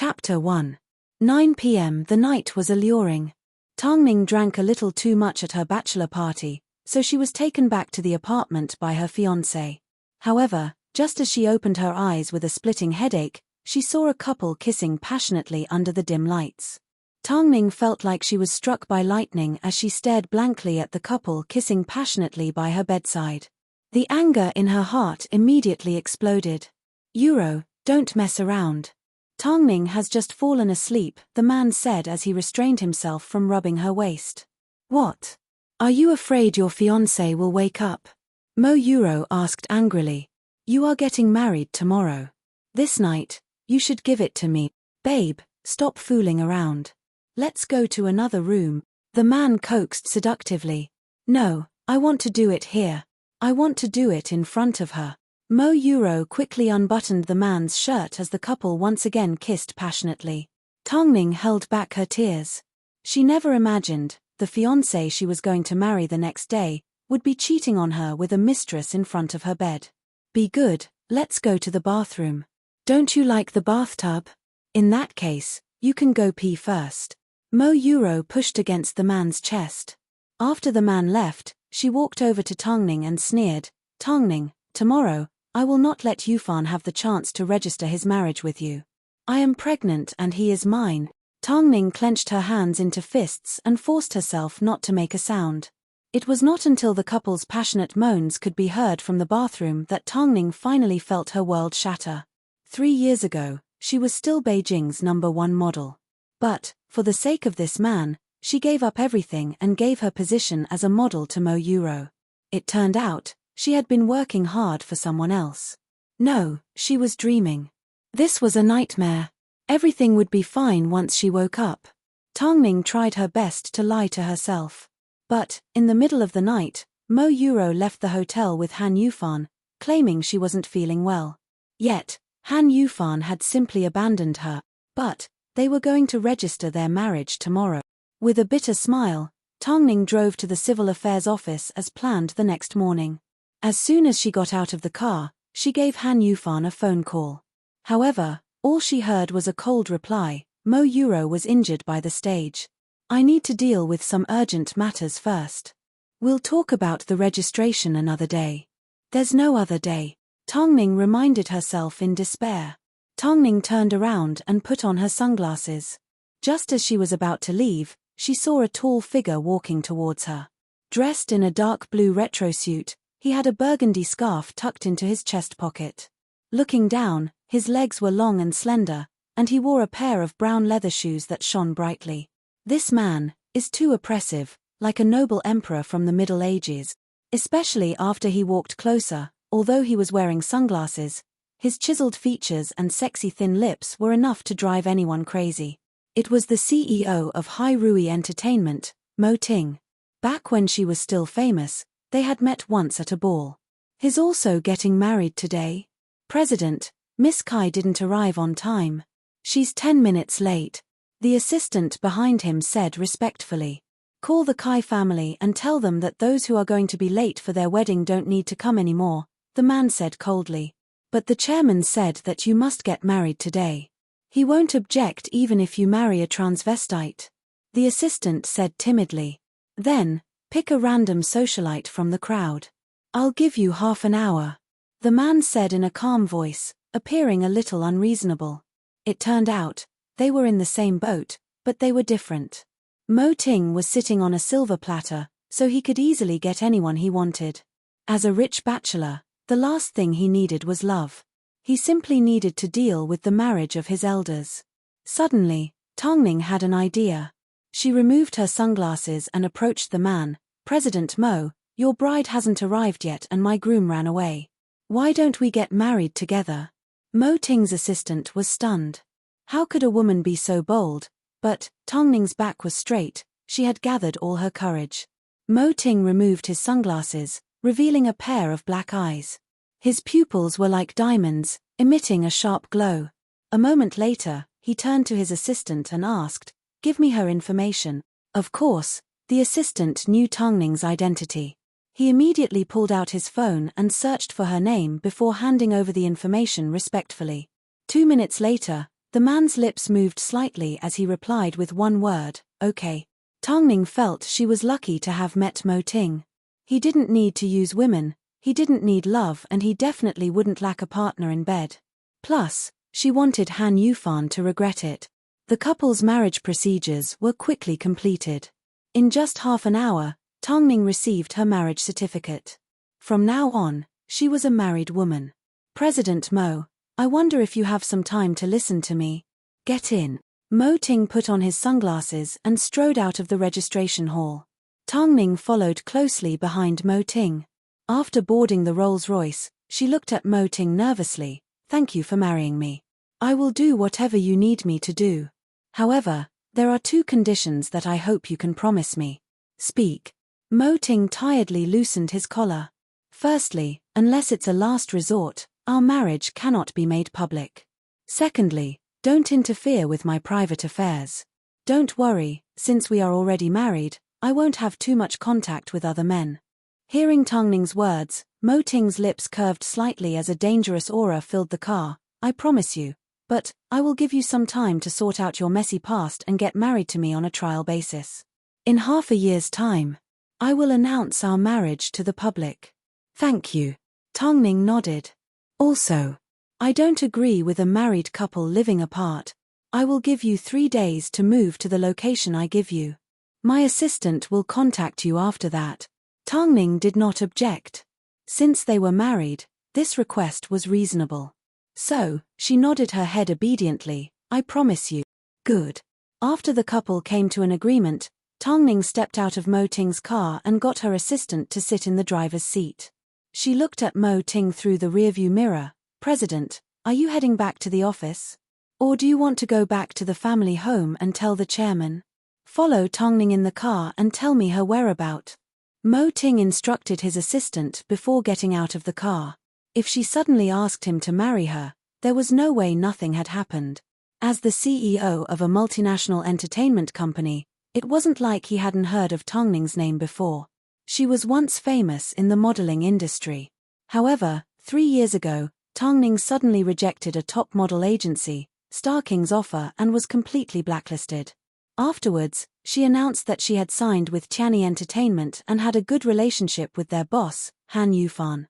Chapter 1. 9 p.m. The night was alluring. Tang-ning drank a little too much at her bachelor party, so she was taken back to the apartment by her fiancé. However, just as she opened her eyes with a splitting headache, she saw a couple kissing passionately under the dim lights. Tang-ning felt like she was struck by lightning as she stared blankly at the couple kissing passionately by her bedside. The anger in her heart immediately exploded. Don't mess around. Tang-ning has just fallen asleep, the man said as he restrained himself from rubbing her waist. What? Are you afraid your fiancé will wake up? Mo Yuro asked angrily. You are getting married tomorrow. This night, you should give it to me. Babe, stop fooling around. Let's go to another room, the man coaxed seductively. No, I want to do it here. I want to do it in front of her. Mo Yuro quickly unbuttoned the man's shirt as the couple once again kissed passionately. Tang-ning held back her tears. She never imagined the fiancé she was going to marry the next day would be cheating on her with a mistress in front of her bed. Be good, let's go to the bathroom. Don't you like the bathtub? In that case, you can go pee first. Mo Yuro pushed against the man's chest. After the man left, she walked over to Tang-ning and sneered, Tang-ning, tomorrow, I will not let Yufan have the chance to register his marriage with you. I am pregnant and he is mine. Tang-ning clenched her hands into fists and forced herself not to make a sound. It was not until the couple's passionate moans could be heard from the bathroom that Tang-ning finally felt her world shatter. 3 years ago, she was still Beijing's #1 model. But, for the sake of this man, she gave up everything and gave her position as a model to Mo Yuro. It turned out, she had been working hard for someone else. No, she was dreaming. This was a nightmare. Everything would be fine once she woke up. Tang-ning tried her best to lie to herself. But, in the middle of the night, Mo Yuro left the hotel with Han Yufan, claiming she wasn't feeling well. Yet, Han Yufan had simply abandoned her, but they were going to register their marriage tomorrow. With a bitter smile, Tang-ning drove to the civil affairs office as planned the next morning. As soon as she got out of the car, she gave Han Yufan a phone call. However, all she heard was a cold reply, Mo Yuro was injured by the stage. I need to deal with some urgent matters first. We'll talk about the registration another day. There's no other day. Tang-ning reminded herself in despair. Tang-ning turned around and put on her sunglasses. Just as she was about to leave, she saw a tall figure walking towards her. Dressed in a dark blue retro suit, he had a burgundy scarf tucked into his chest pocket. Looking down, his legs were long and slender, and he wore a pair of brown leather shoes that shone brightly. This man is too oppressive, like a noble emperor from the Middle Ages. Especially after he walked closer, although he was wearing sunglasses, his chiseled features and sexy thin lips were enough to drive anyone crazy. It was the CEO of Hai Rui Entertainment, Mo Ting. Back when she was still famous, they had met once at a ball. He's also getting married today. President, Miss Kai didn't arrive on time. She's 10 minutes late. The assistant behind him said respectfully. Call the Kai family and tell them that those who are going to be late for their wedding don't need to come anymore, the man said coldly. But the chairman said that you must get married today. He won't object even if you marry a transvestite. The assistant said timidly. Then, pick a random socialite from the crowd. I'll give you half an hour. The man said in a calm voice, appearing a little unreasonable. It turned out, they were in the same boat, but they were different. Mo Ting was sitting on a silver platter, so he could easily get anyone he wanted. As a rich bachelor, the last thing he needed was love. He simply needed to deal with the marriage of his elders. Suddenly, Tang-ning had an idea. She removed her sunglasses and approached the man. President Mo, your bride hasn't arrived yet and my groom ran away. Why don't we get married together? Mo Ting's assistant was stunned. How could a woman be so bold? But, Tang-ning's back was straight, she had gathered all her courage. Mo Ting removed his sunglasses, revealing a pair of black eyes. His pupils were like diamonds, emitting a sharp glow. A moment later, he turned to his assistant and asked, give me her information. Of course, the assistant knew Tang-ning's identity. He immediately pulled out his phone and searched for her name before handing over the information respectfully. 2 minutes later, The man's lips moved slightly as he replied with one word, okay. Tang Ning felt she was lucky to have met Mo Ting. He didn't need to use women, he didn't need love, and he definitely wouldn't lack a partner in bed. Plus, she wanted Han Yufan to regret it. The couple's marriage procedures were quickly completed. In just half an hour, Tang Ning received her marriage certificate. From now on, she was a married woman. President Mo, I wonder if you have some time to listen to me. Get in. Mo Ting put on his sunglasses and strode out of the registration hall. Tang Ning followed closely behind Mo Ting. After boarding the Rolls-Royce, she looked at Mo Ting nervously. Thank you for marrying me. I will do whatever you need me to do. However, there are 2 conditions that I hope you can promise me. Speak. Mo Ting tiredly loosened his collar. Firstly, unless it's a last resort, our marriage cannot be made public. Secondly, don't interfere with my private affairs. Don't worry, since we are already married, I won't have too much contact with other men. Hearing Tang Ning's words, Mo Ting's lips curved slightly as a dangerous aura filled the car. I promise you. But, I will give you some time to sort out your messy past and get married to me on a trial basis. In half a year's time, I will announce our marriage to the public. Thank you. Tang Ning nodded. Also, I don't agree with a married couple living apart. I will give you 3 days to move to the location I give you. My assistant will contact you after that. Tang Ning did not object. Since they were married, this request was reasonable. So, she nodded her head obediently. I promise you. Good. After the couple came to an agreement, Tang Ning stepped out of Mo Ting's car and got her assistant to sit in the driver's seat. She looked at Mo Ting through the rearview mirror. President, are you heading back to the office? Or do you want to go back to the family home and tell the chairman? Follow Tang Ning in the car and tell me her whereabout. Mo Ting instructed his assistant before getting out of the car. If she suddenly asked him to marry her, there was no way nothing had happened. As the CEO of a multinational entertainment company, it wasn't like he hadn't heard of Tang Ning's name before. She was once famous in the modeling industry. However, 3 years ago, Tang Ning suddenly rejected a top model agency, Star King's offer, and was completely blacklisted. Afterwards, she announced that she had signed with Tianyi Entertainment and had a good relationship with their boss, Han Yufan.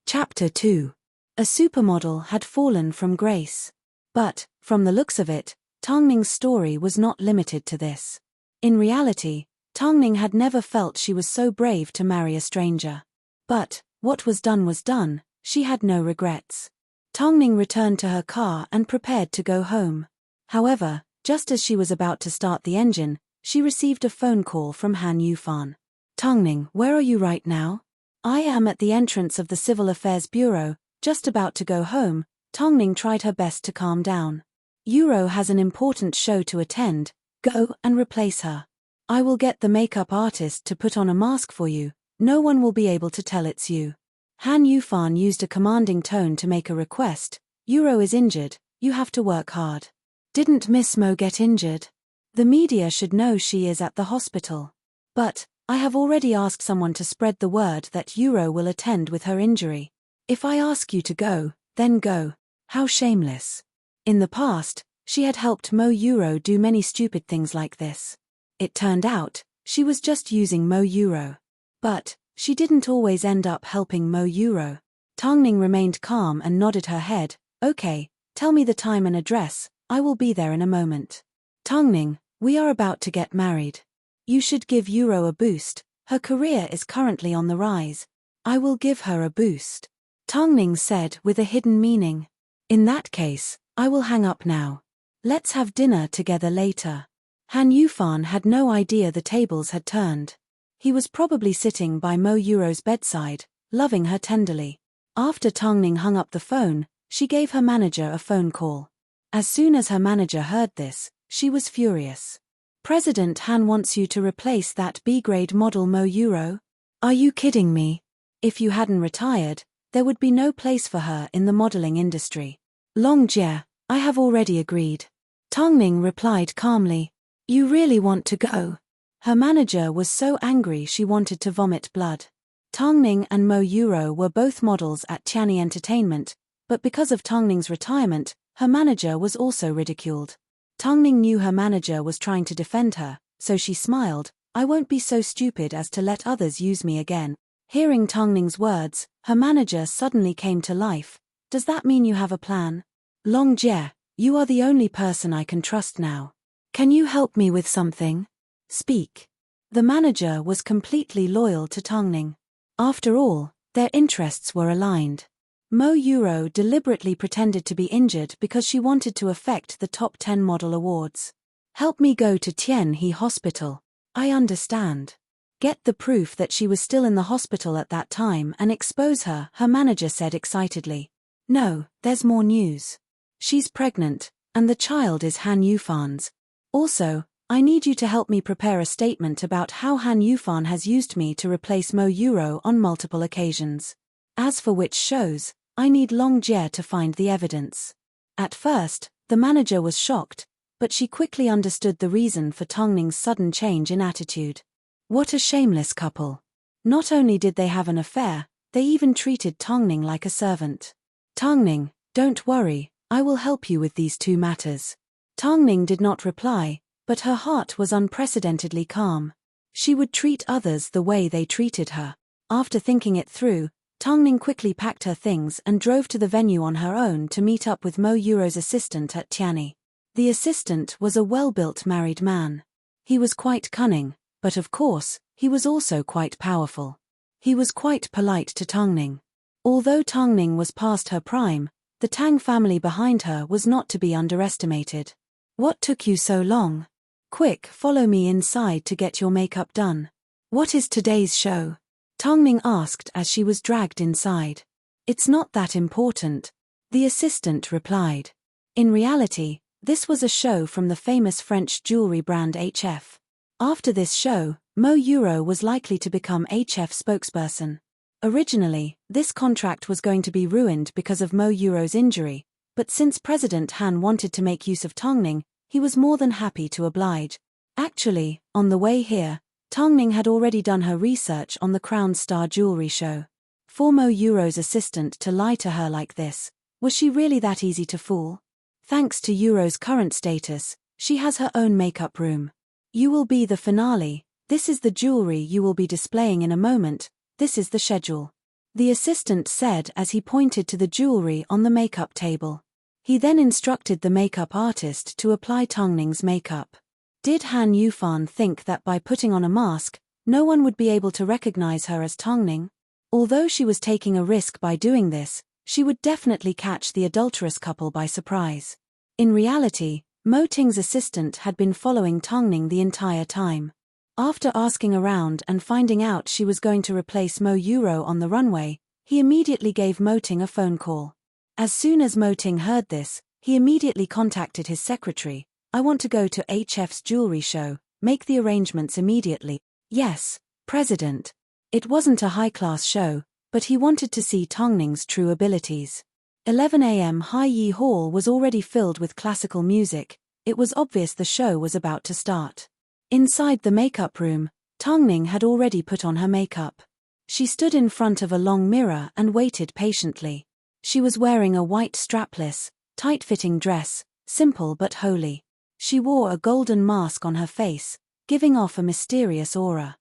Chapter 2. A supermodel had fallen from grace. But, from the looks of it, Tang Ning's story was not limited to this. In reality, Tang Ning had never felt she was so brave to marry a stranger. But, what was done, she had no regrets. Tang Ning returned to her car and prepared to go home. However, just as she was about to start the engine, she received a phone call from Han Yufan. Tang Ning, where are you right now? I am at the entrance of the Civil Affairs Bureau, just about to go home. Tang Ning tried her best to calm down. Euro has an important show to attend. Go and replace her. I will get the makeup artist to put on a mask for you. No one will be able to tell it's you. Han Yufan used a commanding tone to make a request. Euro is injured. You have to work hard. Didn't Miss Mo get injured? The media should know she is at the hospital. But, I have already asked someone to spread the word that Euro will attend with her injury. If I ask you to go, then go. How shameless. In the past, she had helped Mo Euro do many stupid things like this. It turned out, she was just using Mo Euro. But, she didn't always end up helping Mo Euro. Tang Ning remained calm and nodded her head. Okay, tell me the time and address, I will be there in a moment. Tang Ning, we are about to get married. You should give Euro a boost, her career is currently on the rise. I will give her a boost. Tang Ning said with a hidden meaning. In that case, I will hang up now. Let's have dinner together later. Han Yufan had no idea the tables had turned. He was probably sitting by Mo Euro's bedside, loving her tenderly. After Tang Ning hung up the phone, she gave her manager a phone call. As soon as her manager heard this, she was furious. President Han wants you to replace that B-grade model Mo Euro? Are you kidding me? If you hadn't retired, there would be no place for her in the modeling industry. Long Jie, I have already agreed. Tang Ning replied calmly. You really want to go? Her manager was so angry she wanted to vomit blood. Tang Ning and Mo Euro were both models at Tianyi Entertainment, But because of Tongning's retirement, her manager was also ridiculed. Tongning knew her manager was trying to defend her, so she smiled. I won't be so stupid as to let others use me again. Hearing Tongning's words, her manager suddenly came to life. Does that mean you have a plan? Long Jie, you are the only person I can trust now. Can you help me with something? Speak. The manager was completely loyal to Tongning. After all, their interests were aligned. Mo Euro deliberately pretended to be injured because she wanted to affect the top 10 model awards. Help me go to Tianhe Hospital. I understand. Get the proof that she was still in the hospital at that time and expose her, her manager said excitedly. No, there's more news. She's pregnant, and the child is Han Yufan's. Also, I need you to help me prepare a statement about how Han Yufan has used me to replace Mo Euro on multiple occasions. As for which shows, I need Long Jie to find the evidence. At first, the manager was shocked, but she quickly understood the reason for Tongning's sudden change in attitude. What a shameless couple. Not only did they have an affair, they even treated Tongning like a servant. Tongning, don't worry, I will help you with these two matters. Tongning did not reply, but her heart was unprecedentedly calm. She would treat others the way they treated her. After thinking it through, Tongning quickly packed her things and drove to the venue on her own to meet up with Mo Euro's assistant at Tianhe. The assistant was a well-built married man. He was quite cunning, but of course, he was also quite powerful. He was quite polite to Tongning. Although Tongning was past her prime, the Tang family behind her was not to be underestimated. What took you so long? Quick, follow me inside to get your makeup done. What is today's show? Tongning asked as she was dragged inside. It's not that important, the assistant replied. In reality, this was a show from the famous French jewelry brand HF. After this show, Mo Euro was likely to become HF spokesperson. Originally, this contract was going to be ruined because of Mo Euro's injury, but since President Han wanted to make use of Tongning, he was more than happy to oblige. Actually, on the way here, Tongning had already done her research on the Crown Star jewelry show. For Mo Euro's assistant to lie to her like this, was she really that easy to fool? Thanks to Euro's current status, she has her own makeup room. You will be the finale, this is the jewelry you will be displaying in a moment, this is the schedule. The assistant said as he pointed to the jewelry on the makeup table. He then instructed the makeup artist to apply Tongning's makeup. Did Han Yufan think that by putting on a mask, no one would be able to recognize her as Tongning? Although she was taking a risk by doing this, she would definitely catch the adulterous couple by surprise. In reality, Mo Ting's assistant had been following Tongning the entire time. After asking around and finding out she was going to replace Mo Euro on the runway, he immediately gave Mo Ting a phone call. As soon as Mo Ting heard this, he immediately contacted his secretary. I want to go to HF's jewelry show, make the arrangements immediately. Yes, President. It wasn't a high-class show, but he wanted to see Tongning's true abilities. 11 a.m. Hai Yi Hall was already filled with classical music. It was obvious the show was about to start. Inside the makeup room, Tongning had already put on her makeup. She stood in front of a long mirror and waited patiently. She was wearing a white strapless, tight-fitting dress, simple but holy. She wore a golden mask on her face, giving off a mysterious aura.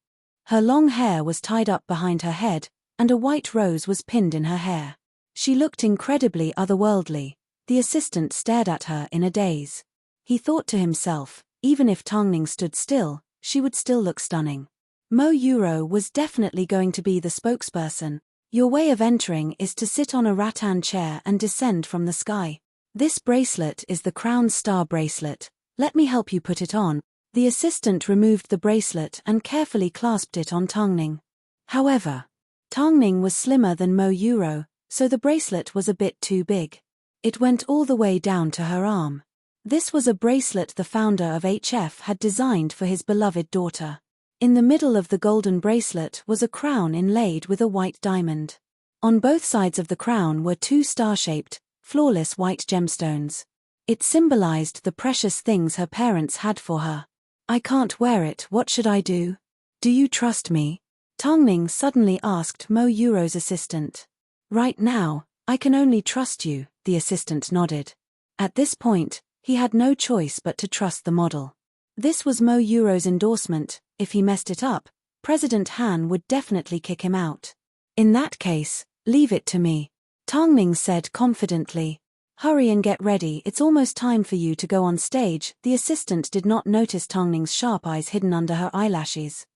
Her long hair was tied up behind her head, and a white rose was pinned in her hair. She looked incredibly otherworldly. The assistant stared at her in a daze. He thought to himself, even if Tongning stood still, she would still look stunning. Mo Euro was definitely going to be the spokesperson. Your way of entering is to sit on a rattan chair and descend from the sky. This bracelet is the Crown Star bracelet. Let me help you put it on. The assistant removed the bracelet and carefully clasped it on Tongning. However, Tongning was slimmer than Mo Euro, so the bracelet was a bit too big. It went all the way down to her arm. This was a bracelet the founder of HF had designed for his beloved daughter. In the middle of the golden bracelet was a crown inlaid with a white diamond. On both sides of the crown were two star-shaped, flawless white gemstones. It symbolized the precious things her parents had for her. I can't wear it, what should I do? Do you trust me? Tongning suddenly asked Mo Euro's assistant. Right now, I can only trust you, the assistant nodded. At this point, he had no choice but to trust the model. This was Mo Euro's endorsement. If he messed it up, President Han would definitely kick him out. In that case, leave it to me, Tongming said confidently. Hurry and get ready, it's almost time for you to go on stage. The assistant did not notice Tongming's sharp eyes hidden under her eyelashes.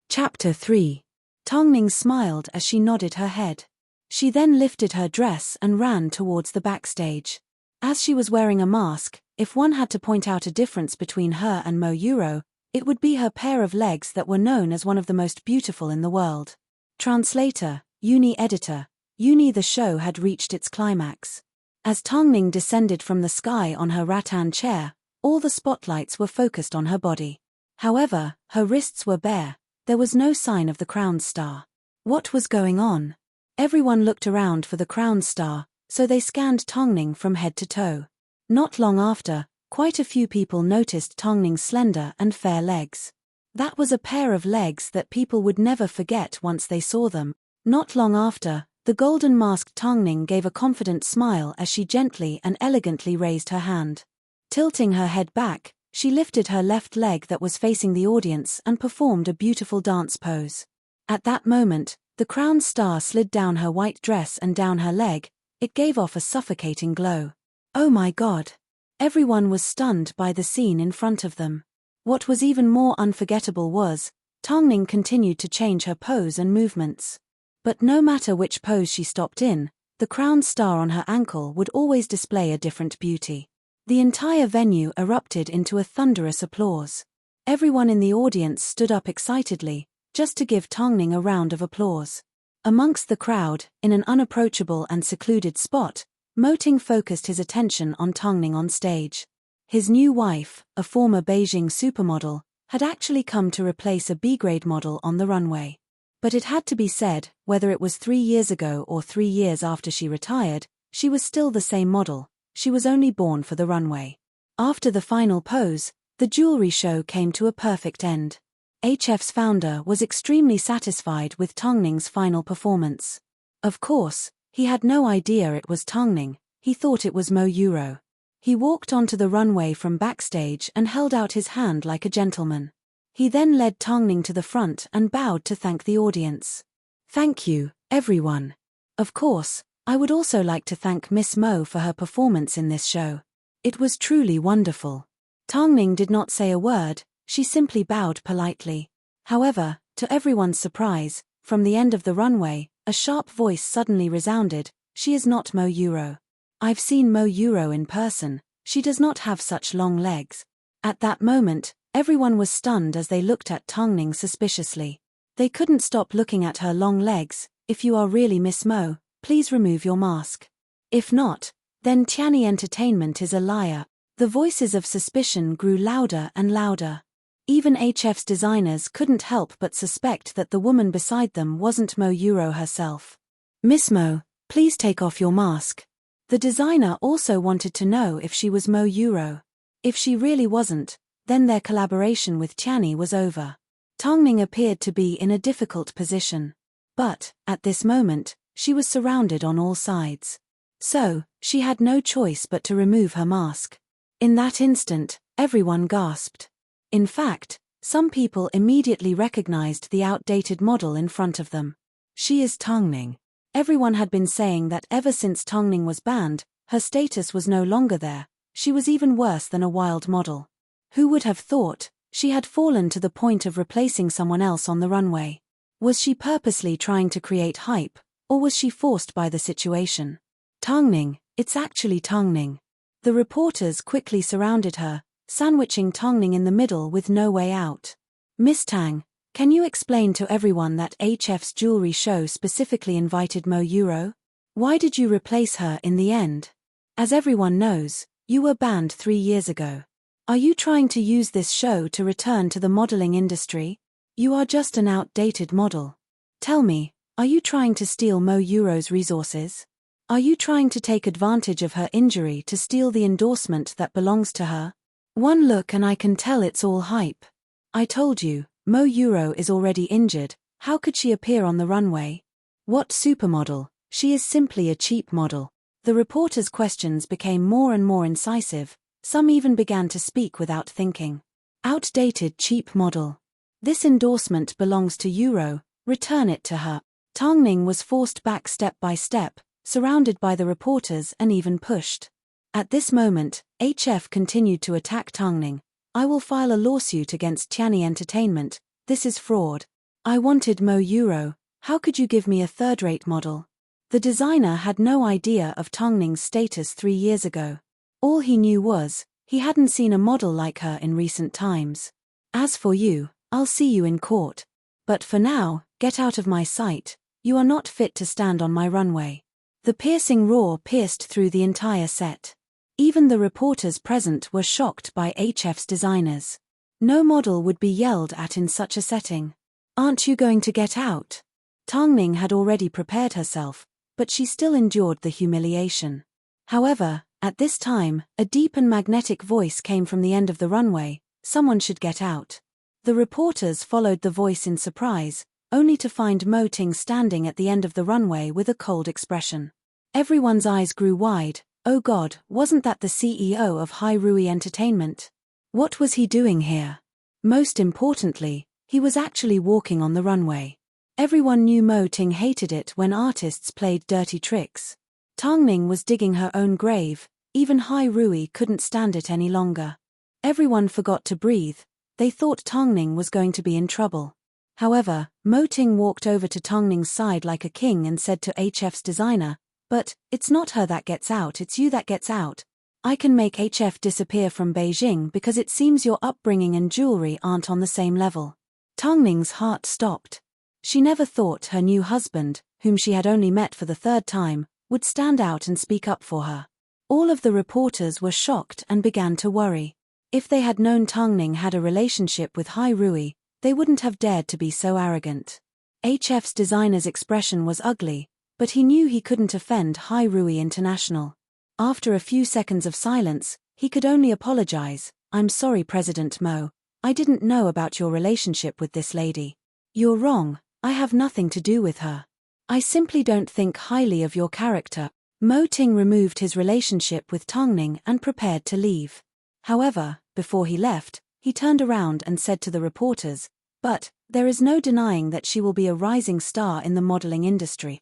Chapter 3. Tongming smiled as she nodded her head. She then lifted her dress and ran towards the backstage. As she was wearing a mask, if one had to point out a difference between her and Mo Euro, it would be her pair of legs that were known as one of the most beautiful in the world. Translator, Uni Editor, Uni. The show had reached its climax. As Tongming descended from the sky on her rattan chair, all the spotlights were focused on her body. However, her wrists were bare. There was no sign of the crown star. What was going on? Everyone looked around for the crown star, so they scanned Tongming from head to toe. Not long after, quite a few people noticed Tongming's slender and fair legs. That was a pair of legs that people would never forget once they saw them. Not long after, the golden-masked Tongming gave a confident smile as she gently and elegantly raised her hand. Tilting her head back, she lifted her left leg that was facing the audience and performed a beautiful dance pose. At that moment, the crown star slid down her white dress and down her leg. It gave off a suffocating glow. Oh my God! Everyone was stunned by the scene in front of them. What was even more unforgettable was, Tongming continued to change her pose and movements. But no matter which pose she stopped in, the crown star on her ankle would always display a different beauty. The entire venue erupted into a thunderous applause. Everyone in the audience stood up excitedly, just to give Tongming a round of applause. Amongst the crowd, in an unapproachable and secluded spot, Mo Ting focused his attention on Tongming on stage. His new wife, a former Beijing supermodel, had actually come to replace a B-grade model on the runway. But it had to be said, whether it was 3 years ago or 3 years after she retired, she was still the same model. She was only born for the runway. After the final pose, the jewelry show came to a perfect end. HF's founder was extremely satisfied with Tongming's final performance. Of course, he had no idea it was Tongming. He thought it was Mo Euro. He walked onto the runway from backstage and held out his hand like a gentleman. He then led Tongming to the front and bowed to thank the audience. Thank you, everyone. Of course, I would also like to thank Miss Mo for her performance in this show. It was truly wonderful. Tongming did not say a word, she simply bowed politely. However, to everyone's surprise, from the end of the runway, a sharp voice suddenly resounded, "She is not Mo Euro. I've seen Mo Euro in person, she does not have such long legs." At that moment, everyone was stunned as they looked at Tongming suspiciously. They couldn't stop looking at her long legs. If you are really Miss Mo, please remove your mask. If not, then Tianyi Entertainment is a liar. The voices of suspicion grew louder and louder. Even HF's designers couldn't help but suspect that the woman beside them wasn't Mo Euro herself. "Miss Mo, please take off your mask." The designer also wanted to know if she was Mo Euro. If she really wasn't, then their collaboration with Tianyi was over. Tongming appeared to be in a difficult position. But, at this moment, she was surrounded on all sides. So, she had no choice but to remove her mask. In that instant, everyone gasped. In fact, some people immediately recognized the outdated model in front of them. She is Tongming. Everyone had been saying that ever since Tongming was banned, her status was no longer there. She was even worse than a wild model. Who would have thought? She had fallen to the point of replacing someone else on the runway. Was she purposely trying to create hype, or was she forced by the situation? Tongming, it's actually Tongming. The reporters quickly surrounded her, sandwiching Tongming in the middle with no way out. "Miss Tang, can you explain to everyone that HF's jewelry show specifically invited Mo Euro? Why did you replace her in the end? As everyone knows, you were banned 3 years ago. Are you trying to use this show to return to the modeling industry? You are just an outdated model. Tell me, are you trying to steal Mo Euro's resources? Are you trying to take advantage of her injury to steal the endorsement that belongs to her? One look and I can tell it's all hype. I told you, Mo Euro is already injured, how could she appear on the runway? What supermodel? She is simply a cheap model. The reporter's questions became more and more incisive, some even began to speak without thinking. Outdated cheap model. This endorsement belongs to Euro, return it to her. Tang Ning was forced back step by step, surrounded by the reporters and even pushed. At this moment, HF continued to attack Tang Ning. I will file a lawsuit against Tianyi Entertainment, this is fraud. I wanted Mo Euro, how could you give me a third-rate model? The designer had no idea of Tang Ning's status 3 years ago. All he knew was, he hadn't seen a model like her in recent times. As for you, I'll see you in court. But for now, get out of my sight, you are not fit to stand on my runway. The piercing roar pierced through the entire set. Even the reporters present were shocked by HF's designers. No model would be yelled at in such a setting. Aren't you going to get out? Tang Ning had already prepared herself, but she still endured the humiliation. However, at this time, a deep and magnetic voice came from the end of the runway, someone should get out. The reporters followed the voice in surprise, only to find Mo Ting standing at the end of the runway with a cold expression. Everyone's eyes grew wide. Oh God, wasn't that the CEO of Hai Rui Entertainment? What was he doing here? Most importantly, he was actually walking on the runway. Everyone knew Mo Ting hated it when artists played dirty tricks. Tang Ning was digging her own grave, even Hai Rui couldn't stand it any longer. Everyone forgot to breathe, they thought Tang Ning was going to be in trouble. However, Mo Ting walked over to Tang Ning's side like a king and said to HF's designer, "But, it's not her that gets out, it's you that gets out. I can make HF disappear from Beijing because it seems your upbringing and jewelry aren't on the same level." Tang Ning's heart stopped. She never thought her new husband, whom she had only met for the 3rd time, would stand out and speak up for her. All of the reporters were shocked and began to worry. If they had known Tang Ning had a relationship with Hai Rui, they wouldn't have dared to be so arrogant. HF's designer's expression was ugly, but he knew he couldn't offend Hai Rui International. After a few seconds of silence, he could only apologize. "I'm sorry, President Mo. I didn't know about your relationship with this lady. You're wrong, I have nothing to do with her. I simply don't think highly of your character." Mo Ting removed his relationship with Tang Ning and prepared to leave. However, before he left, he turned around and said to the reporters, "But, there is no denying that she will be a rising star in the modeling industry."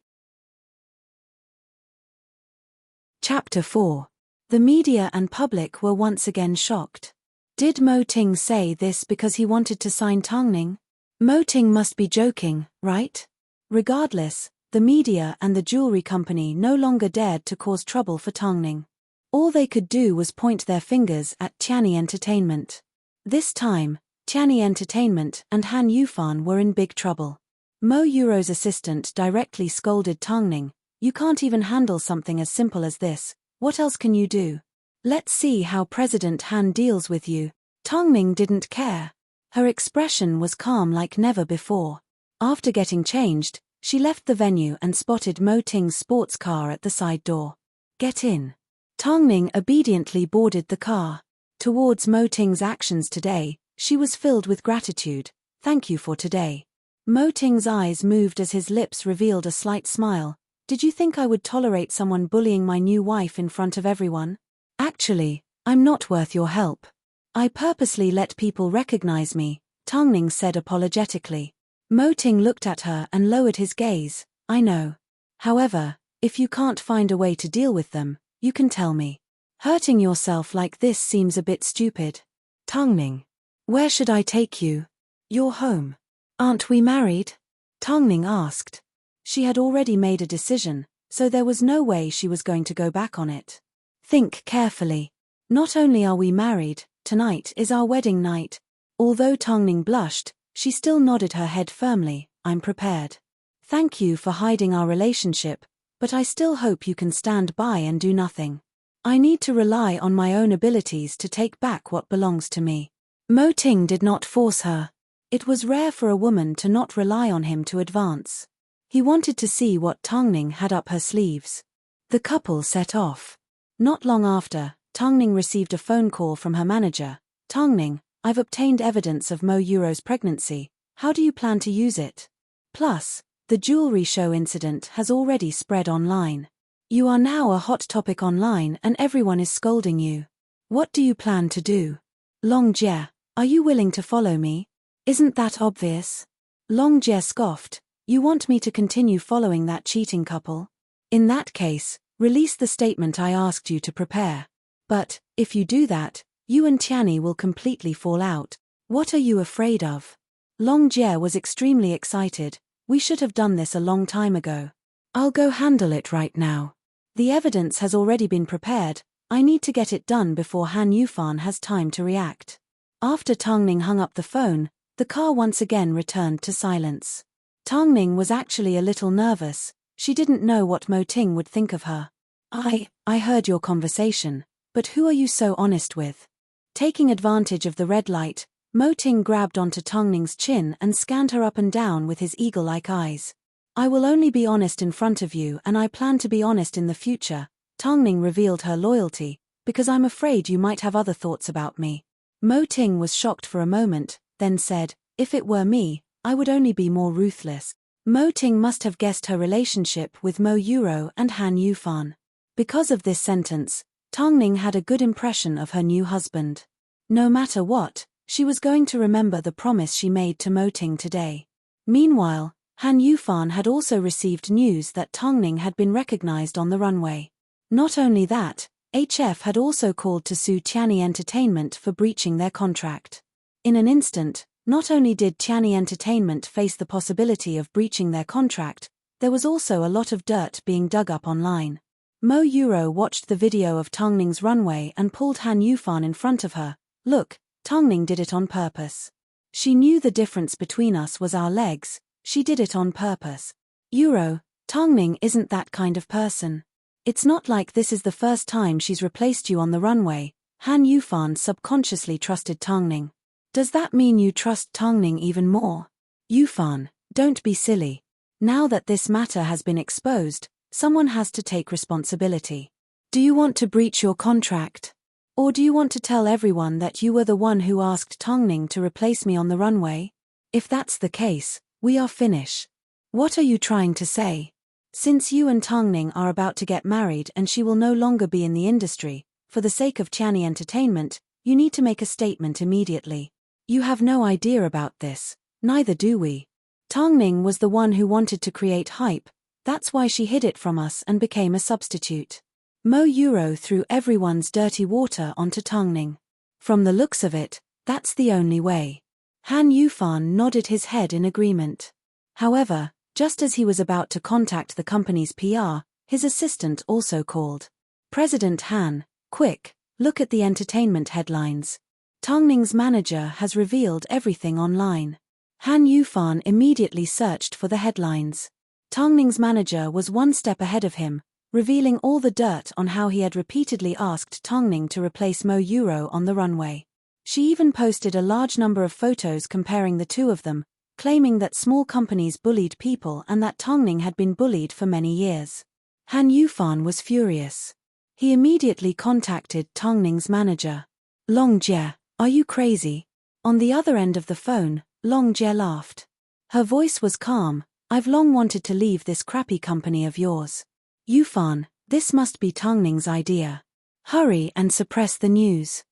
Chapter 4. The media and public were once again shocked. Did Mo Ting say this because he wanted to sign Tang Ning? Mo Ting must be joking, right? Regardless, the media and the jewelry company no longer dared to cause trouble for Tang Ning. All they could do was point their fingers at Tianyi Entertainment. This time, Tianyi Entertainment and Han Yufan were in big trouble. Mo Euro's assistant directly scolded Tang Ning, "You can't even handle something as simple as this, what else can you do? Let's see how President Han deals with you." Tang Ning didn't care. Her expression was calm like never before. After getting changed, she left the venue and spotted Mo Ting's sports car at the side door. "Get in." Tang Ning obediently boarded the car. Towards Mo Ting's actions today, she was filled with gratitude. "Thank you for today." Mo Ting's eyes moved as his lips revealed a slight smile. "Did you think I would tolerate someone bullying my new wife in front of everyone? Actually, I'm not worth your help. I purposely let people recognize me," Tang Ning said apologetically. Mo Ting looked at her and lowered his gaze. "I know. However, if you can't find a way to deal with them, you can tell me. Hurting yourself like this seems a bit stupid." "Tang Ning, where should I take you?" "Your home." "Aren't we married?" Tang Ning asked. She had already made a decision, so there was no way she was going to go back on it. "Think carefully. Not only are we married, tonight is our wedding night." Although Tang Ning blushed, she still nodded her head firmly. "I'm prepared. Thank you for hiding our relationship, but I still hope you can stand by and do nothing. I need to rely on my own abilities to take back what belongs to me." Mo Ting did not force her. It was rare for a woman to not rely on him to advance. He wanted to see what Tang Ning had up her sleeves. The couple set off. Not long after, Tang Ning received a phone call from her manager. "Tang Ning, I've obtained evidence of Mo Euro's pregnancy. How do you plan to use it? Plus, The jewelry show incident has already spread online. You are now a hot topic online and everyone is scolding you. What do you plan to do? Long Jie, are you willing to follow me? Isn't that obvious? Long Jie scoffed, you want me to continue following that cheating couple? In that case, release the statement I asked you to prepare. But, if you do that, you and Tianyi will completely fall out. What are you afraid of? Long Jie was extremely excited. We should have done this a long time ago. I'll go handle it right now. The evidence has already been prepared. I need to get it done before Han Yufan has time to react. After Tangning hung up the phone, the car once again returned to silence. Tangning was actually a little nervous. She didn't know what Mo Ting would think of her. I heard your conversation, but who are you so honest with? Taking advantage of the red light, Mo Ting grabbed onto Tangning's chin and scanned her up and down with his eagle-like eyes. I will only be honest in front of you and I plan to be honest in the future. Tangning revealed her loyalty, because I'm afraid you might have other thoughts about me. Mo Ting was shocked for a moment, then said, if it were me, I would only be more ruthless. Mo Ting must have guessed her relationship with Mo Yuro and Han Yufan. Because of this sentence, Tangning had a good impression of her new husband. No matter what, she was going to remember the promise she made to Mo Ting today. Meanwhile, Han Yufan had also received news that Tangning had been recognized on the runway. Not only that, HF had also called to sue Tianyi Entertainment for breaching their contract. In an instant, not only did Tianyi Entertainment face the possibility of breaching their contract, there was also a lot of dirt being dug up online. Mo Yuro watched the video of Tangning's runway and pulled Han Yufan in front of her. Look, Tangning did it on purpose. She knew the difference between us was our legs, she did it on purpose. Yuro, Tangning isn't that kind of person. It's not like this is the first time she's replaced you on the runway. Han Yufan subconsciously trusted Tangning. Does that mean you trust Tangning even more? Yufan, don't be silly. Now that this matter has been exposed, someone has to take responsibility. Do you want to breach your contract? Or do you want to tell everyone that you were the one who asked Tangning to replace me on the runway? If that's the case, we are finished. What are you trying to say? Since you and Tangning are about to get married and she will no longer be in the industry, for the sake of Tianyi Entertainment, you need to make a statement immediately. You have no idea about this, neither do we. Tangning was the one who wanted to create hype, that's why she hid it from us and became a substitute. Mo Yuro threw everyone's dirty water onto Tangning. From the looks of it, that's the only way. Han Yufan nodded his head in agreement. However, just as he was about to contact the company's PR, his assistant also called. President Han, quick, look at the entertainment headlines. Tangning's manager has revealed everything online. Han Yufan immediately searched for the headlines. Tangning's manager was one step ahead of him, revealing all the dirt on how he had repeatedly asked Tangning to replace Mo Yuro on the runway. She even posted a large number of photos comparing the two of them, claiming that small companies bullied people and that Tangning had been bullied for many years. Han Yufan was furious. He immediately contacted Tangning's manager. Long Jie, are you crazy? On the other end of the phone, Long Jie laughed. Her voice was calm. I've long wanted to leave this crappy company of yours. Yufan, this must be Tangning's idea. Hurry and suppress the news.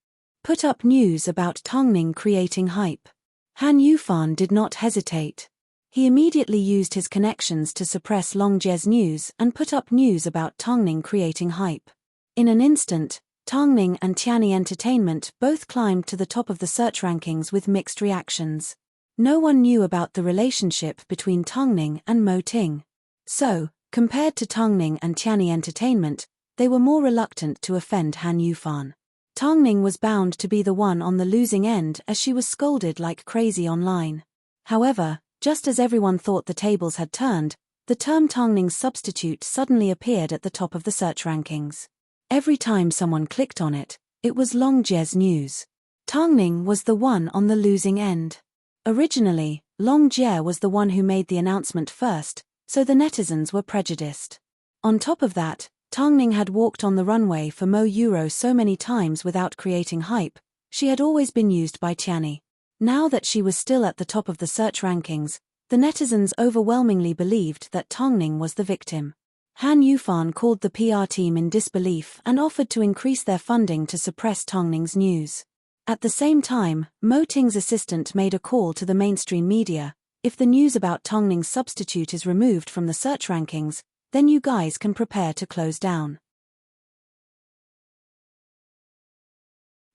Put up news about Tangning creating hype. Han Yufan did not hesitate. He immediately used his connections to suppress Long Jie's news and put up news about Tangning creating hype. In an instant, Tangning and Tianyi Entertainment both climbed to the top of the search rankings with mixed reactions. No one knew about the relationship between Tangning and Mo Ting. So, compared to Tangning and Tianyi Entertainment, they were more reluctant to offend Han Yufan. Tangning was bound to be the one on the losing end as she was scolded like crazy online. However, just as everyone thought the tables had turned, the term Tangning's substitute suddenly appeared at the top of the search rankings. Every time someone clicked on it, it was Long Jie's news. Tangning was the one on the losing end. Originally, Long Jie was the one who made the announcement first, so the netizens were prejudiced. On top of that, Tangning had walked on the runway for Mo Yuro so many times without creating hype, she had always been used by Tianyi. Now that she was still at the top of the search rankings, The netizens overwhelmingly believed that Tongning was the victim. Han Yufan called the PR team in disbelief and offered to increase their funding to suppress Tongning's news. At the same time, Mo Ting's assistant made a call to the mainstream media. If the news about Tongning's substitute is removed from the search rankings, then you guys can prepare to close down.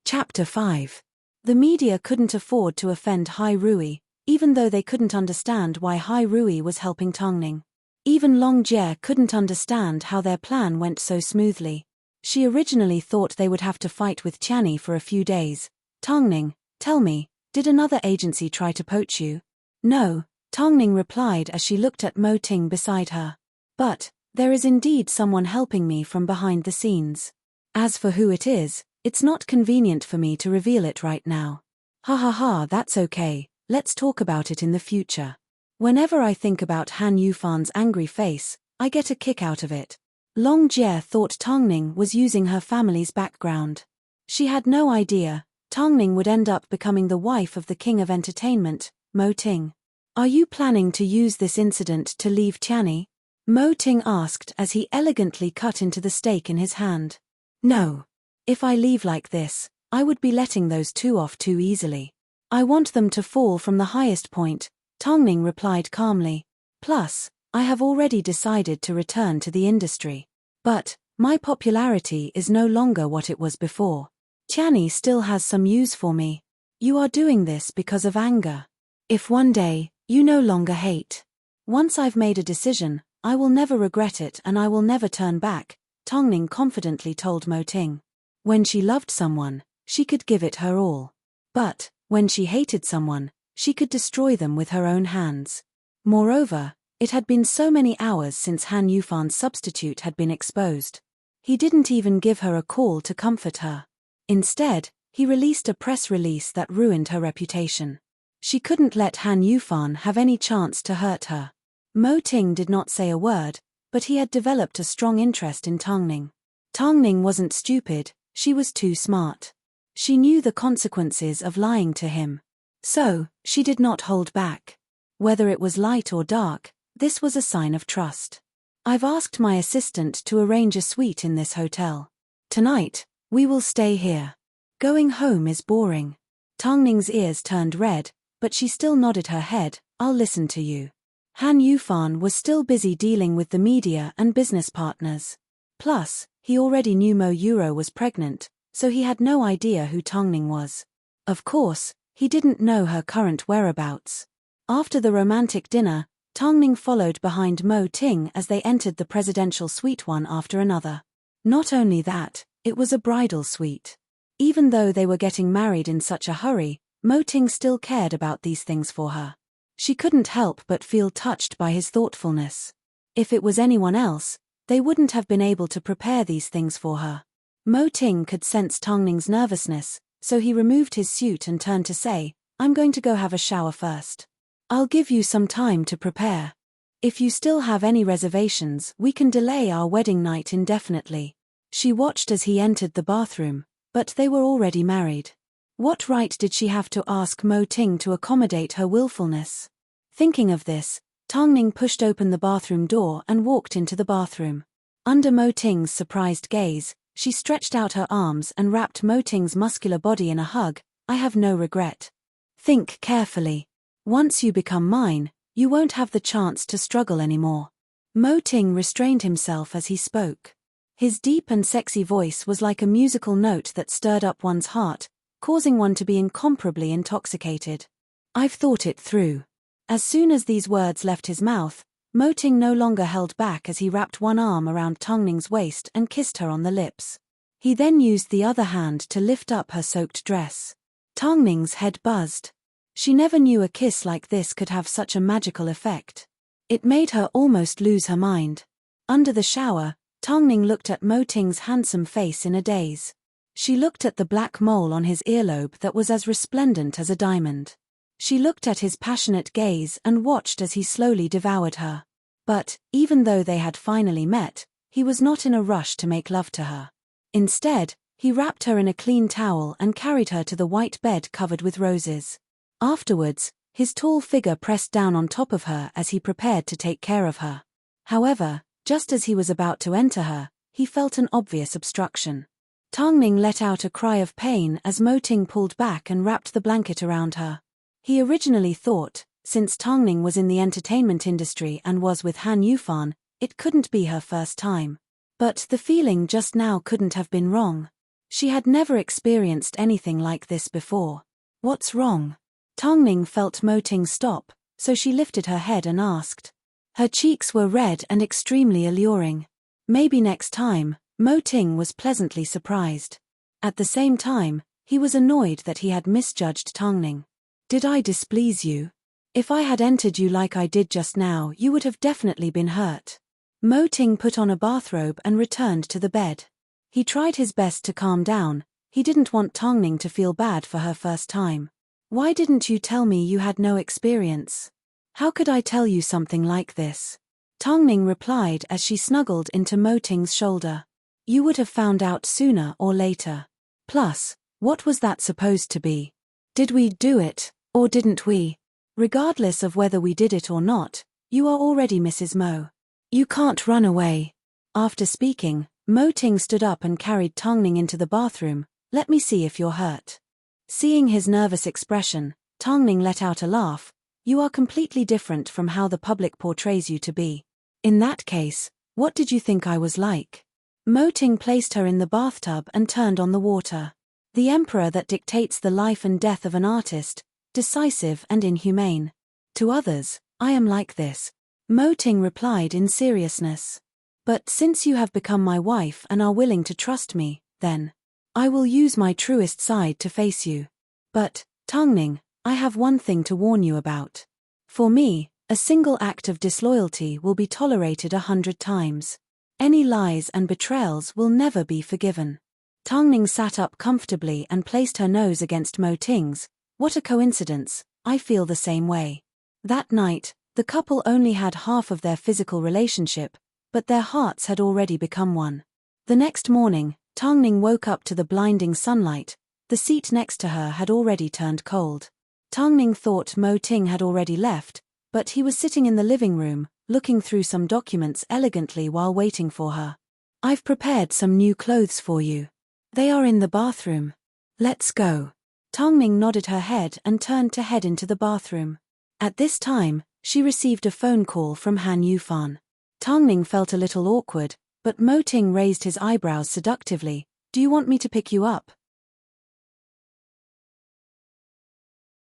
Chapter 5. The media couldn't afford to offend Hai Rui, even though they couldn't understand why Hai Rui was helping Tongning. Even Long Jie couldn't understand how their plan went so smoothly. She originally thought they would have to fight with Tianyi for a few days. Tongning, tell me, did another agency try to poach you? No, Tongning replied as she looked at Mo Ting beside her. But, there is indeed someone helping me from behind the scenes. As for who it is, it's not convenient for me to reveal it right now. Ha ha ha, that's okay, let's talk about it in the future. Whenever I think about Han Yufan's angry face, I get a kick out of it. Long Jie thought Tongning was using her family's background. She had no idea Tongning would end up becoming the wife of the king of entertainment, Mo Ting. Are you planning to use this incident to leave Tianyi? Mo Ting asked as he elegantly cut into the steak in his hand. No. If I leave like this, I would be letting those two off too easily. I want them to fall from the highest point, Tongning replied calmly. Plus, I have already decided to return to the industry. But, my popularity is no longer what it was before. Tianyi still has some use for me. You are doing this because of anger. If one day, you no longer hate. Once I've made a decision, I will never regret it and I will never turn back, Tongning confidently told Mo Ting. When she loved someone, she could give it her all. But, when she hated someone, she could destroy them with her own hands. Moreover, it had been so many hours since Han Yufan's substitute had been exposed. He didn't even give her a call to comfort her. Instead, he released a press release that ruined her reputation. She couldn't let Han Yufan have any chance to hurt her. Mo Ting did not say a word, but he had developed a strong interest in Tongning. Tongning wasn't stupid, she was too smart. She knew the consequences of lying to him. So, she did not hold back. Whether it was light or dark, this was a sign of trust. I've asked my assistant to arrange a suite in this hotel. Tonight, we will stay here. Going home is boring. Tongning's ears turned red, but she still nodded her head. I'll listen to you. Han Yufan was still busy dealing with the media and business partners. Plus, he already knew Mo Euro was pregnant, so he had no idea who Tongning was. Of course, he didn't know her current whereabouts. After the romantic dinner, Tongning followed behind Mo Ting as they entered the presidential suite one after another. Not only that, it was a bridal suite. Even though they were getting married in such a hurry, Mo Ting still cared about these things for her. She couldn't help but feel touched by his thoughtfulness. If it was anyone else, they wouldn't have been able to prepare these things for her. Mo Ting could sense Tongning's nervousness, so he removed his suit and turned to say, I'm going to go have a shower first. I'll give you some time to prepare. If you still have any reservations, we can delay our wedding night indefinitely. She watched as he entered the bathroom, but they were already married. What right did she have to ask Mo Ting to accommodate her willfulness? Thinking of this, Tongning pushed open the bathroom door and walked into the bathroom. Under Mo Ting's surprised gaze, she stretched out her arms and wrapped Mo Ting's muscular body in a hug. I have no regret. Think carefully. Once you become mine, you won't have the chance to struggle anymore. Mo Ting restrained himself as he spoke. His deep and sexy voice was like a musical note that stirred up one's heart, causing one to be incomparably intoxicated. I've thought it through. As soon as these words left his mouth, Mo Ting no longer held back as he wrapped one arm around Tongning's waist and kissed her on the lips. He then used the other hand to lift up her soaked dress. Tongning's head buzzed. She never knew a kiss like this could have such a magical effect. It made her almost lose her mind. Under the shower, Tongning looked at Mo Ting's handsome face in a daze. She looked at the black mole on his earlobe that was as resplendent as a diamond. She looked at his passionate gaze and watched as he slowly devoured her. But, even though they had finally met, he was not in a rush to make love to her. Instead, he wrapped her in a clean towel and carried her to the white bed covered with roses. Afterwards, His tall figure pressed down on top of her as he prepared to take care of her. However, just as he was about to enter her, he felt an obvious obstruction. Tangning let out a cry of pain as Mo Ting pulled back and wrapped the blanket around her. He originally thought, since Tangning was in the entertainment industry and was with Han Yufan, it couldn't be her first time. But the feeling just now couldn't have been wrong. She had never experienced anything like this before. What's wrong? Tangning felt Mo Ting stop, so she lifted her head and asked. Her cheeks were red and extremely alluring. Maybe next time, Mo Ting was pleasantly surprised. At the same time, he was annoyed that he had misjudged Tangning. Did I displease you? If I had entered you like I did just now, you would have definitely been hurt. Mo Ting put on a bathrobe and returned to the bed. He tried his best to calm down. He didn't want Tangning to feel bad for her first time. Why didn't you tell me you had no experience? How could I tell you something like this? Tangning replied as she snuggled into Mo Ting's shoulder. You would have found out sooner or later. Plus, what was that supposed to be? Did we do it, or didn't we? Regardless of whether we did it or not, you are already Mrs. Mo. You can't run away. After speaking, Mo Ting stood up and carried Tangning into the bathroom. Let me see if you're hurt. Seeing his nervous expression, Tangning let out a laugh. You are completely different from how the public portrays you to be. In that case, what did you think I was like? Mo Ting placed her in the bathtub and turned on the water. The emperor that dictates the life and death of an artist, decisive and inhumane. To others, I am like this. Mo Ting replied in seriousness. But since you have become my wife and are willing to trust me, then I will use my truest side to face you. But, Tangning, I have one thing to warn you about. For me, a single act of disloyalty will be tolerated 100 times. Any lies and betrayals will never be forgiven. Tangning sat up comfortably and placed her nose against Mo Ting's. What a coincidence, I feel the same way. That night, the couple only had half of their physical relationship, but their hearts had already become one. The next morning, Tangning woke up to the blinding sunlight. The seat next to her had already turned cold. Tangning thought Mo Ting had already left, but he was sitting in the living room, looking through some documents elegantly while waiting for her. I've prepared some new clothes for you. They are in the bathroom. Let's go. Tangning nodded her head and turned to head into the bathroom. At this time, she received a phone call from Han Yufan. Tangning felt a little awkward, but Mo Ting raised his eyebrows seductively. Do you want me to pick you up?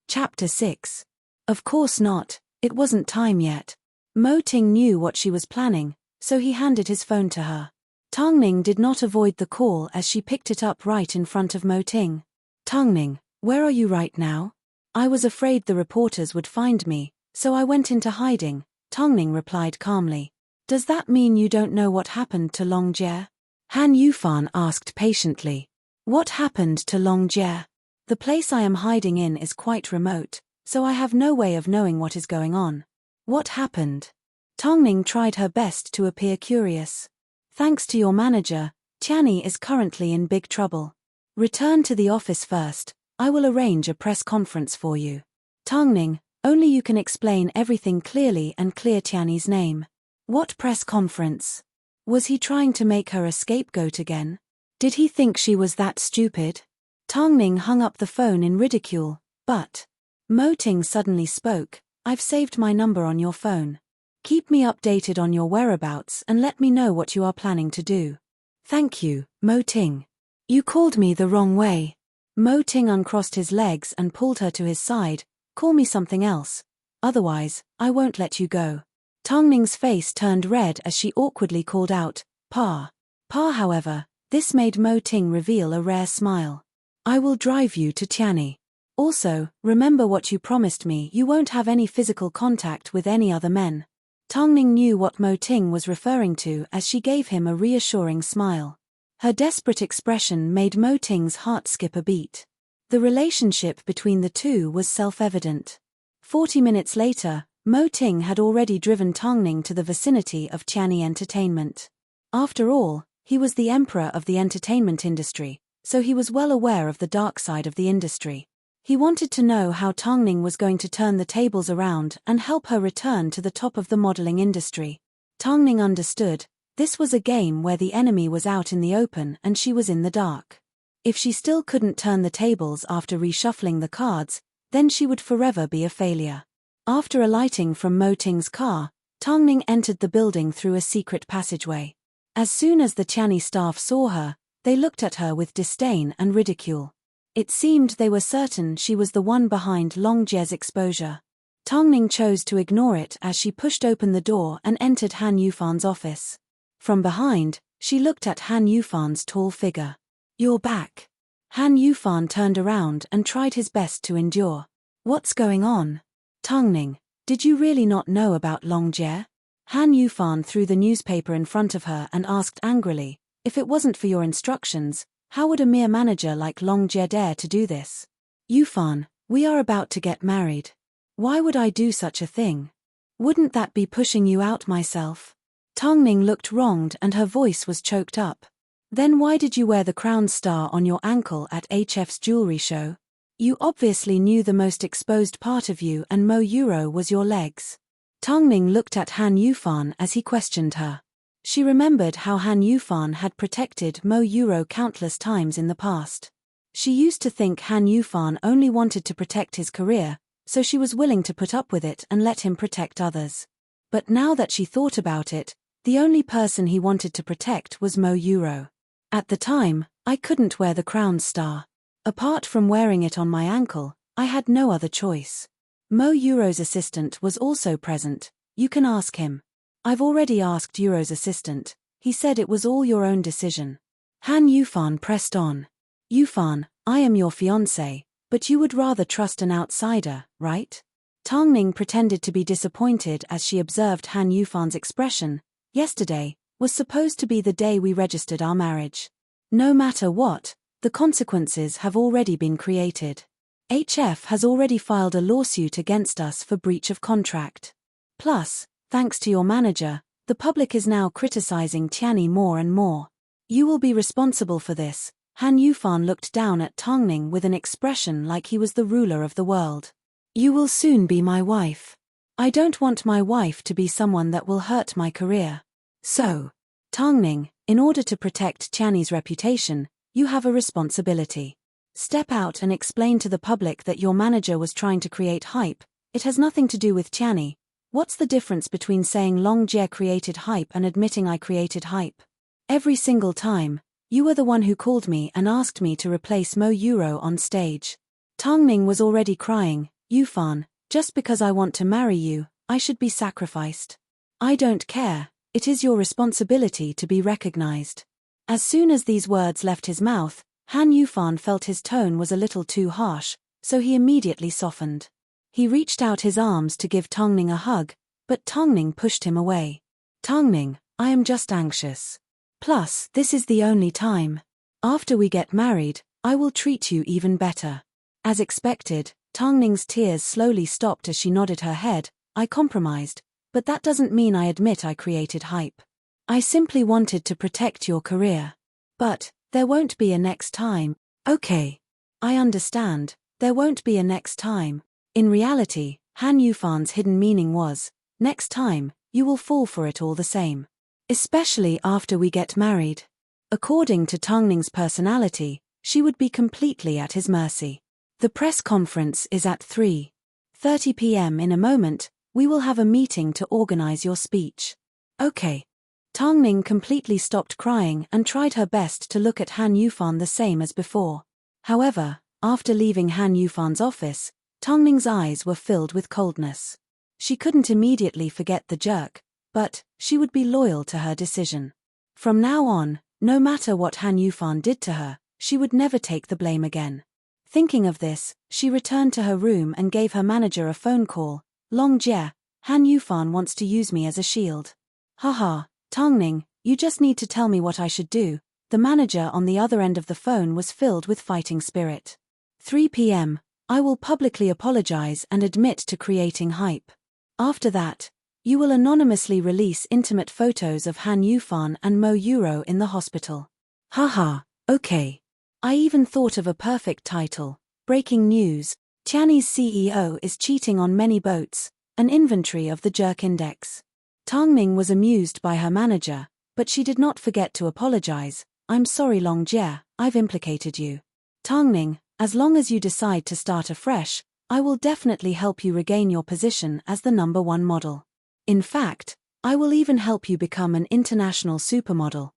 Chapter 6. Of course not, it wasn't time yet. Mo Ting knew what she was planning, so he handed his phone to her. Tangning did not avoid the call as she picked it up right in front of Mo Ting. Tangning, where are you right now? I was afraid the reporters would find me, so I went into hiding, Tangning replied calmly. Does that mean you don't know what happened to Long Jie? Han Yufan asked patiently. What happened to Long Jie? The place I am hiding in is quite remote, so I have no way of knowing what is going on. What happened? Tangning tried her best to appear curious. Thanks to your manager, Tianyi is currently in big trouble. Return to the office first, I will arrange a press conference for you. Tangning, only you can explain everything clearly and clear Tianyi's name. What press conference? Was he trying to make her a scapegoat again? Did he think she was that stupid? Tangning hung up the phone in ridicule, but Mo Ting suddenly spoke. I've saved my number on your phone. Keep me updated on your whereabouts and let me know what you are planning to do. Thank you, Mo Ting. You called me the wrong way. Mo Ting uncrossed his legs and pulled her to his side. Call me something else. Otherwise, I won't let you go. Tangning's face turned red as she awkwardly called out, Pa. Pa, however, this made Mo Ting reveal a rare smile. I will drive you to Tianyi. Also, remember what you promised me, you won't have any physical contact with any other men. Tangning knew what Mo Ting was referring to as she gave him a reassuring smile. Her desperate expression made Mo Ting's heart skip a beat. The relationship between the two was self-evident. 40 minutes later, Mo Ting had already driven Tangning to the vicinity of Tianyi Entertainment. After all, he was the emperor of the entertainment industry, so he was well aware of the dark side of the industry. He wanted to know how Tongning was going to turn the tables around and help her return to the top of the modeling industry. Tongning understood. This was a game where the enemy was out in the open and she was in the dark. If she still couldn't turn the tables after reshuffling the cards, then she would forever be a failure. After alighting from Mo Ting's car, Tongning entered the building through a secret passageway. As soon as the Tianyi staff saw her, they looked at her with disdain and ridicule. It seemed they were certain she was the one behind Long Jie's exposure. Tongning chose to ignore it as she pushed open the door and entered Han Yufan's office. From behind, she looked at Han Yufan's tall figure. "You're back." Han Yufan turned around and tried his best to endure. "What's going on? Tongning, did you really not know about Long Jie?" Han Yufan threw the newspaper in front of her and asked angrily, "If it wasn't for your instructions, how would a mere manager like Long Jie dare to do this?" "Yufan, we are about to get married. Why would I do such a thing? Wouldn't that be pushing you out myself?" Tongning looked wronged and her voice was choked up. "Then why did you wear the crown star on your ankle at HF's jewelry show? You obviously knew the most exposed part of you and Mo Euro was your legs." Tongning looked at Han Yufan as he questioned her. She remembered how Han Yufan had protected Mo Euro countless times in the past. She used to think Han Yufan only wanted to protect his career, so she was willing to put up with it and let him protect others. But now that she thought about it, the only person he wanted to protect was Mo Euro. "At the time, I couldn't wear the crown star. Apart from wearing it on my ankle, I had no other choice. Mo Euro's assistant was also present. You can ask him." "I've already asked Euro's assistant. He said it was all your own decision." Han Yufan pressed on. "Yufan, I am your fiancé, but you would rather trust an outsider, right?" Tongning pretended to be disappointed as she observed Han Yufan's expression. "Yesterday was supposed to be the day we registered our marriage. No matter what, the consequences have already been created. HF has already filed a lawsuit against us for breach of contract. Plus, thanks to your manager, the public is now criticizing Tianyi more and more. You will be responsible for this." Han Yufan looked down at Tongning with an expression like he was the ruler of the world. "You will soon be my wife. I don't want my wife to be someone that will hurt my career. So, Tongning, in order to protect Tianyi's reputation, you have a responsibility. Step out and explain to the public that your manager was trying to create hype. It has nothing to do with Tianyi. What's the difference between saying Long Jie created hype and admitting I created hype? Every single time, you were the one who called me and asked me to replace Mo Euro on stage." Tongning was already crying. "Yufan, just because I want to marry you, I should be sacrificed. I don't care. It is your responsibility to be recognized." As soon as these words left his mouth, Han Yufan felt his tone was a little too harsh, so he immediately softened. He reached out his arms to give Tongning a hug, but Tongning pushed him away. "Tongning, I am just anxious. Plus, this is the only time. After we get married, I will treat you even better." As expected, Tongning's tears slowly stopped as she nodded her head. "I compromised, but that doesn't mean I admit I created hype. I simply wanted to protect your career. But, there won't be a next time." "Okay. I understand, there won't be a next time." In reality, Han Yufan's hidden meaning was, "Next time, you will fall for it all the same. Especially after we get married." According to Tongning's personality, she would be completely at his mercy. "The press conference is at 3:30 p.m. In a moment, we will have a meeting to organize your speech." "Okay." Tongning completely stopped crying and tried her best to look at Han Yufan the same as before. However, after leaving Han Yufan's office, Tongning's eyes were filled with coldness. She couldn't immediately forget the jerk, but she would be loyal to her decision. From now on, no matter what Han Yufan did to her, she would never take the blame again. Thinking of this, she returned to her room and gave her manager a phone call. "Long Jie, Han Yufan wants to use me as a shield." "Haha, Tongning, you just need to tell me what I should do." The manager on the other end of the phone was filled with fighting spirit. 3 p.m. I will publicly apologize and admit to creating hype. After that, you will anonymously release intimate photos of Han Yufan and Mo Euro in the hospital. Haha, okay. I even thought of a perfect title. Breaking news: Tiany's CEO is cheating on many boats, an inventory of the jerk index. Tangning was amused by her manager, but she did not forget to apologize. I'm sorry Longjie, I've implicated you. Tangning, as long as you decide to start afresh, I will definitely help you regain your position as the #1 model. In fact, I will even help you become an international supermodel.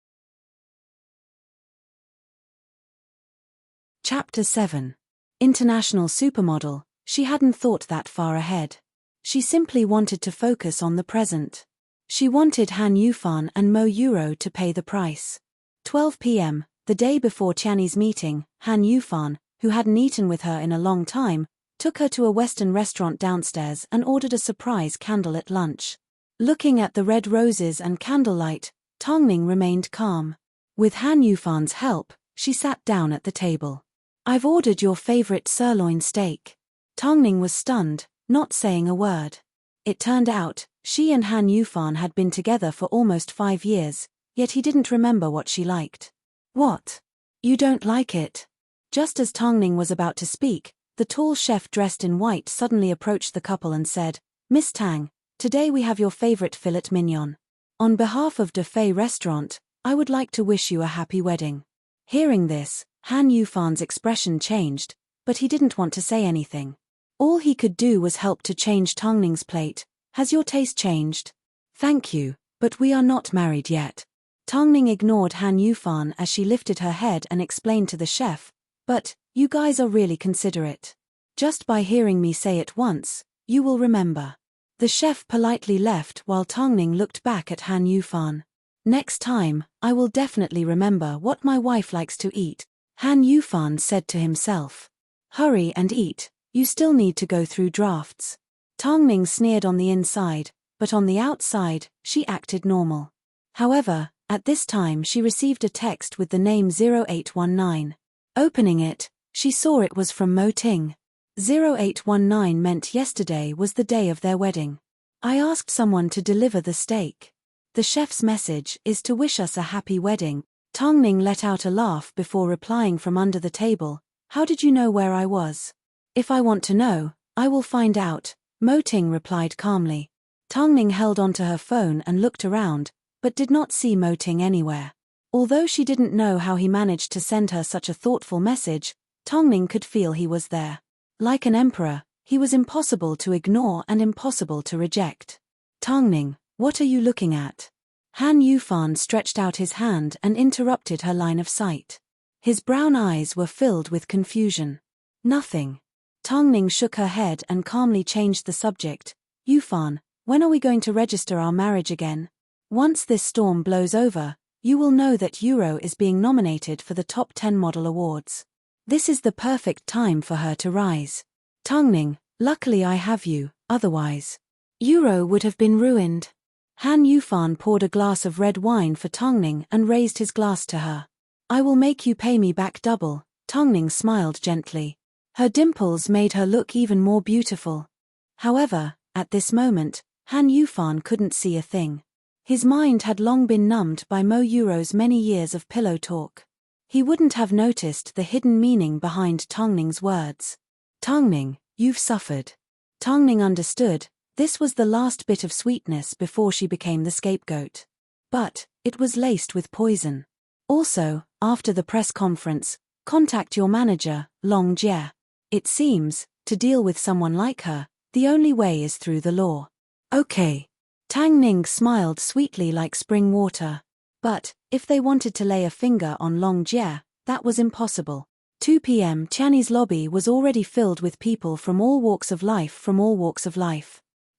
Chapter 7. International supermodel. She hadn't thought that far ahead. She simply wanted to focus on the present. She wanted Han Yufan and Mo Euro to pay the price. 12 p.m., the day before Tiany's meeting, Han Yufan, who hadn't eaten with her in a long time, took her to a Western restaurant downstairs and ordered a surprise candlelit lunch. Looking at the red roses and candlelight, Tangning remained calm. With Han Yufan's help, she sat down at the table. I've ordered your favorite sirloin steak. Tangning was stunned, not saying a word. It turned out, she and Han Yufan had been together for almost 5 years, yet he didn't remember what she liked. What? You don't like it? Just as Tangning was about to speak, the tall chef dressed in white suddenly approached the couple and said, Miss Tang, today we have your favorite filet mignon. On behalf of De Fei Restaurant, I would like to wish you a happy wedding. Hearing this, Han Yufan's expression changed, but he didn't want to say anything. All he could do was help to change Tangning's plate. Has your taste changed? Thank you, but we are not married yet. Tangning ignored Han Yufan as she lifted her head and explained to the chef, but, you guys are really considerate. Just by hearing me say it once, you will remember. The chef politely left while Tangning looked back at Han Yufan. Next time, I will definitely remember what my wife likes to eat, Han Yufan said to himself. Hurry and eat, you still need to go through drafts. Tangning sneered on the inside, but on the outside, she acted normal. However, at this time she received a text with the name 0819. Opening it, she saw it was from Mo Ting. 0819 meant yesterday was the day of their wedding. I asked someone to deliver the steak. The chef's message is to wish us a happy wedding. Tangning let out a laugh before replying from under the table, how did you know where I was? If I want to know, I will find out, Mo Ting replied calmly. Tangning held onto her phone and looked around, but did not see Mo Ting anywhere. Although she didn't know how he managed to send her such a thoughtful message, Tangning could feel he was there. Like an emperor, he was impossible to ignore and impossible to reject. Tangning, what are you looking at? Han Yufan stretched out his hand and interrupted her line of sight. His brown eyes were filled with confusion. Nothing. Tangning shook her head and calmly changed the subject. Yufan, when are we going to register our marriage again? Once this storm blows over, you will know that Euro is being nominated for the top 10 model awards. This is the perfect time for her to rise. Tangning, luckily I have you, otherwise Euro would have been ruined. Han Yufan poured a glass of red wine for Tangning and raised his glass to her. I will make you pay me back double. Tangning smiled gently. Her dimples made her look even more beautiful. However, at this moment, Han Yufan couldn't see a thing. His mind had long been numbed by Mo Euro's many years of pillow talk. He wouldn't have noticed the hidden meaning behind Tangning's words. Tangning, you've suffered. Tangning understood. This was the last bit of sweetness before she became the scapegoat. But, it was laced with poison. Also, after the press conference, contact your manager, Longjie. It seems, to deal with someone like her, the only way is through the law. Okay. Tangning smiled sweetly like spring water. But, if they wanted to lay a finger on Longjie, that was impossible. 2 p.m. Tiany's lobby was already filled with people from all walks of life.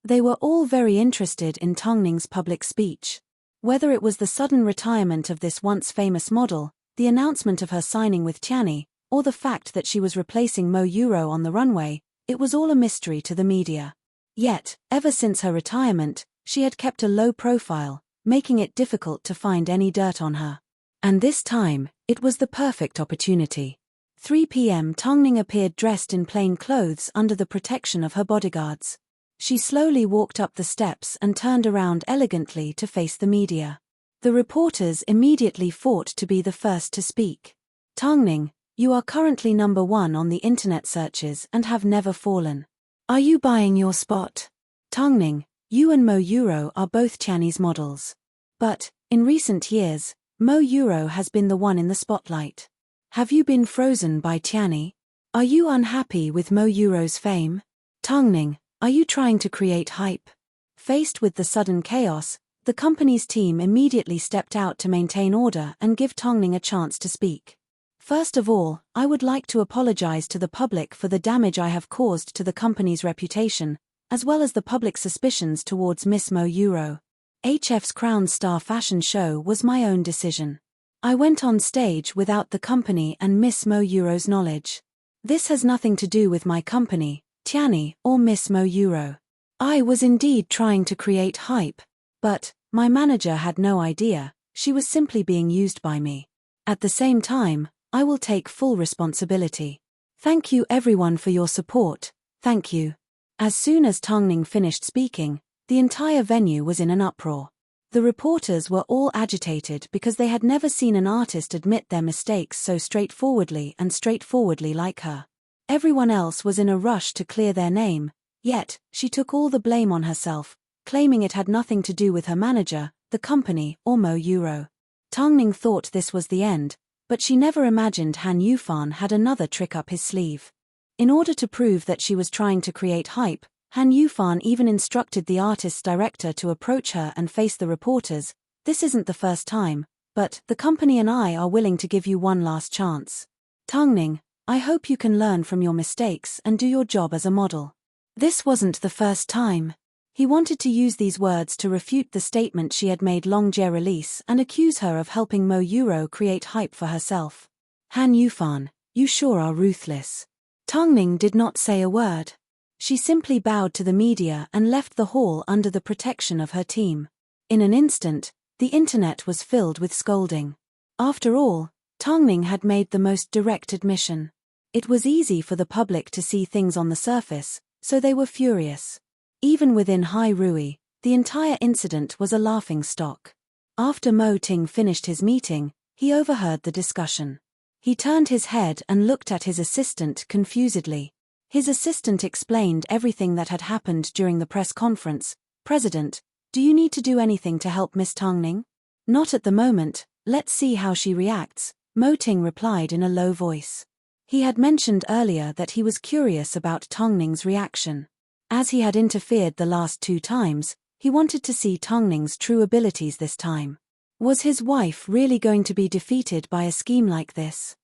They were all very interested in Tangning's public speech. Whether it was the sudden retirement of this once famous model, the announcement of her signing with Tiany, or the fact that she was replacing Mo Euro on the runway, it was all a mystery to the media. Yet, ever since her retirement, she had kept a low profile, making it difficult to find any dirt on her. And this time, it was the perfect opportunity. 3 p.m. Tangning appeared dressed in plain clothes under the protection of her bodyguards. She slowly walked up the steps and turned around elegantly to face the media. The reporters immediately fought to be the first to speak. Tangning, You are currently number 1 on the internet searches and have never fallen. Are you buying your spot? Tongning, you and Mo Euro are both Tiany's models. But, in recent years, Mo Euro has been the one in the spotlight. Have you been frozen by Tiany? Are you unhappy with Mo Euro's fame? Tongning, are you trying to create hype? Faced with the sudden chaos, the company's team immediately stepped out to maintain order and give Tongning a chance to speak. First of all, I would like to apologize to the public for the damage I have caused to the company's reputation, as well as the public's suspicions towards Miss Mo Euro. HF's Crown Star fashion show was my own decision. I went on stage without the company and Miss Mo Euro's knowledge. This has nothing to do with my company, Tiany, or Miss Mo Euro. I was indeed trying to create hype, but my manager had no idea, she was simply being used by me. At the same time, I will take full responsibility. Thank you everyone for your support, thank you. As soon as Tongning finished speaking, the entire venue was in an uproar. The reporters were all agitated because they had never seen an artist admit their mistakes so straightforwardly like her. Everyone else was in a rush to clear their name, yet, she took all the blame on herself, claiming it had nothing to do with her manager, the company, or Mo Euro. Tongning thought this was the end, but she never imagined Han Yufan had another trick up his sleeve. In order to prove that she was trying to create hype, Han Yufan even instructed the artist's director to approach her and face the reporters. This isn't the first time, but the company and I are willing to give you one last chance. Tongning, I hope you can learn from your mistakes and do your job as a model. This wasn't the first time. He wanted to use these words to refute the statement she had made Longjae release and accuse her of helping Mo Euro create hype for herself. Han Yufan, you sure are ruthless. Tongning did not say a word. She simply bowed to the media and left the hall under the protection of her team. In an instant, the internet was filled with scolding. After all, Tongning had made the most direct admission. It was easy for the public to see things on the surface, so they were furious. Even within Hai Rui, the entire incident was a laughingstock. After Mo Ting finished his meeting, he overheard the discussion. He turned his head and looked at his assistant confusedly. His assistant explained everything that had happened during the press conference. President, do you need to do anything to help Miss Tongning? Not at the moment, let's see how she reacts, Mo Ting replied in a low voice. He had mentioned earlier that he was curious about Tongning's reaction. As he had interfered the last 2 times, he wanted to see Tongning's true abilities this time. Was his wife really going to be defeated by a scheme like this?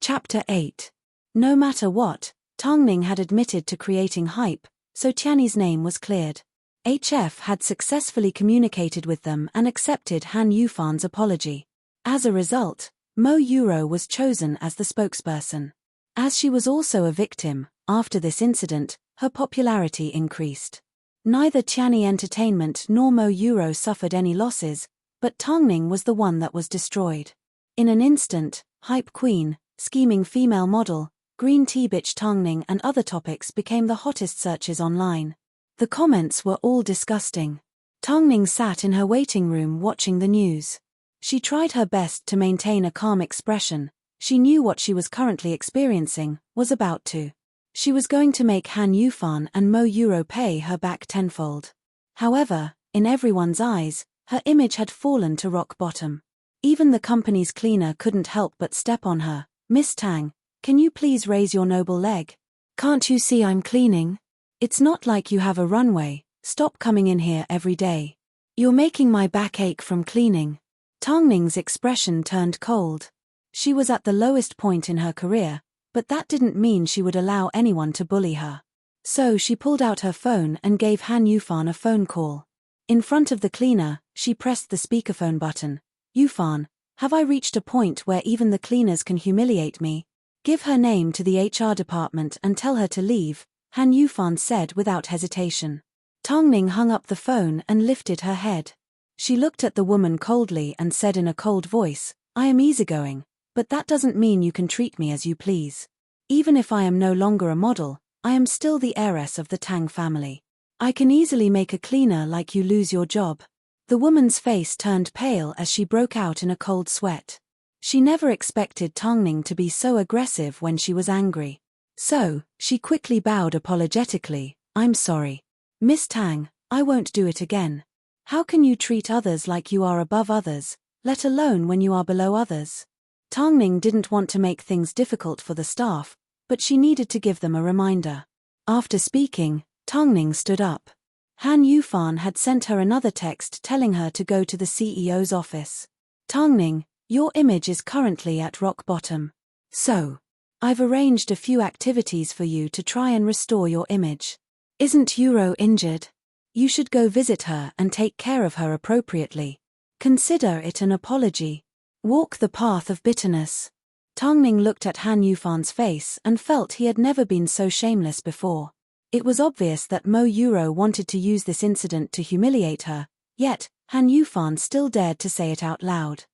Chapter 8. No matter what, Tongning had admitted to creating hype, so Tiany's name was cleared. HF had successfully communicated with them and accepted Han Yufan's apology. As a result, Mo Euro was chosen as the spokesperson. As she was also a victim, after this incident, her popularity increased. Neither Tiany Entertainment nor Mo Euro suffered any losses, but Tongning was the one that was destroyed. In an instant, hype queen, scheming female model, green tea bitch Tongning and other topics became the hottest searches online. The comments were all disgusting. Tongning sat in her waiting room watching the news. She tried her best to maintain a calm expression. She knew what she was currently experiencing was about to. She was going to make Han Yufan and Mo Euro pay her back tenfold. However, in everyone's eyes, her image had fallen to rock bottom. Even the company's cleaner couldn't help but step on her. Miss Tang, can you please raise your noble leg? Can't you see I'm cleaning? It's not like you have a runway, stop coming in here every day. You're making my back ache from cleaning. Tongning's expression turned cold. She was at the lowest point in her career, but that didn't mean she would allow anyone to bully her. So she pulled out her phone and gave Han Yufan a phone call. In front of the cleaner, she pressed the speakerphone button. Yufan, have I reached a point where even the cleaners can humiliate me? Give her name to the HR department and tell her to leave, Han Yufan said without hesitation. Tongning hung up the phone and lifted her head. She looked at the woman coldly and said in a cold voice, I am easygoing. But that doesn't mean you can treat me as you please. Even if I am no longer a model, I am still the heiress of the Tang family. I can easily make a cleaner like you lose your job. The woman's face turned pale as she broke out in a cold sweat. She never expected Tongning to be so aggressive when she was angry. So, she quickly bowed apologetically. "I'm sorry. Miss Tang, I won't do it again. How can you treat others like you are above others, let alone when you are below others?" Tongning didn't want to make things difficult for the staff, but she needed to give them a reminder. After speaking, Tongning stood up. Han Yufan had sent her another text telling her to go to the CEO's office. "Tongning, your image is currently at rock bottom. So, I've arranged a few activities for you to try and restore your image. Isn't Yuro injured? You should go visit her and take care of her appropriately. Consider it an apology. Walk the path of bitterness." Tongning looked at Han Yufan's face and felt he had never been so shameless before. It was obvious that Mo Yuro wanted to use this incident to humiliate her, yet, Han Yufan still dared to say it out loud.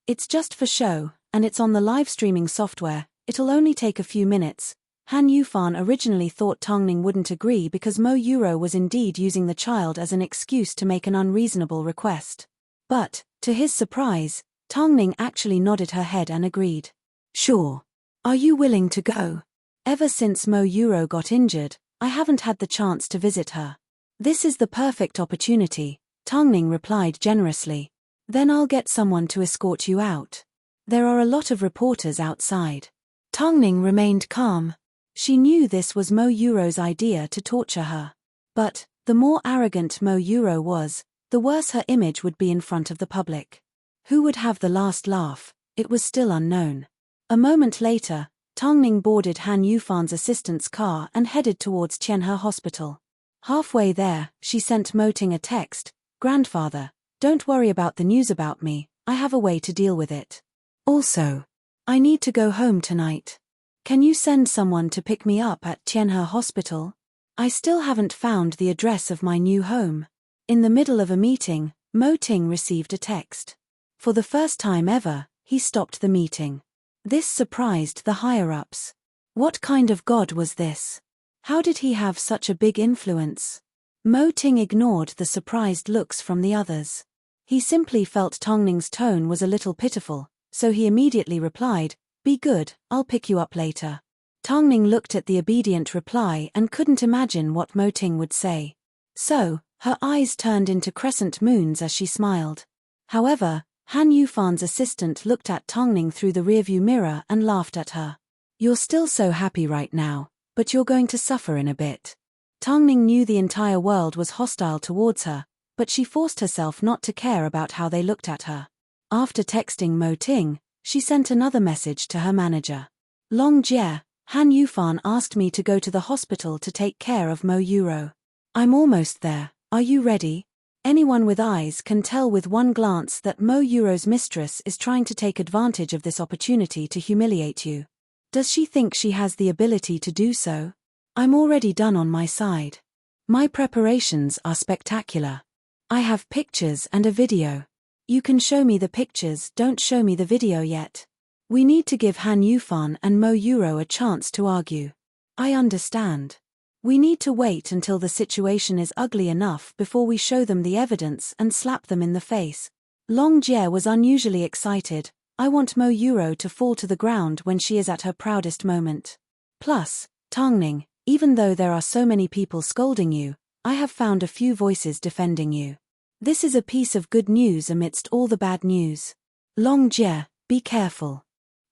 "It's just for show, and it's on the live streaming software, it'll only take a few minutes." Han Yufan originally thought Tongning wouldn't agree because Mo Yuro was indeed using the child as an excuse to make an unreasonable request. But, to his surprise, Tongning actually nodded her head and agreed. "Sure. Are you willing to go? Ever since Mo Yuro got injured, I haven't had the chance to visit her. This is the perfect opportunity," Tongning replied generously. "Then I'll get someone to escort you out. There are a lot of reporters outside." Tongning remained calm. She knew this was Mo Yuro's idea to torture her. But, the more arrogant Mo Yuro was, the worse her image would be in front of the public. Who would have the last laugh? It was still unknown. A moment later, Tongning boarded Han Yufan's assistant's car and headed towards Tianhe Hospital. Halfway there, she sent Mo Ting a text. "Grandfather, don't worry about the news about me, I have a way to deal with it. Also, I need to go home tonight. Can you send someone to pick me up at Tianhe Hospital? I still haven't found the address of my new home." In the middle of a meeting, Mo Ting received a text. For the first time ever, he stopped the meeting. This surprised the higher-ups. What kind of god was this? How did he have such a big influence? Mo Ting ignored the surprised looks from the others. He simply felt Tongning's tone was a little pitiful, so he immediately replied, "Be good, I'll pick you up later." Tongning looked at the obedient reply and couldn't imagine what Mo Ting would say. So, her eyes turned into crescent moons as she smiled. However, Han Yufan's assistant looked at Tongning through the rearview mirror and laughed at her. "You're still so happy right now, but you're going to suffer in a bit." Tongning knew the entire world was hostile towards her, but she forced herself not to care about how they looked at her. After texting Mo Ting, she sent another message to her manager. "Long Jie, Han Yufan asked me to go to the hospital to take care of Mo Yuro. I'm almost there, are you ready? Anyone with eyes can tell with one glance that Mo Yuro's mistress is trying to take advantage of this opportunity to humiliate you. Does she think she has the ability to do so? I'm already done on my side. My preparations are spectacular. I have pictures and a video. You can show me the pictures, don't show me the video yet. We need to give Han Yufan and Mo Yuro a chance to argue. I understand. We need to wait until the situation is ugly enough before we show them the evidence and slap them in the face." Long Jie was unusually excited. "I want Mo Yuro to fall to the ground when she is at her proudest moment. Plus, Tongning, even though there are so many people scolding you, I have found a few voices defending you. This is a piece of good news amidst all the bad news. Long Jie, be careful."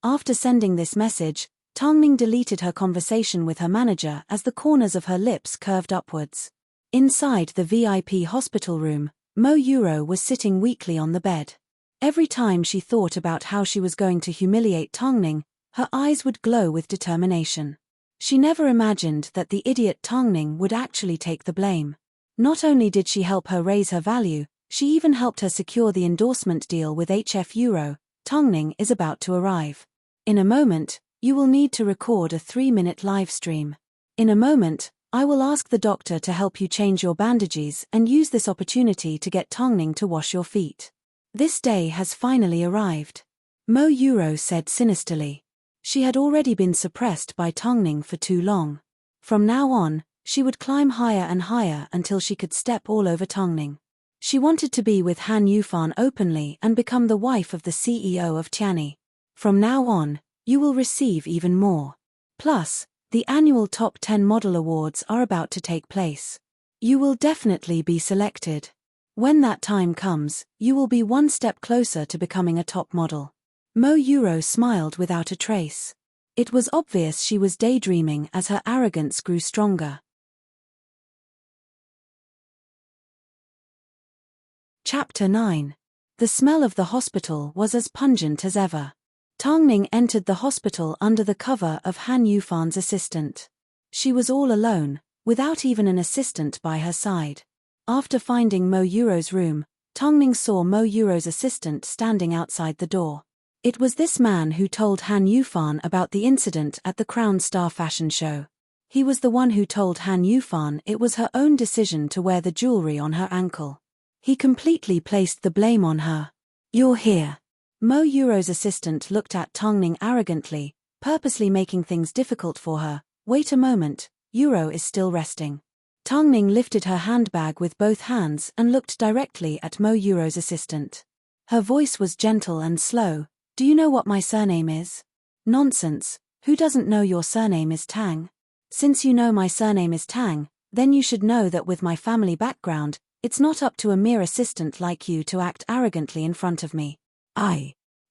After sending this message, Tongning deleted her conversation with her manager as the corners of her lips curved upwards. Inside the VIP hospital room, Mo Yuro was sitting weakly on the bed. Every time she thought about how she was going to humiliate Tongning, her eyes would glow with determination. She never imagined that the idiot Tongning would actually take the blame. Not only did she help her raise her value, she even helped her secure the endorsement deal with HF Euro. Tongning is about to arrive. In a moment, you will need to record a 3-minute live stream. In a moment, I will ask the doctor to help you change your bandages and use this opportunity to get Tongning to wash your feet. This day has finally arrived. Mo Yuro said sinisterly. She had already been suppressed by Tongning for too long. From now on, she would climb higher and higher until she could step all over Tongning. She wanted to be with Han Yufan openly and become the wife of the CEO of Tianyi. From now on, you will receive even more. Plus, the annual Top 10 Model Awards are about to take place. You will definitely be selected. When that time comes, you will be one step closer to becoming a top model. Mo Euro smiled without a trace. It was obvious she was daydreaming as her arrogance grew stronger. Chapter 9. The smell of the hospital was as pungent as ever. Tongning entered the hospital under the cover of Han Yufan's assistant. She was all alone, without even an assistant by her side. After finding Mo Euro's room, Tongning saw Mo Euro's assistant standing outside the door. It was this man who told Han Yufan about the incident at the Crown Star fashion show. He was the one who told Han Yufan it was her own decision to wear the jewelry on her ankle. He completely placed the blame on her. "You're here." Mo Euro's assistant looked at Tongning arrogantly, purposely making things difficult for her. "Wait a moment, Euro is still resting." Tongning lifted her handbag with both hands and looked directly at Mo Euro's assistant. Her voice was gentle and slow. "Do you know what my surname is?" "Nonsense, who doesn't know your surname is Tang? Since you know my surname is Tang, then you should know that with my family background, it's not up to a mere assistant like you to act arrogantly in front of me.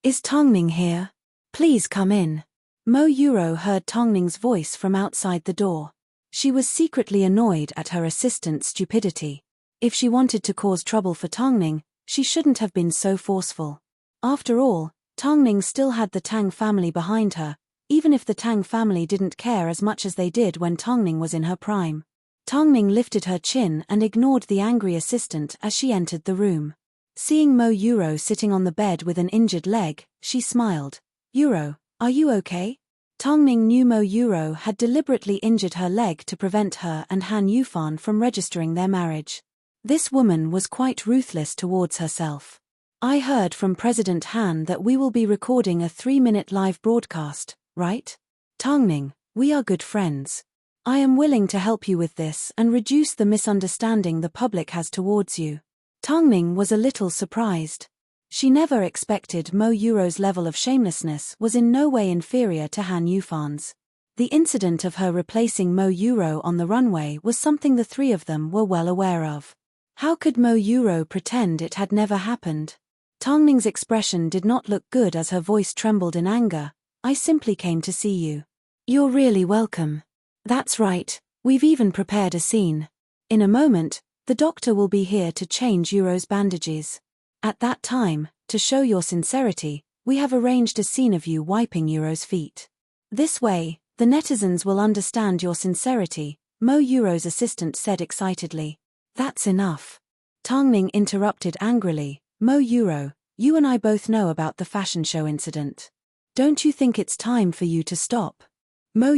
Is Tongning here? Please come in." Mo Euro heard Tongning's voice from outside the door. She was secretly annoyed at her assistant's stupidity. If she wanted to cause trouble for Tongning, she shouldn't have been so forceful. After all, Tongning still had the Tang family behind her, even if the Tang family didn't care as much as they did when Tongning was in her prime. Tongning lifted her chin and ignored the angry assistant as she entered the room. Seeing Mo Euro sitting on the bed with an injured leg, she smiled. "Euro, are you okay?" Tongning knew Mo Euro had deliberately injured her leg to prevent her and Han Yufan from registering their marriage. This woman was quite ruthless towards herself. "I heard from President Han that we will be recording a 3-minute live broadcast, right? Tongning, we are good friends. I am willing to help you with this and reduce the misunderstanding the public has towards you." Tongning was a little surprised. She never expected Mo Euro's level of shamelessness was in no way inferior to Han Yufan's. The incident of her replacing Mo Euro on the runway was something the three of them were well aware of. How could Mo Euro pretend it had never happened? Tongning's expression did not look good as her voice trembled in anger. "I simply came to see you." "You're really welcome. That's right, we've even prepared a scene. In a moment, the doctor will be here to change Euro's bandages. At that time, to show your sincerity, we have arranged a scene of you wiping Euro's feet. This way, the netizens will understand your sincerity," Mo Euro's assistant said excitedly. "That's enough." Tongning interrupted angrily. "Mo Euro, you and I both know about the fashion show incident. Don't you think it's time for you to stop?" Mo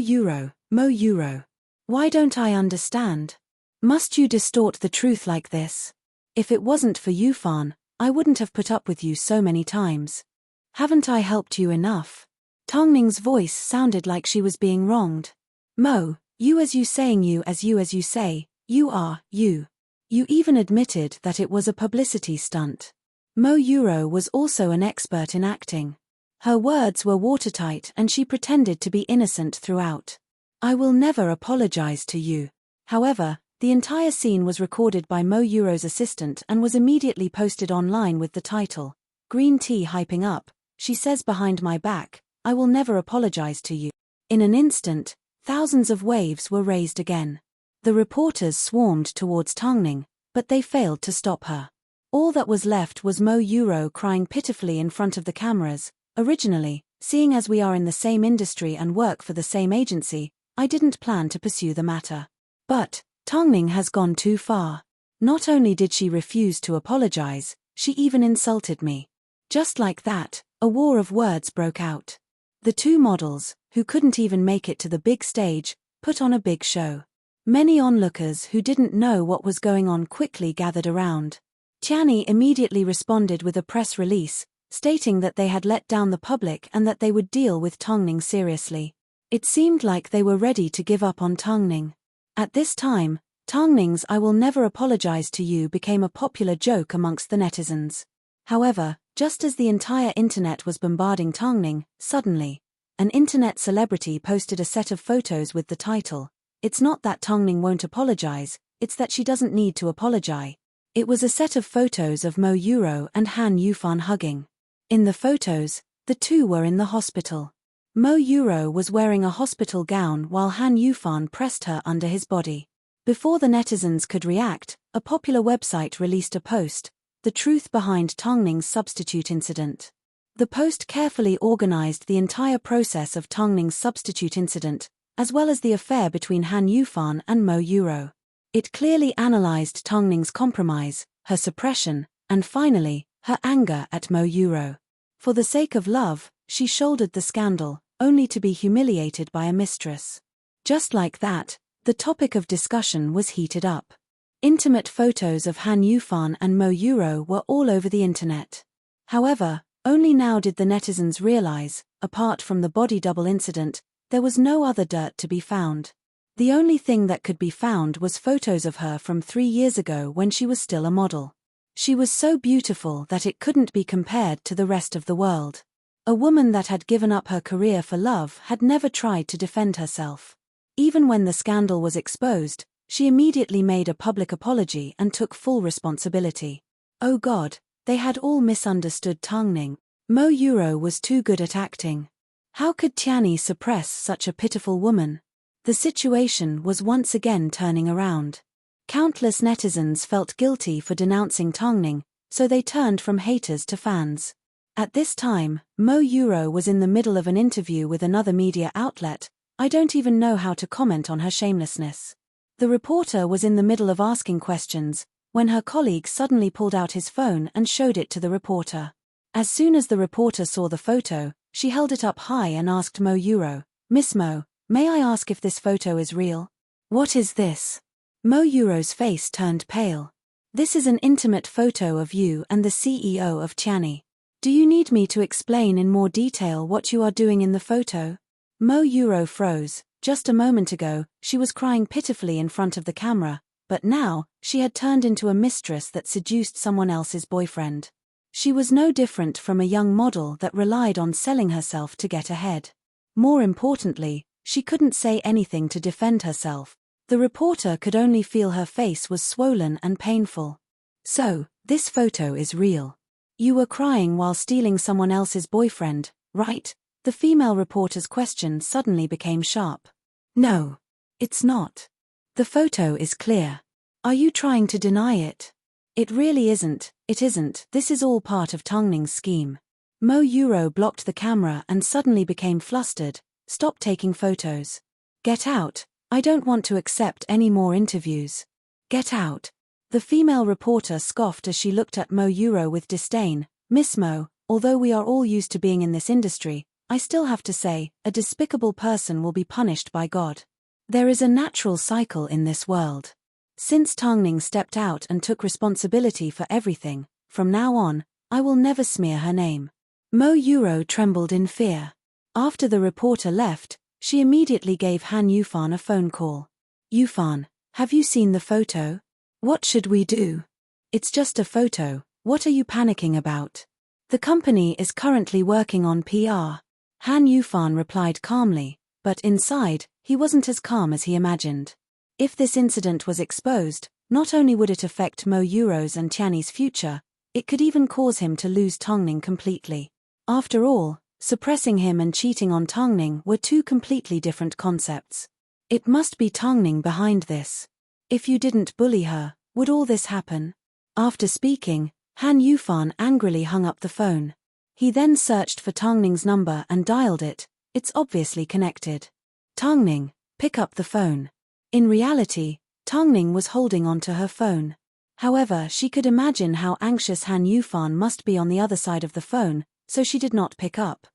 Euro, why don't I understand? Must you distort the truth like this? If it wasn't for Yufan, I wouldn't have put up with you so many times. Haven't I helped you enough?" Tongning's voice sounded like she was being wronged. "Mo, you as you say, you are, you. You even admitted that it was a publicity stunt." Mo Euro was also an expert in acting. Her words were watertight and she pretended to be innocent throughout. "I will never apologize to you." However, the entire scene was recorded by Mo Euro's assistant and was immediately posted online with the title, "Green Tea Hyping Up, She Says Behind My Back, I Will Never Apologize to You." In an instant, thousands of waves were raised again. The reporters swarmed towards Tongning, but they failed to stop her. All that was left was Mo Euro crying pitifully in front of the cameras. "Originally, seeing as we are in the same industry and work for the same agency, I didn't plan to pursue the matter. But Tongning has gone too far. Not only did she refuse to apologize, she even insulted me." Just like that, a war of words broke out. The two models, who couldn't even make it to the big stage, put on a big show. Many onlookers who didn't know what was going on quickly gathered around. Tianyi immediately responded with a press release, stating that they had let down the public and that they would deal with Tongning seriously. It seemed like they were ready to give up on Tongning. At this time, Tangning's "I will never apologize to you" became a popular joke amongst the netizens. However, just as the entire internet was bombarding Tangning, suddenly, an internet celebrity posted a set of photos with the title, "It's not that Tangning won't apologize, it's that she doesn't need to apologize." It was a set of photos of Mo Euro and Han Yufan hugging. In the photos, the two were in the hospital. Mo Euro was wearing a hospital gown while Han Yufan pressed her under his body. Before the netizens could react, a popular website released a post, "The Truth Behind Tangning's Substitute Incident." The post carefully organized the entire process of Tangning's substitute incident, as well as the affair between Han Yufan and Mo Euro. It clearly analyzed Tangning's compromise, her suppression, and finally, her anger at Mo Euro. For the sake of love, she shouldered the scandal, only to be humiliated by a mistress. Just like that, the topic of discussion was heated up. Intimate photos of Han Yufan and Mo Euro were all over the internet. However, only now did the netizens realize, apart from the body double incident, there was no other dirt to be found. The only thing that could be found was photos of her from 3 years ago when she was still a model. She was so beautiful that it couldn't be compared to the rest of the world. A woman that had given up her career for love had never tried to defend herself. Even when the scandal was exposed, she immediately made a public apology and took full responsibility. Oh God, they had all misunderstood Tangning. Mo Euro was too good at acting. How could Tianyi suppress such a pitiful woman? The situation was once again turning around. Countless netizens felt guilty for denouncing Tangning, so they turned from haters to fans. At this time, Mo Euro was in the middle of an interview with another media outlet. I don't even know how to comment on her shamelessness. The reporter was in the middle of asking questions, when her colleague suddenly pulled out his phone and showed it to the reporter. As soon as the reporter saw the photo, she held it up high and asked Mo Euro, "Miss Mo, may I ask if this photo is real?" "What is this?" Mo Euro's face turned pale. "This is an intimate photo of you and the CEO of Tianyi. Do you need me to explain in more detail what you are doing in the photo?" Mo Euro froze. Just a moment ago, she was crying pitifully in front of the camera, but now, she had turned into a mistress that seduced someone else's boyfriend. She was no different from a young model that relied on selling herself to get ahead. More importantly, she couldn't say anything to defend herself. The reporter could only feel her face was swollen and painful. "So, this photo is real. You were crying while stealing someone else's boyfriend, right?" The female reporter's question suddenly became sharp. "No. It's not. The photo is clear. Are you trying to deny it?" "It really isn't, it isn't. This is all part of Tangning's scheme." Mo Euro blocked the camera and suddenly became flustered. "Stop taking photos. Get out. I don't want to accept any more interviews. Get out." The female reporter scoffed as she looked at Mo Euro with disdain. "Miss Mo, although we are all used to being in this industry, I still have to say, a despicable person will be punished by God. There is a natural cycle in this world. Since Tangning stepped out and took responsibility for everything, from now on, I will never smear her name." Mo Euro trembled in fear. After the reporter left, she immediately gave Han Yufan a phone call. "Yufan, have you seen the photo? What should we do?" "It's just a photo, what are you panicking about? The company is currently working on PR." Han Yufan replied calmly, but inside, he wasn't as calm as he imagined. If this incident was exposed, not only would it affect Mo Euro's and Tianyi's future, it could even cause him to lose Tangning completely. After all, suppressing him and cheating on Tangning were two completely different concepts. It must be Tangning behind this. If you didn't bully her, would all this happen? After speaking, Han Yufan angrily hung up the phone. He then searched for Tangning's number and dialed it. It's obviously connected. "Tangning, pick up the phone." In reality, Tangning was holding onto her phone. However, she could imagine how anxious Han Yufan must be on the other side of the phone, so she did not pick up.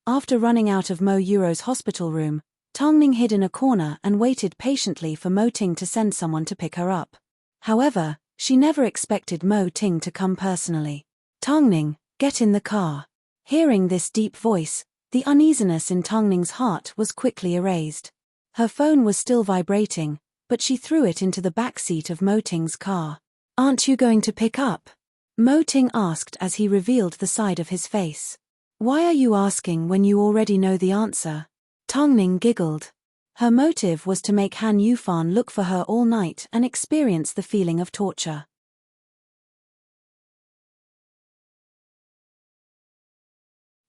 After running out of Mo Euro's hospital room, Tangning hid in a corner and waited patiently for Mo Ting to send someone to pick her up. However, she never expected Mo Ting to come personally. "Tangning, get in the car." Hearing this deep voice, the uneasiness in Tangning's heart was quickly erased. Her phone was still vibrating, but she threw it into the back seat of Mo Ting's car. "Aren't you going to pick up?" Mo Ting asked as he revealed the side of his face. "Why are you asking when you already know the answer?" Tong Ning giggled. Her motive was to make Han Yufan look for her all night and experience the feeling of torture.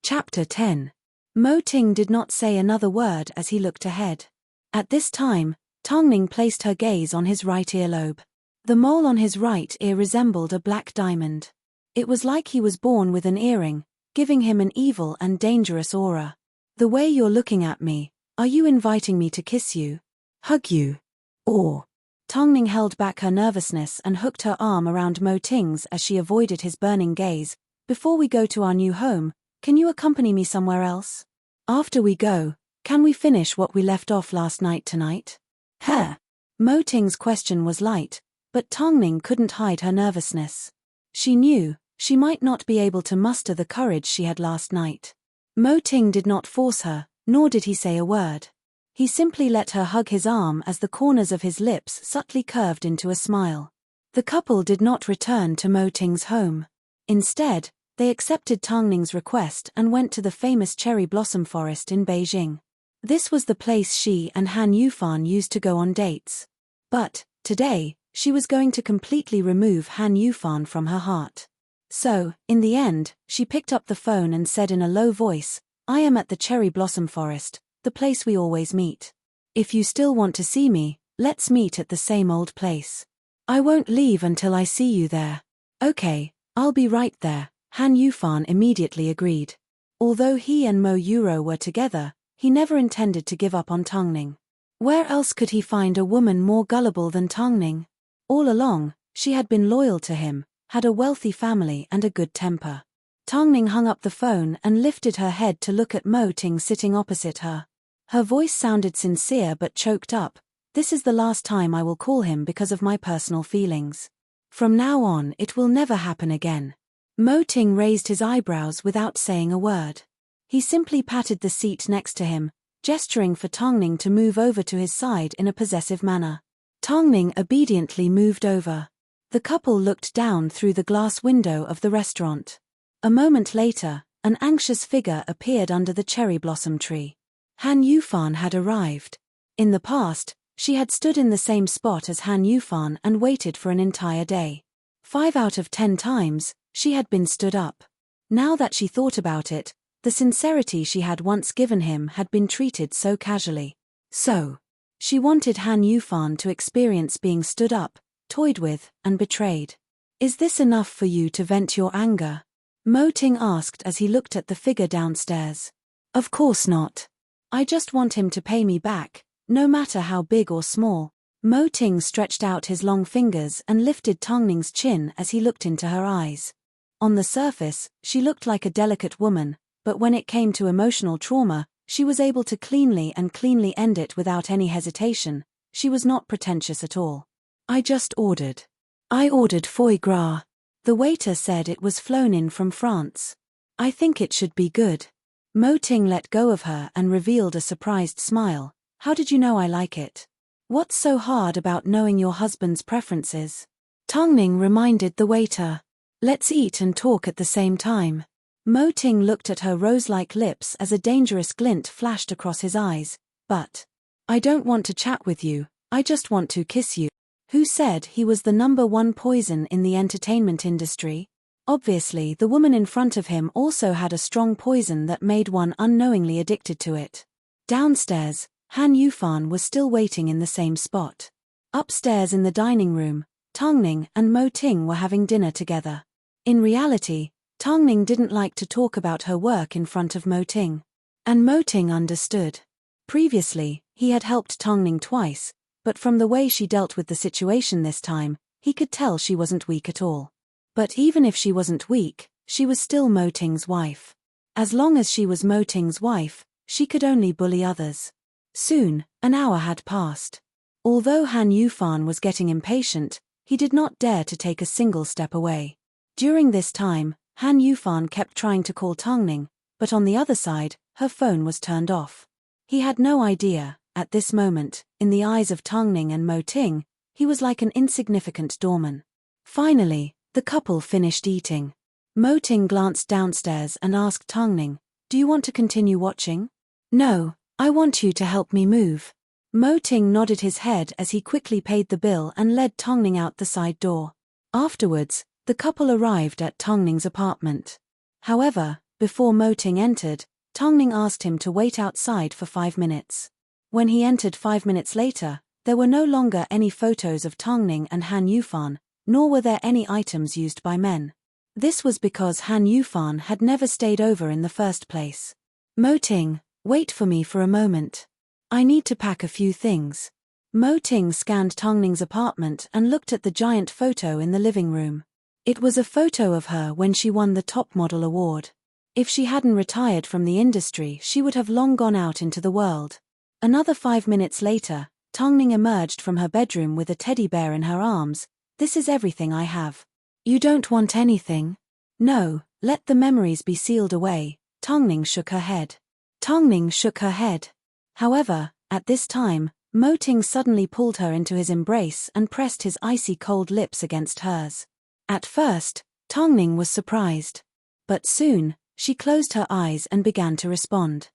Chapter 10. Mo Ting did not say another word as he looked ahead. At this time, Tong Ning placed her gaze on his right earlobe. The mole on his right ear resembled a black diamond. It was like he was born with an earring, giving him an evil and dangerous aura. "The way you're looking at me, are you inviting me to kiss you? Hug you? Or?" Tong Ning held back her nervousness and hooked her arm around Mo Ting's as she avoided his burning gaze. "Before we go to our new home, can you accompany me somewhere else? After we go, can we finish what we left off last night tonight?" "Huh?" Mo Ting's question was light, but Tong Ning couldn't hide her nervousness. She knew she might not be able to muster the courage she had last night. Mo Ting did not force her, nor did he say a word. He simply let her hug his arm as the corners of his lips subtly curved into a smile. The couple did not return to Mo Ting's home. Instead, they accepted Tong Ning's request and went to the famous cherry blossom forest in Beijing. This was the place she and Han Yufan used to go on dates. But, today, she was going to completely remove Han Yufan from her heart. So, in the end, she picked up the phone and said in a low voice, "I am at the cherry blossom forest, the place we always meet. If you still want to see me, let's meet at the same old place. I won't leave until I see you there." "Okay, I'll be right there," Han Yufan immediately agreed. Although he and Mo Yuro were together, he never intended to give up on Tong Ning. Where else could he find a woman more gullible than Tong Ning? All along, she had been loyal to him, had a wealthy family and a good temper. Tong Ning hung up the phone and lifted her head to look at Mo Ting sitting opposite her. Her voice sounded sincere but choked up. "This is the last time I will call him because of my personal feelings. From now on it will never happen again." Mo Ting raised his eyebrows without saying a word. He simply patted the seat next to him, gesturing for Tong Ning to move over to his side in a possessive manner. Tong Ning obediently moved over. The couple looked down through the glass window of the restaurant. A moment later, an anxious figure appeared under the cherry blossom tree. Han Yufan had arrived. In the past, she had stood in the same spot as Han Yufan and waited for an entire day. 5 out of 10 times, she had been stood up. Now that she thought about it, the sincerity she had once given him had been treated so casually. So, she wanted Han Yufan to experience being stood up, toyed with, and betrayed. "Is this enough for you to vent your anger?" Mo Ting asked as he looked at the figure downstairs. "Of course not. I just want him to pay me back, no matter how big or small." Mo Ting stretched out his long fingers and lifted Tong Ning's chin as he looked into her eyes. On the surface, she looked like a delicate woman, but when it came to emotional trauma, she was able to cleanly end it without any hesitation. She was not pretentious at all. I ordered foie gras. The waiter said it was flown in from France. I think it should be good." Mo Ting let go of her and revealed a surprised smile. "How did you know I like it? What's so hard about knowing your husband's preferences?" Tong Ning reminded the waiter. "Let's eat and talk at the same time." Mo Ting looked at her rose-like lips as a dangerous glint flashed across his eyes. "But I don't want to chat with you, I just want to kiss you." Who said he was the #1 poison in the entertainment industry? Obviously, the woman in front of him also had a strong poison that made one unknowingly addicted to it. Downstairs, Han Yufan was still waiting in the same spot. Upstairs in the dining room, Tong Ning and Mo Ting were having dinner together. In reality, Tong Ning didn't like to talk about her work in front of Mo Ting. And Mo Ting understood. Previously, he had helped Tong Ning twice, but from the way she dealt with the situation this time, he could tell she wasn't weak at all. But even if she wasn't weak, she was still Mo Ting's wife. As long as she was Mo Ting's wife, she could only bully others. Soon, an hour had passed. Although Han Yufan was getting impatient, he did not dare to take a single step away. During this time, Han Yufan kept trying to call Tong Ning, but on the other side, her phone was turned off. He had no idea, at this moment, in the eyes of Tongning and Mo Ting, he was like an insignificant doorman. Finally, the couple finished eating. Mo Ting glanced downstairs and asked Tongning, "Do you want to continue watching?" "No, I want you to help me move." Mo Ting nodded his head as he quickly paid the bill and led Tongning out the side door. Afterwards, the couple arrived at Tongning's apartment. However, before Mo Ting entered, Tongning asked him to wait outside for 5 minutes. When he entered 5 minutes later, there were no longer any photos of Tongning and Han Yufan, nor were there any items used by men. This was because Han Yufan had never stayed over in the first place. "Mo Ting, wait for me for a moment. I need to pack a few things." Mo Ting scanned Tongning's apartment and looked at the giant photo in the living room. It was a photo of her when she won the top model award. If she hadn't retired from the industry, she would have long gone out into the world. Another 5 minutes later, Tongning emerged from her bedroom with a teddy bear in her arms. "This is everything I have. You don't want anything?" "No, let the memories be sealed away." Tongning shook her head. However, at this time, Mo Ting suddenly pulled her into his embrace and pressed his icy cold lips against hers. At first, Tongning was surprised. But soon, she closed her eyes and began to respond.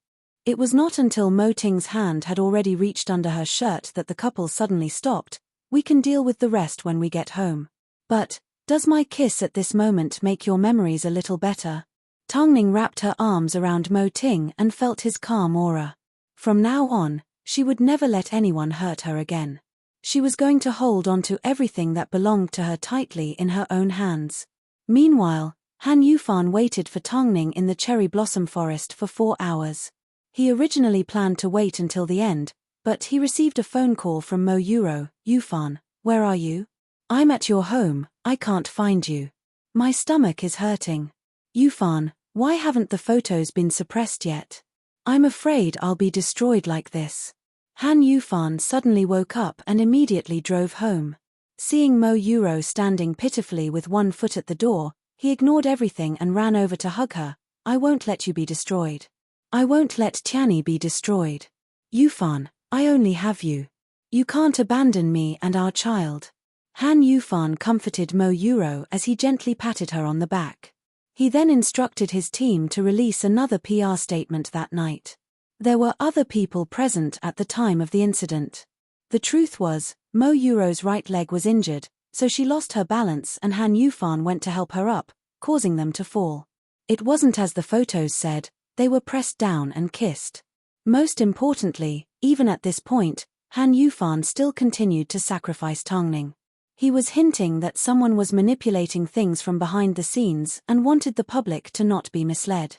It was not until Mo Ting's hand had already reached under her shirt that the couple suddenly stopped. "We can deal with the rest when we get home. But, does my kiss at this moment make your memories a little better?" Tongning wrapped her arms around Mo Ting and felt his calm aura. From now on, she would never let anyone hurt her again. She was going to hold on to everything that belonged to her tightly in her own hands. Meanwhile, Han Yufan waited for Tongning in the cherry blossom forest for 4 hours. He originally planned to wait until the end, but he received a phone call from Mo Yuro. "Yufan, where are you? I'm at your home, I can't find you. My stomach is hurting." "Yufan, why haven't the photos been suppressed yet? I'm afraid I'll be destroyed like this." Han Yufan suddenly woke up and immediately drove home. Seeing Mo Yuro standing pitifully with one foot at the door, he ignored everything and ran over to hug her. "I won't let you be destroyed. I won't let Tianyi be destroyed. Yufan, I only have you. You can't abandon me and our child." Han Yufan comforted Mo Yuro as he gently patted her on the back. He then instructed his team to release another PR statement that night. There were other people present at the time of the incident. The truth was, Mo Yuro's right leg was injured, so she lost her balance and Han Yufan went to help her up, causing them to fall. It wasn't as the photos said, they were pressed down and kissed. Most importantly, even at this point, Han Yufan still continued to sacrifice Tongning. He was hinting that someone was manipulating things from behind the scenes and wanted the public to not be misled.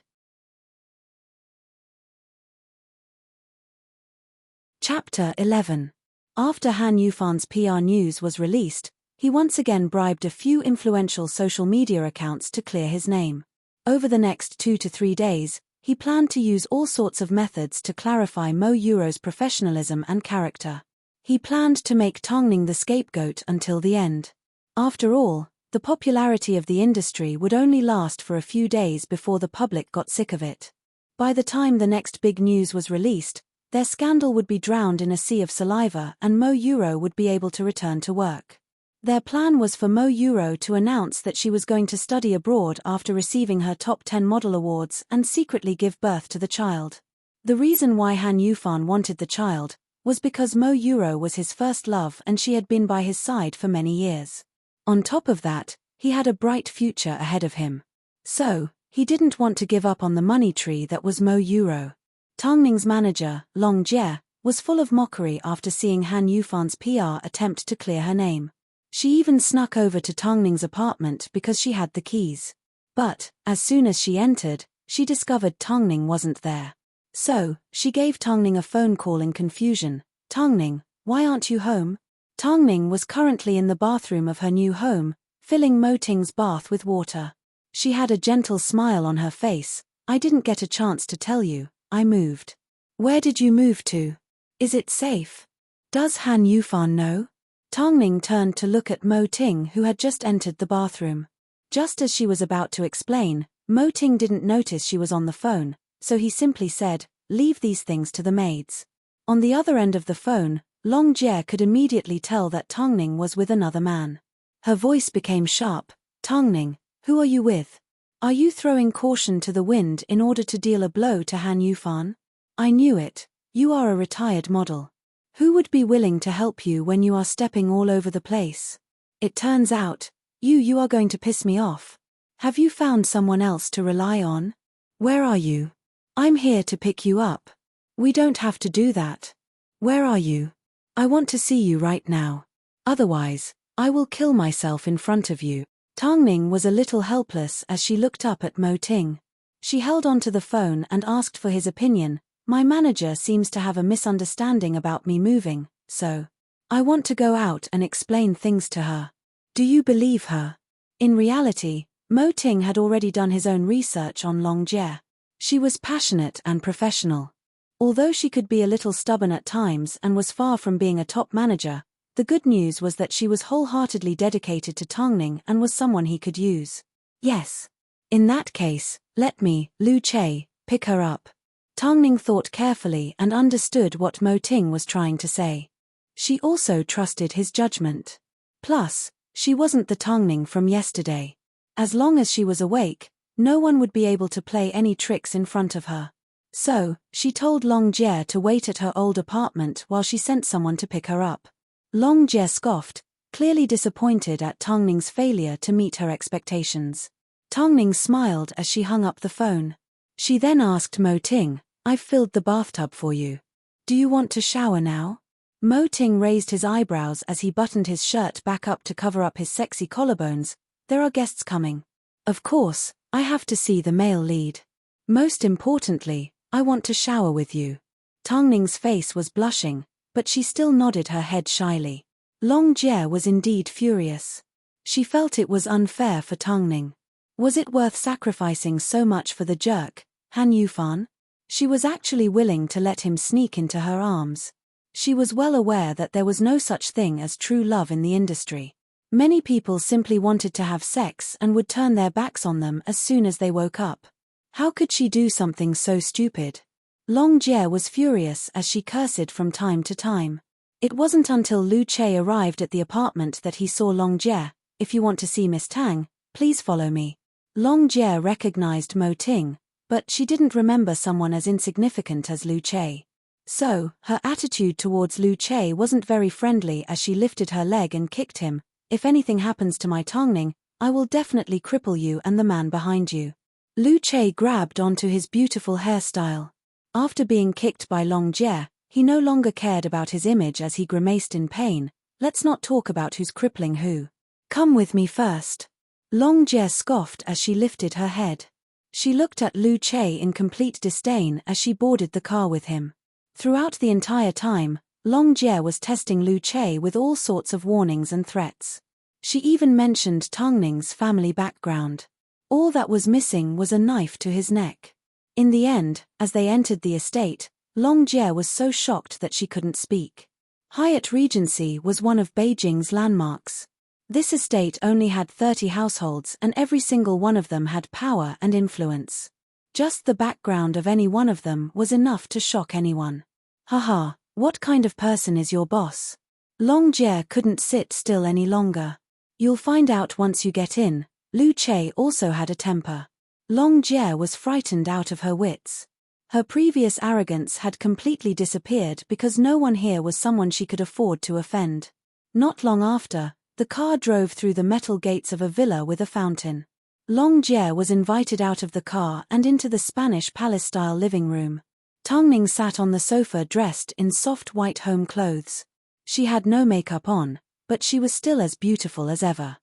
Chapter 11. After Han Yufan's PR news was released, he once again bribed a few influential social media accounts to clear his name. Over the next 2 to 3 days, he planned to use all sorts of methods to clarify Mo Yuro's professionalism and character. He planned to make Tongning the scapegoat until the end. After all, the popularity of the industry would only last for a few days before the public got sick of it. By the time the next big news was released, their scandal would be drowned in a sea of saliva and Mo Yuro would be able to return to work. Their plan was for Mo Yuro to announce that she was going to study abroad after receiving her top 10 model awards and secretly give birth to the child. The reason why Han Yufan wanted the child was because Mo Yuro was his first love and she had been by his side for many years. On top of that, he had a bright future ahead of him. So, he didn't want to give up on the money tree that was Mo Yuro. Tongning's manager, Long Jie, was full of mockery after seeing Han Yufan's PR attempt to clear her name. She even snuck over to Tongning's apartment because she had the keys. But, as soon as she entered, she discovered Tongning wasn't there. So, she gave Tongning a phone call in confusion. "Tongning, why aren't you home?" Tongning was currently in the bathroom of her new home, filling Mo Ting's bath with water. She had a gentle smile on her face. "I didn't get a chance to tell you, I moved." "Where did you move to? Is it safe? Does Han Yufan know?" Tongning turned to look at Mo Ting who had just entered the bathroom. Just as she was about to explain, Mo Ting didn't notice she was on the phone, so he simply said, "Leave these things to the maids." On the other end of the phone, Long Jie could immediately tell that Tongning was with another man. Her voice became sharp. Tongning, who are you with? Are you throwing caution to the wind in order to deal a blow to Han Yufan? I knew it. You are a retired model. Who would be willing to help you when you are stepping all over the place? It turns out, you are going to piss me off. Have you found someone else to rely on? Where are you? I'm here to pick you up. We don't have to do that. Where are you? I want to see you right now. Otherwise, I will kill myself in front of you. Tongning was a little helpless as she looked up at Mo Ting. She held onto the phone and asked for his opinion. My manager seems to have a misunderstanding about me moving, so I want to go out and explain things to her. Do you believe her? In reality, Mo Ting had already done his own research on Long Jie. She was passionate and professional. Although she could be a little stubborn at times and was far from being a top manager, the good news was that she was wholeheartedly dedicated to Tongning and was someone he could use. Yes. In that case, let me, Lu Che, pick her up. Tongning thought carefully and understood what Mo Ting was trying to say. She also trusted his judgment. Plus, she wasn't the Tongning from yesterday. As long as she was awake, no one would be able to play any tricks in front of her. So, she told Long Jie to wait at her old apartment while she sent someone to pick her up. Long Jie scoffed, clearly disappointed at Tongning's failure to meet her expectations. Tongning smiled as she hung up the phone. She then asked Mo Ting, I've filled the bathtub for you. Do you want to shower now? Mo Ting raised his eyebrows as he buttoned his shirt back up to cover up his sexy collarbones. There are guests coming. Of course, I have to see the male lead. Most importantly, I want to shower with you. Tongning's face was blushing, but she still nodded her head shyly. Long Jie was indeed furious. She felt it was unfair for Tongning. Was it worth sacrificing so much for the jerk, Han Yufan? She was actually willing to let him sneak into her arms. She was well aware that there was no such thing as true love in the industry. Many people simply wanted to have sex and would turn their backs on them as soon as they woke up. How could she do something so stupid? Long Jie was furious as she cursed from time to time. It wasn't until Lu Che arrived at the apartment that he saw Long Jie. If you want to see Miss Tang, please follow me. Long Jie recognized Mo Ting, but she didn't remember someone as insignificant as Lu Che. So, her attitude towards Lu Che wasn't very friendly as she lifted her leg and kicked him. If anything happens to my Tongning, I will definitely cripple you and the man behind you. Lu Che grabbed onto his beautiful hairstyle. After being kicked by Long Jie, he no longer cared about his image as he grimaced in pain. Let's not talk about who's crippling who. Come with me first. Long Jie scoffed as she lifted her head. She looked at Lu Che in complete disdain as she boarded the car with him. Throughout the entire time, Long Jie was testing Lu Che with all sorts of warnings and threats. She even mentioned Tongning's family background. All that was missing was a knife to his neck. In the end, as they entered the estate, Long Jie was so shocked that she couldn't speak. Hyatt Regency was one of Beijing's landmarks. This estate only had 30 households and every single one of them had power and influence. Just the background of any one of them was enough to shock anyone. Haha, what kind of person is your boss? Long Jie couldn't sit still any longer. You'll find out once you get in. Lu Che also had a temper. Long Jie was frightened out of her wits. Her previous arrogance had completely disappeared because no one here was someone she could afford to offend. Not long after, the car drove through the metal gates of a villa with a fountain. Long Jie was invited out of the car and into the Spanish palace-style living room. Tongning sat on the sofa dressed in soft white home clothes. She had no makeup on, but she was still as beautiful as ever.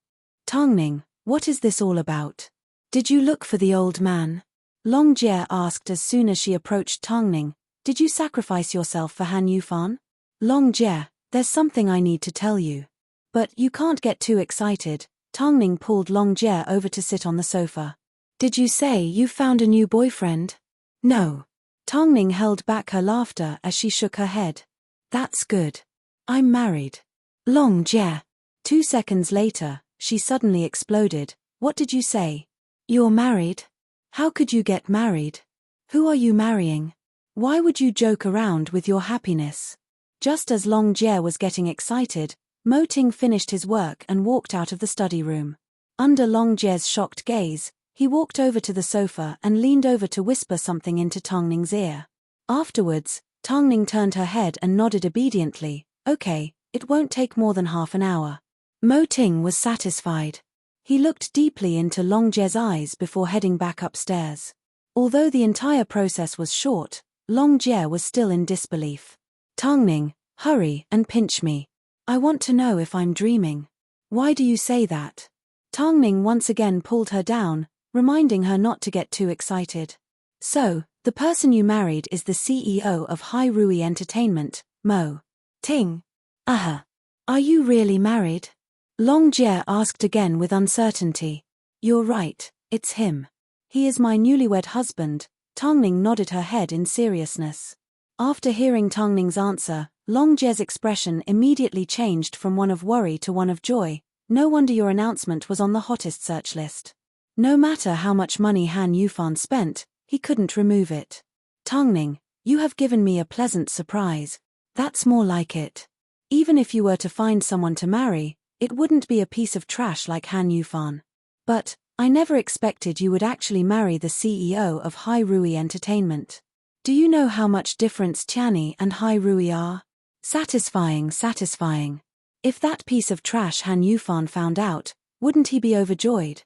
Tongning, what is this all about? Did you look for the old man? Long Jie asked as soon as she approached Tongning. Did you sacrifice yourself for Han Yufan? Long Jie, there's something I need to tell you. But you can't get too excited. Tongning pulled Long Jie over to sit on the sofa. Did you say you found a new boyfriend? No. Tongning held back her laughter as she shook her head. That's good. I'm married. Long Jie. 2 seconds later, she suddenly exploded. What did you say? You're married? How could you get married? Who are you marrying? Why would you joke around with your happiness? Just as Long Jie was getting excited, Mo Ting finished his work and walked out of the study room. Under Long Jie's shocked gaze, he walked over to the sofa and leaned over to whisper something into Tang Ning's ear. Afterwards, Tang Ning turned her head and nodded obediently. Okay, it won't take more than half an hour. Mo Ting was satisfied. He looked deeply into Long Jie's eyes before heading back upstairs. Although the entire process was short, Long Jie was still in disbelief. Tang Ning, hurry and pinch me. I want to know if I'm dreaming. Why do you say that? Tang Ning once again pulled her down, reminding her not to get too excited. So, the person you married is the CEO of Hai Rui Entertainment, Mo Ting. Are you really married? Long Jie asked again with uncertainty. You're right, it's him. He is my newlywed husband. Tang Ning nodded her head in seriousness. After hearing Tang Ning's answer, Long Jie's expression immediately changed from one of worry to one of joy. No wonder your announcement was on the hottest search list. No matter how much money Han Yufan spent, he couldn't remove it. Tang Ning, you have given me a pleasant surprise. That's more like it. Even if you were to find someone to marry, it wouldn't be a piece of trash like Han Yufan. But, I never expected you would actually marry the CEO of Hai Rui Entertainment. Do you know how much difference Tianyi and Hai Rui are? Satisfying. If that piece of trash Han Yufan found out, wouldn't he be overjoyed?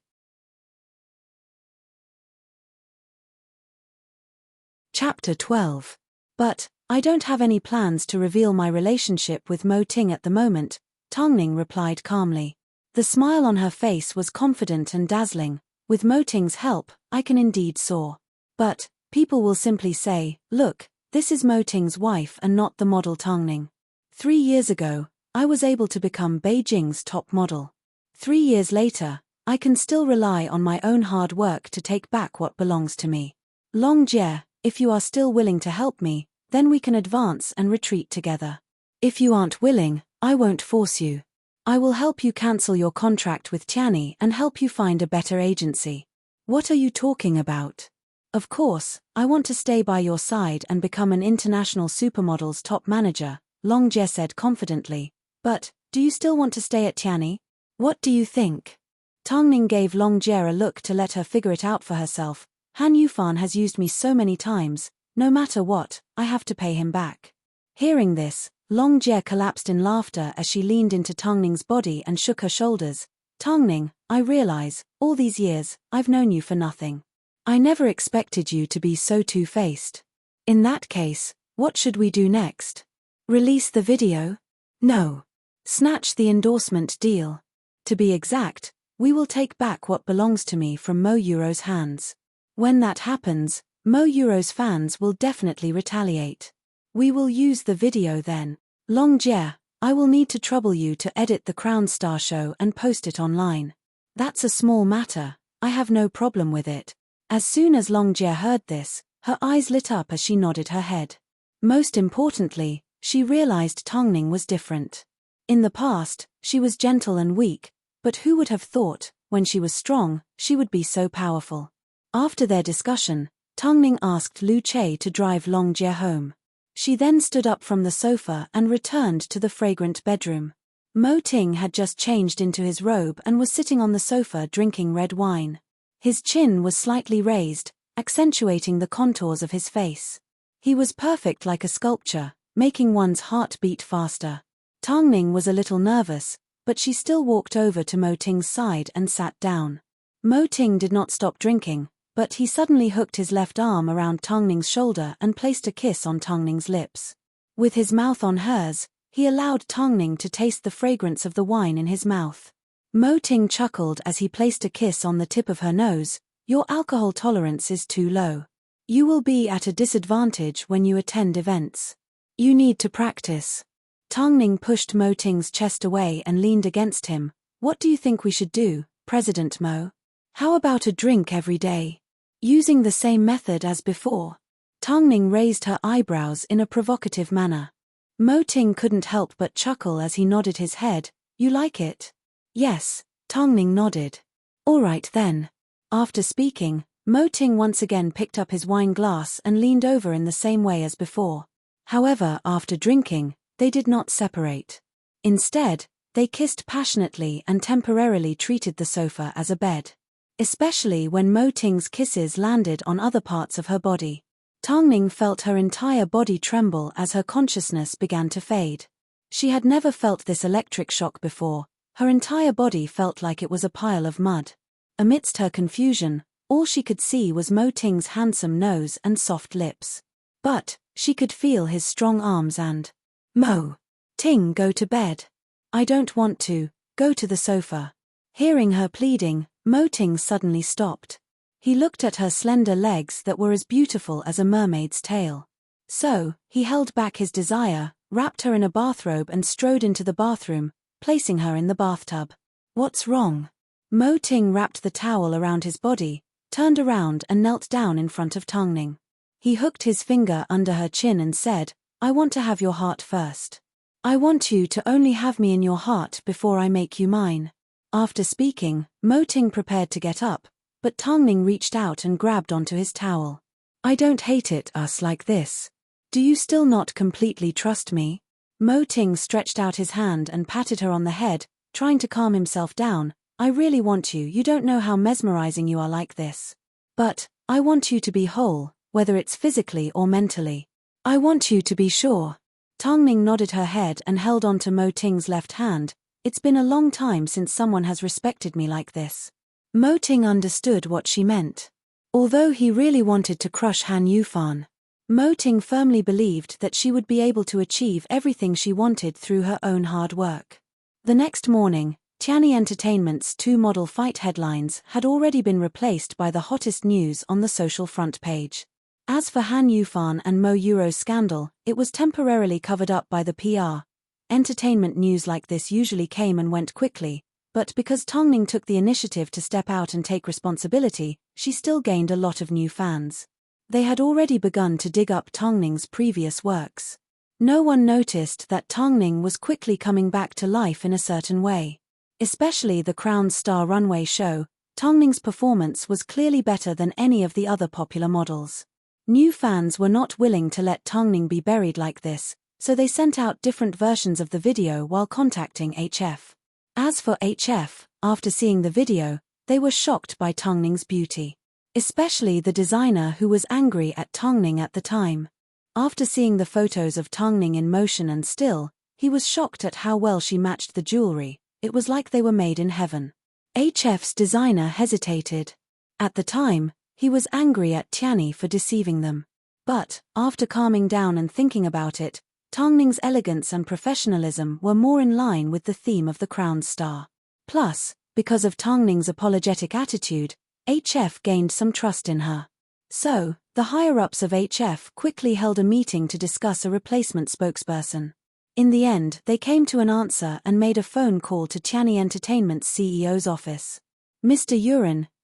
Chapter 12. But, I don't have any plans to reveal my relationship with Mo Ting at the moment, Tang Ning replied calmly. The smile on her face was confident and dazzling. With Mo Ting's help, I can indeed soar. But, people will simply say, look, this is Mo Ting's wife and not the model Tang Ning. 3 years ago, I was able to become Beijing's top model. 3 years later, I can still rely on my own hard work to take back what belongs to me. Long Jie, if you are still willing to help me, then we can advance and retreat together. If you aren't willing, I won't force you. I will help you cancel your contract with Tianyi and help you find a better agency. What are you talking about? Of course, I want to stay by your side and become an international supermodel's top manager, Long Jie said confidently. But, do you still want to stay at Tianyi? What do you think? Tang Ning gave Long Jie a look to let her figure it out for herself. Han Yufan has used me so many times, no matter what, I have to pay him back. Hearing this, Long Jie collapsed in laughter as she leaned into Tang Ning's body and shook her shoulders. Tang Ning, I realize, all these years, I've known you for nothing. I never expected you to be so two-faced. In that case, what should we do next? Release the video? No. Snatch the endorsement deal. To be exact, we will take back what belongs to me from Mo Euro's hands. When that happens, Mo Euro's fans will definitely retaliate. We will use the video then. Long Jie, I will need to trouble you to edit the Crown Star show and post it online. That's a small matter, I have no problem with it. As soon as Long Jie heard this, her eyes lit up as she nodded her head. Most importantly, she realized Tang Ning was different. In the past, she was gentle and weak, but who would have thought, when she was strong, she would be so powerful. After their discussion, Tang Ning asked Lu Che to drive Long Jie home. She then stood up from the sofa and returned to the fragrant bedroom. Mo Ting had just changed into his robe and was sitting on the sofa drinking red wine. His chin was slightly raised, accentuating the contours of his face. He was perfect like a sculpture, making one's heart beat faster. Tang Ning was a little nervous, but she still walked over to Mo Ting's side and sat down. Mo Ting did not stop drinking, but he suddenly hooked his left arm around Tang Ning's shoulder and placed a kiss on Tang Ning's lips. With his mouth on hers, he allowed Tang Ning to taste the fragrance of the wine in his mouth. Mo Ting chuckled as he placed a kiss on the tip of her nose. Your alcohol tolerance is too low. You will be at a disadvantage when you attend events. You need to practice. Tang Ning pushed Mo Ting's chest away and leaned against him. What do you think we should do, President Mo? How about a drink every day? Using the same method as before. Tang Ning raised her eyebrows in a provocative manner. Mo Ting couldn't help but chuckle as he nodded his head. You like it? Yes, Tang Ning nodded. All right then. After speaking, Mo Ting once again picked up his wine glass and leaned over in the same way as before. However, after drinking, they did not separate. Instead, they kissed passionately and temporarily treated the sofa as a bed. Especially when Mo Ting's kisses landed on other parts of her body. Tongning felt her entire body tremble as her consciousness began to fade. She had never felt this electric shock before. Her entire body felt like it was a pile of mud. Amidst her confusion, all she could see was Mo Ting's handsome nose and soft lips. But she could feel his strong arms and, "Mo Ting, go to bed. I don't want to, go to the sofa." Hearing her pleading, Mo Ting suddenly stopped. He looked at her slender legs that were as beautiful as a mermaid's tail. So, he held back his desire, wrapped her in a bathrobe and strode into the bathroom, placing her in the bathtub. "What's wrong?" Mo Ting wrapped the towel around his body, turned around and knelt down in front of Tongning. He hooked his finger under her chin and said, "I want to have your heart first. I want you to only have me in your heart before I make you mine." After speaking, Mo Ting prepared to get up, but Tongning reached out and grabbed onto his towel. "I don't hate it us like this. Do you still not completely trust me?" Mo Ting stretched out his hand and patted her on the head, trying to calm himself down. "I really want you. You don't know how mesmerizing you are like this. But I want you to be whole, whether it's physically or mentally. I want you to be sure." Tongning nodded her head and held on to Mo Ting's left hand. "It's been a long time since someone has respected me like this." Mo Ting understood what she meant. Although he really wanted to crush Han Yufan, Mo Ting firmly believed that she would be able to achieve everything she wanted through her own hard work. The next morning, Tianyi Entertainment's 2 model fight headlines had already been replaced by the hottest news on the social front page. As for Han Yufan and Mo Yuro's scandal, it was temporarily covered up by the PR. Entertainment news like this usually came and went quickly, but because Tongning took the initiative to step out and take responsibility, she still gained a lot of new fans. They had already begun to dig up Tongning's previous works. No one noticed that Tongning was quickly coming back to life in a certain way. Especially the Crown Star runway show, Tongning's performance was clearly better than any of the other popular models. New fans were not willing to let Tongning be buried like this, so they sent out different versions of the video while contacting HF. As for HF, after seeing the video, they were shocked by Tongning's beauty. Especially the designer who was angry at Tongning at the time. After seeing the photos of Tongning in motion and still, he was shocked at how well she matched the jewelry. It was like they were made in heaven. HF's designer hesitated. At the time, he was angry at Tianyi for deceiving them. But, after calming down and thinking about it, Tongning's elegance and professionalism were more in line with the theme of the Crown Star. Plus, because of Tongning's apologetic attitude, HF gained some trust in her. So, the higher-ups of HF quickly held a meeting to discuss a replacement spokesperson. In the end, they came to an answer and made a phone call to Tianyi Entertainment's CEO's office. "Mr.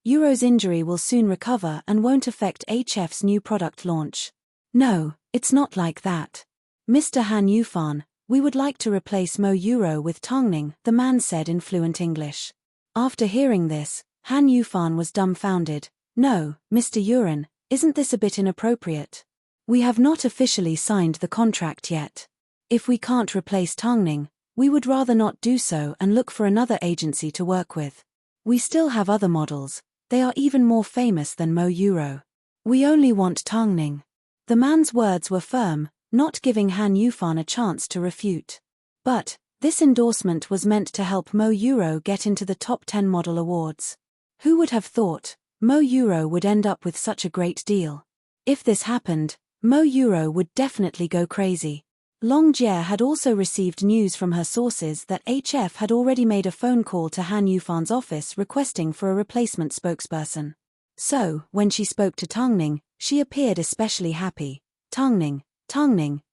Yuro's injury will soon recover and won't affect HF's new product launch." "No, it's not like that. Mr. Han Yufan, we would like to replace Mo Yuro with Tongning," the man said in fluent English. After hearing this, Han Yufan was dumbfounded. "No, Mr. Yuran, isn't this a bit inappropriate? We have not officially signed the contract yet. If we can't replace Tongning, we would rather not do so and look for another agency to work with. We still have other models, they are even more famous than Mo Yuro. We only want Tongning." The man's words were firm, not giving Han Yufan a chance to refute. But, this endorsement was meant to help Mo Yuro get into the top 10 model awards. Who would have thought Mo Yuro would end up with such a great deal? If this happened, Mo Yuro would definitely go crazy. Long Jie had also received news from her sources that HF had already made a phone call to Han Yufan's office requesting for a replacement spokesperson. So, when she spoke to Tongning, she appeared especially happy. Tongning,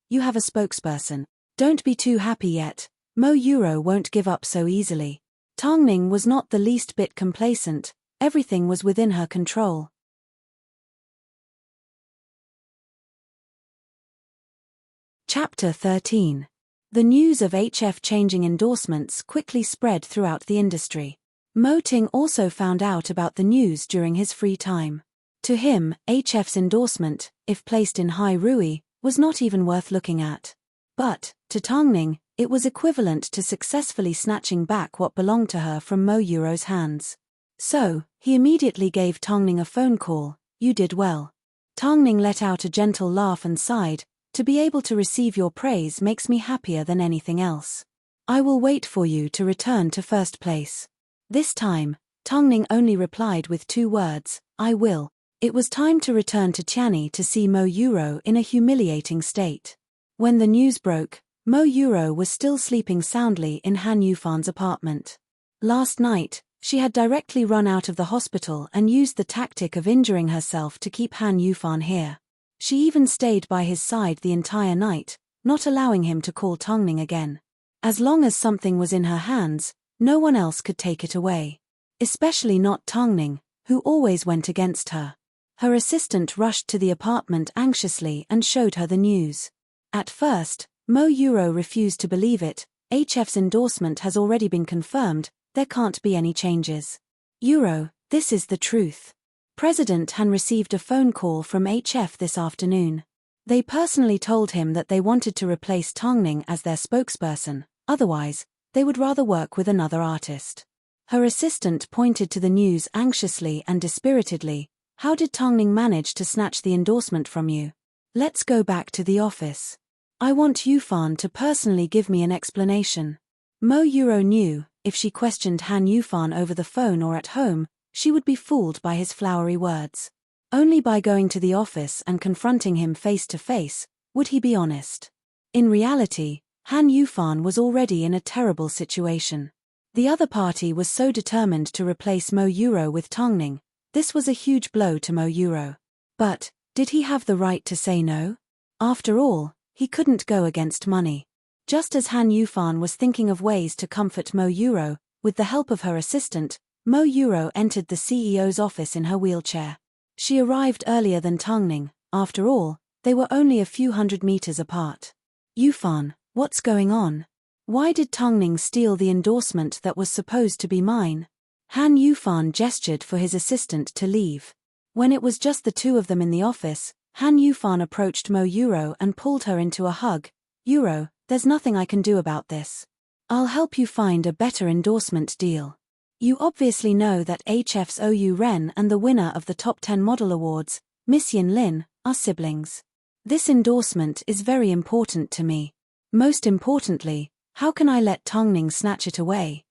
you have a spokesperson. Don't be too happy yet. Mo Yuro won't give up so easily." Tongning was not the least bit complacent, everything was within her control. Chapter 13. The news of HF changing endorsements quickly spread throughout the industry. Mo Ting also found out about the news during his free time. To him, HF's endorsement, if placed in Hai Rui, was not even worth looking at. But, to Tongning, it was equivalent to successfully snatching back what belonged to her from Mo Yuro's hands. So, he immediately gave Tongning a phone call. "You did well." Tongning let out a gentle laugh and sighed. "To be able to receive your praise makes me happier than anything else. I will wait for you to return to first place." This time, Tongning only replied with 2 words, "I will." It was time to return to Tianyi to see Mo Yuro in a humiliating state. When the news broke, Mo Yuro was still sleeping soundly in Han Yufan's apartment. Last night, she had directly run out of the hospital and used the tactic of injuring herself to keep Han Yufan here. She even stayed by his side the entire night, not allowing him to call Tongning again. As long as something was in her hands, no one else could take it away. Especially not Tongning, who always went against her. Her assistant rushed to the apartment anxiously and showed her the news. At first, Mo Yuro refused to believe it. HF's endorsement has already been confirmed, there can't be any changes. Yuro, this is the truth. President Han received a phone call from HF this afternoon. They personally told him that they wanted to replace Tongning as their spokesperson, otherwise, they would rather work with another artist. Her assistant pointed to the news anxiously and dispiritedly. "How did Tongning manage to snatch the endorsement from you? Let's go back to the office. I want Yufan to personally give me an explanation." Mo Yuro knew, if she questioned Han Yufan over the phone or at home, she would be fooled by his flowery words. Only by going to the office and confronting him face to face, would he be honest. In reality, Han Yufan was already in a terrible situation. The other party was so determined to replace Mo Yuro with Tongning. This was a huge blow to Mo Yuro. But, did he have the right to say no? After all, he couldn't go against money. Just as Han Yufan was thinking of ways to comfort Mo Yuro, with the help of her assistant, Mo Yuro entered the CEO's office in her wheelchair. She arrived earlier than Tongning. After all, they were only a few hundred meters apart. "Yufan, what's going on? Why did Tongning steal the endorsement that was supposed to be mine?" Han Yufan gestured for his assistant to leave. When it was just the 2 of them in the office, Han Yufan approached Mo Yuro and pulled her into a hug. "Yuro, there's nothing I can do about this. I'll help you find a better endorsement deal. You obviously know that HF's OU Ren and the winner of the Top 10 Model Awards, Miss Yin Lin, are siblings. This endorsement is very important to me. Most importantly, how can I let Tongning snatch it away?"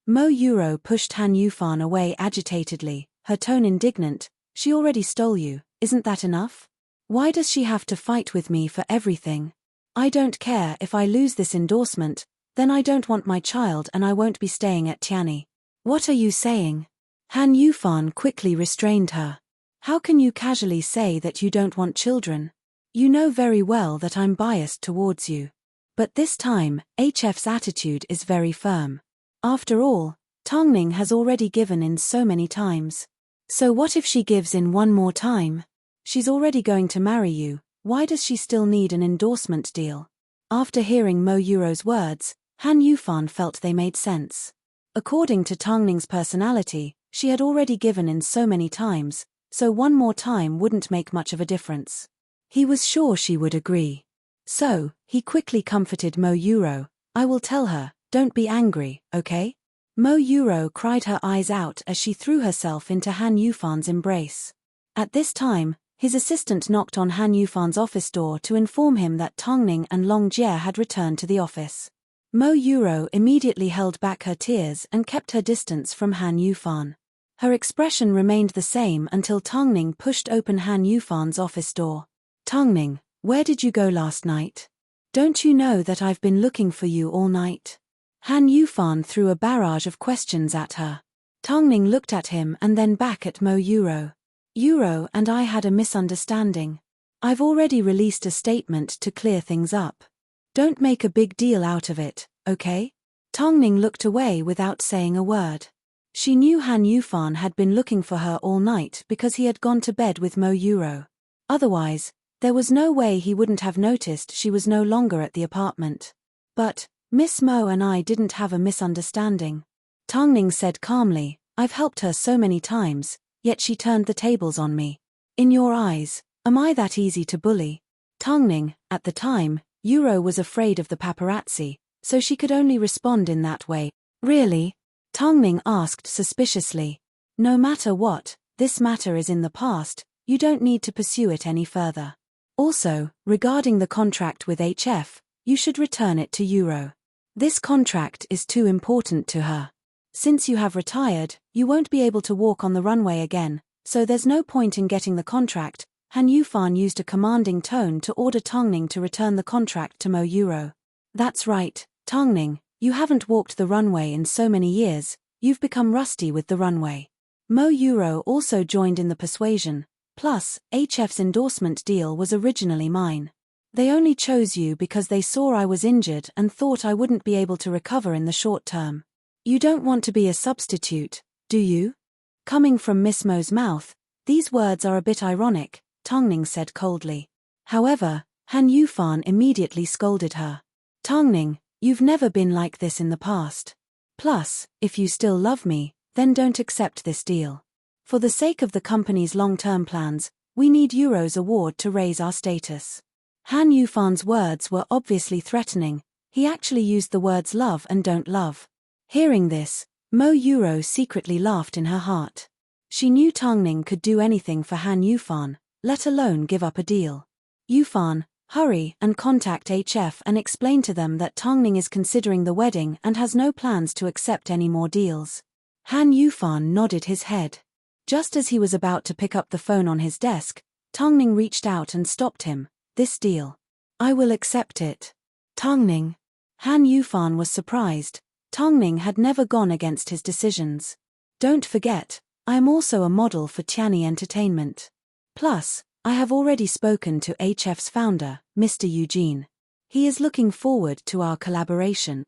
Mo Yuro pushed Han Yufan away agitatedly, her tone indignant. "She already stole you, isn't that enough? Why does she have to fight with me for everything? I don't care if I lose this endorsement, then I don't want my child and I won't be staying at Tianyi." "What are you saying?" Han Yufan quickly restrained her. "How can you casually say that you don't want children? You know very well that I'm biased towards you." But this time, HF's attitude is very firm. After all, Tongning has already given in so many times. So what if she gives in one more time? She's already going to marry you, why does she still need an endorsement deal? After hearing Mo Yuro's words, Han Yufan felt they made sense. According to Tongning's personality, she had already given in so many times, so one more time wouldn't make much of a difference. He was sure she would agree. So, he quickly comforted Mo Yuro. "I will tell her, don't be angry, okay?" Mo Yuro cried her eyes out as she threw herself into Han Yufan's embrace. At this time, his assistant knocked on Han Yufan's office door to inform him that Tongning and Long Jie had returned to the office. Mo Yuro immediately held back her tears and kept her distance from Han Yufan. Her expression remained the same until Tongning pushed open Han Yufan's office door. "Tongning, where did you go last night? Don't you know that I've been looking for you all night?" Han Yufan threw a barrage of questions at her. Tongning looked at him and then back at Mo Yuro. "Yuro and I had a misunderstanding. I've already released a statement to clear things up. Don't make a big deal out of it, okay?" Tongning looked away without saying a word. She knew Han Yufan had been looking for her all night because he had gone to bed with Mo Yuro. Otherwise, there was no way he wouldn't have noticed she was no longer at the apartment. "But, Miss Mo and I didn't have a misunderstanding," Tongning said calmly. "I've helped her so many times, yet she turned the tables on me. In your eyes, am I that easy to bully? Tongning, at the time, Yuro was afraid of the paparazzi, so she could only respond in that way. Really? Tongning asked suspiciously. No matter what, this matter is in the past, you don't need to pursue it any further. Also, regarding the contract with HF, you should return it to Yuro. This contract is too important to her. Since you have retired, you won't be able to walk on the runway again, so there's no point in getting the contract. Han Yufan used a commanding tone to order Tongning to return the contract to Mo Yuro. That's right, Tongning, you haven't walked the runway in so many years, you've become rusty with the runway. Mo Yuro also joined in the persuasion, plus, HF's endorsement deal was originally mine. They only chose you because they saw I was injured and thought I wouldn't be able to recover in the short term. You don't want to be a substitute, do you? Coming from Miss Mo's mouth, these words are a bit ironic, Tongning said coldly. However, Han Yufan immediately scolded her. Tongning, you've never been like this in the past. Plus, if you still love me, then don't accept this deal. For the sake of the company's long-term plans, we need Yuro's award to raise our status. Han Yufan's words were obviously threatening. He actually used the words love and don't love. Hearing this, Mo Yuro secretly laughed in her heart. She knew Tongning could do anything for Han Yufan, let alone give up a deal. Yufan, hurry and contact HF and explain to them that Tongning is considering the wedding and has no plans to accept any more deals. Han Yufan nodded his head. Just as he was about to pick up the phone on his desk, Tongning reached out and stopped him. This deal. I will accept it. Tongning. Han Yufan was surprised. Tongning had never gone against his decisions. Don't forget, I am also a model for Tianyi Entertainment. Plus, I have already spoken to HF's founder, Mr. Eugene. He is looking forward to our collaboration.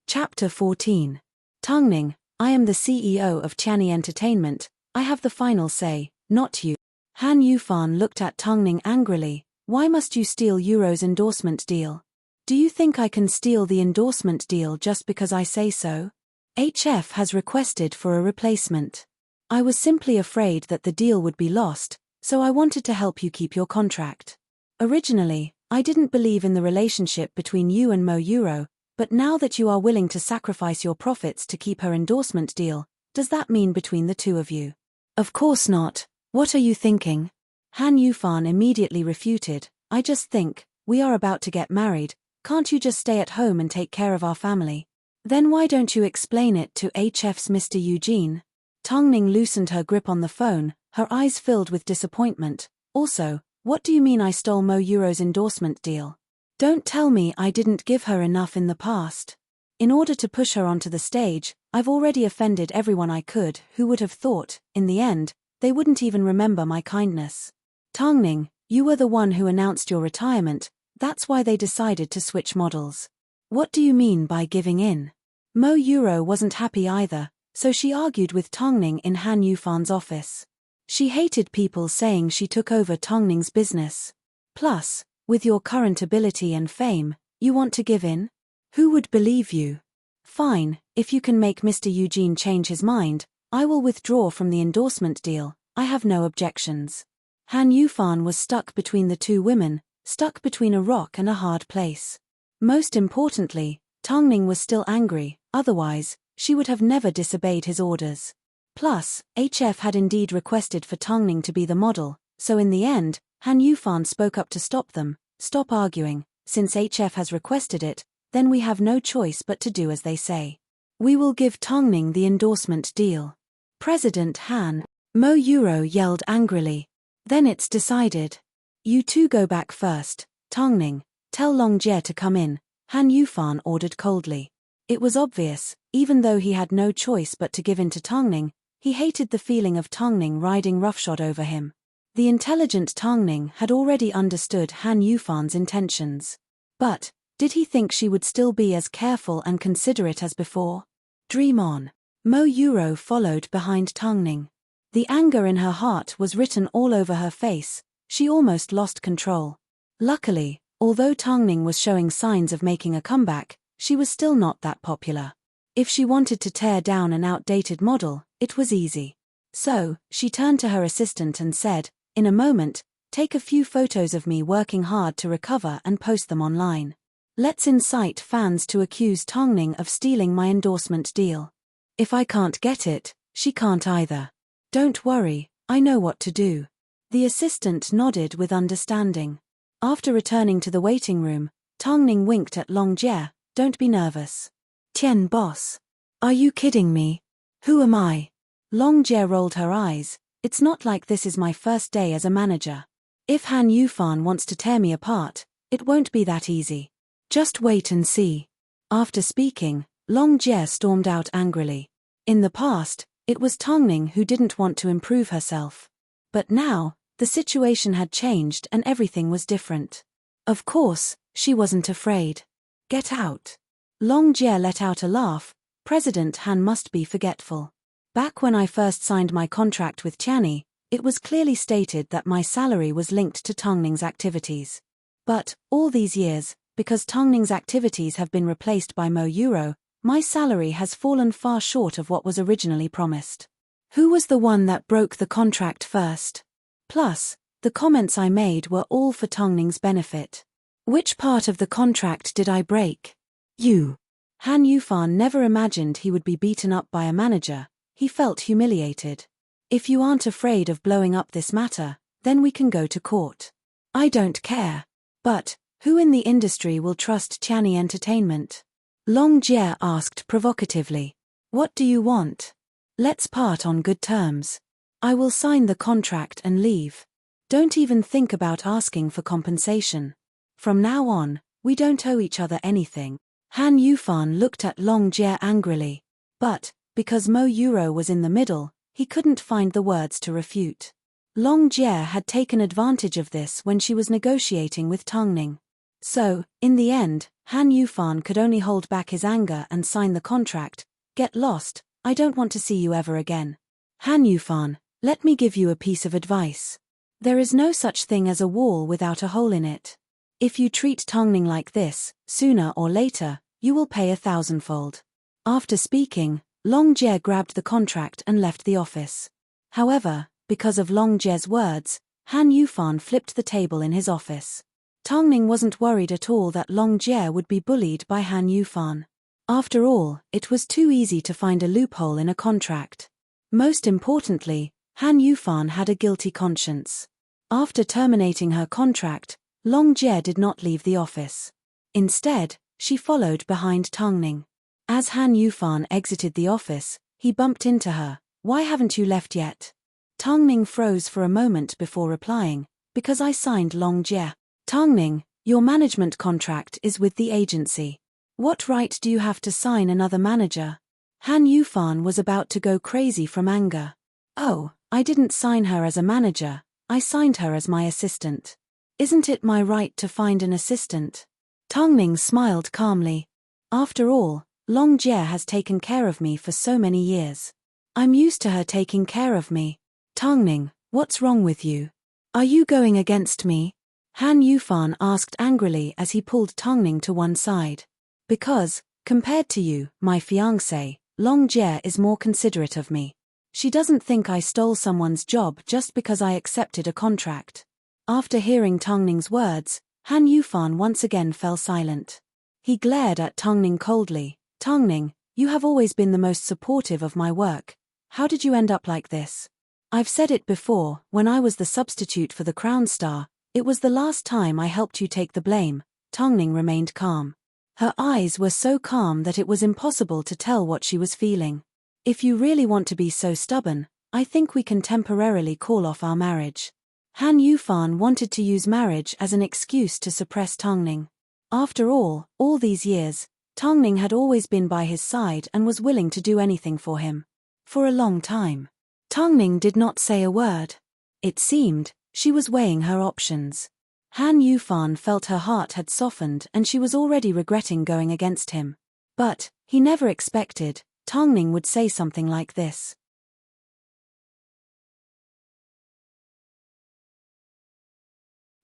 Chapter 14. Tongning, I am the CEO of Tianyi Entertainment, I have the final say, not you. Han Yufan looked at Tongning angrily. Why must you steal Yuro's endorsement deal? Do you think I can steal the endorsement deal just because I say so? HF has requested for a replacement. I was simply afraid that the deal would be lost, so I wanted to help you keep your contract. Originally, I didn't believe in the relationship between you and Mo Yuro, but now that you are willing to sacrifice your profits to keep her endorsement deal, does that mean between the two of you? Of course not. What are you thinking? Han Yufan immediately refuted. I just think, we are about to get married, can't you just stay at home and take care of our family? Then why don't you explain it to HF's Mr. Eugene? Tongning loosened her grip on the phone, her eyes filled with disappointment. Also, what do you mean I stole Mo Yuro's endorsement deal? Don't tell me I didn't give her enough in the past. In order to push her onto the stage, I've already offended everyone I could who would have thought, in the end, they wouldn't even remember my kindness. Tongning, you were the one who announced your retirement, that's why they decided to switch models. What do you mean by giving in? Mo Yuro wasn't happy either, so she argued with Tongning in Han Yufan's office. She hated people saying she took over Tongning's business. Plus, with your current ability and fame, you want to give in? Who would believe you? Fine, if you can make Mr. Eugene change his mind, I will withdraw from the endorsement deal, I have no objections. Han Yufan was stuck between the two women, stuck between a rock and a hard place. Most importantly, Tongning was still angry, otherwise, she would have never disobeyed his orders. Plus, HF had indeed requested for Tongning to be the model, so in the end, Han Yufan spoke up to stop them. Stop arguing, since HF has requested it, then we have no choice but to do as they say. We will give Tongning the endorsement deal. President Han. Mo Yuro yelled angrily. Then it's decided. You two go back first. Tongning, tell Longjie to come in, Han Yufan ordered coldly. It was obvious, even though he had no choice but to give in to Tongning, he hated the feeling of Tongning riding roughshod over him. The intelligent Tongning had already understood Han Yufan's intentions. But, did he think she would still be as careful and considerate as before? Dream on. Mo Yuro followed behind Tongning. The anger in her heart was written all over her face, she almost lost control. Luckily, although Tongning was showing signs of making a comeback, she was still not that popular. If she wanted to tear down an outdated model, it was easy. So, she turned to her assistant and said, "In a moment, take a few photos of me working hard to recover and post them online. Let's incite fans to accuse Tongning of stealing my endorsement deal. If I can't get it, she can't either. Don't worry, I know what to do." The assistant nodded with understanding. After returning to the waiting room, Tongning winked at Long Jie. "Don't be nervous." "Tian boss. Are you kidding me? Who am I?" Long Jie rolled her eyes. "It's not like this is my first day as a manager. If Han Yufan wants to tear me apart, it won't be that easy. Just wait and see." After speaking, Long Jie stormed out angrily. In the past, it was Tongning who didn't want to improve herself. But now, the situation had changed and everything was different. Of course, she wasn't afraid. "Get out." Long Jie let out a laugh. "President Han must be forgetful. Back when I first signed my contract with Tianyi, it was clearly stated that my salary was linked to Tongning's activities. But, all these years, because Tongning's activities have been replaced by Mo Euro, my salary has fallen far short of what was originally promised. Who was the one that broke the contract first? Plus, the comments I made were all for Tongning's benefit. Which part of the contract did I break? You." Han Yufan never imagined he would be beaten up by a manager. He felt humiliated. "If you aren't afraid of blowing up this matter, then we can go to court." "I don't care. But, who in the industry will trust Tianyi Entertainment?" Long Jie asked provocatively. "What do you want? Let's part on good terms. I will sign the contract and leave. Don't even think about asking for compensation. From now on, we don't owe each other anything." Han Yufan looked at Long Jie angrily. But, because Mo Euro was in the middle, he couldn't find the words to refute. Long Jie had taken advantage of this when she was negotiating with Tongning. So, in the end, Han Yufan could only hold back his anger and sign the contract. "Get lost, I don't want to see you ever again." "Han Yufan, let me give you a piece of advice. There is no such thing as a wall without a hole in it. If you treat Tongning like this, sooner or later, you will pay 1,000-fold." After speaking, Long Jie grabbed the contract and left the office. However, because of Long Jie's words, Han Yufan flipped the table in his office. Tongning wasn't worried at all that Long Jie would be bullied by Han Yufan. After all, it was too easy to find a loophole in a contract. Most importantly, Han Yufan had a guilty conscience. After terminating her contract, Long Jie did not leave the office. Instead, she followed behind Tongning. As Han Yufan exited the office, he bumped into her. "Why haven't you left yet?" Tongning froze for a moment before replying, "Because I signed Long Jie." "Tongning, your management contract is with the agency. What right do you have to sign another manager?" Han Yufan was about to go crazy from anger. "Oh, I didn't sign her as a manager, I signed her as my assistant. Isn't it my right to find an assistant?" Tongning smiled calmly. "After all, Long Jie has taken care of me for so many years. I'm used to her taking care of me." "Tongning, what's wrong with you? Are you going against me?" Han Yufan asked angrily as he pulled Tongning to one side. "Because, compared to you, my fiancé, Long Jie is more considerate of me. She doesn't think I stole someone's job just because I accepted a contract." After hearing Tongning's words, Han Yufan once again fell silent. He glared at Tongning coldly. "Tongning, you have always been the most supportive of my work. How did you end up like this?" "I've said it before, when I was the substitute for the Crown Star, it was the last time I helped you take the blame." Tongning remained calm. Her eyes were so calm that it was impossible to tell what she was feeling. "If you really want to be so stubborn, I think we can temporarily call off our marriage." Han Yufan wanted to use marriage as an excuse to suppress Tongning. After all these years, Tongning had always been by his side and was willing to do anything for him. For a long time. Tongning did not say a word. It seemed, she was weighing her options. Han Yufan felt her heart had softened and she was already regretting going against him. But, he never expected, Tongning would say something like this.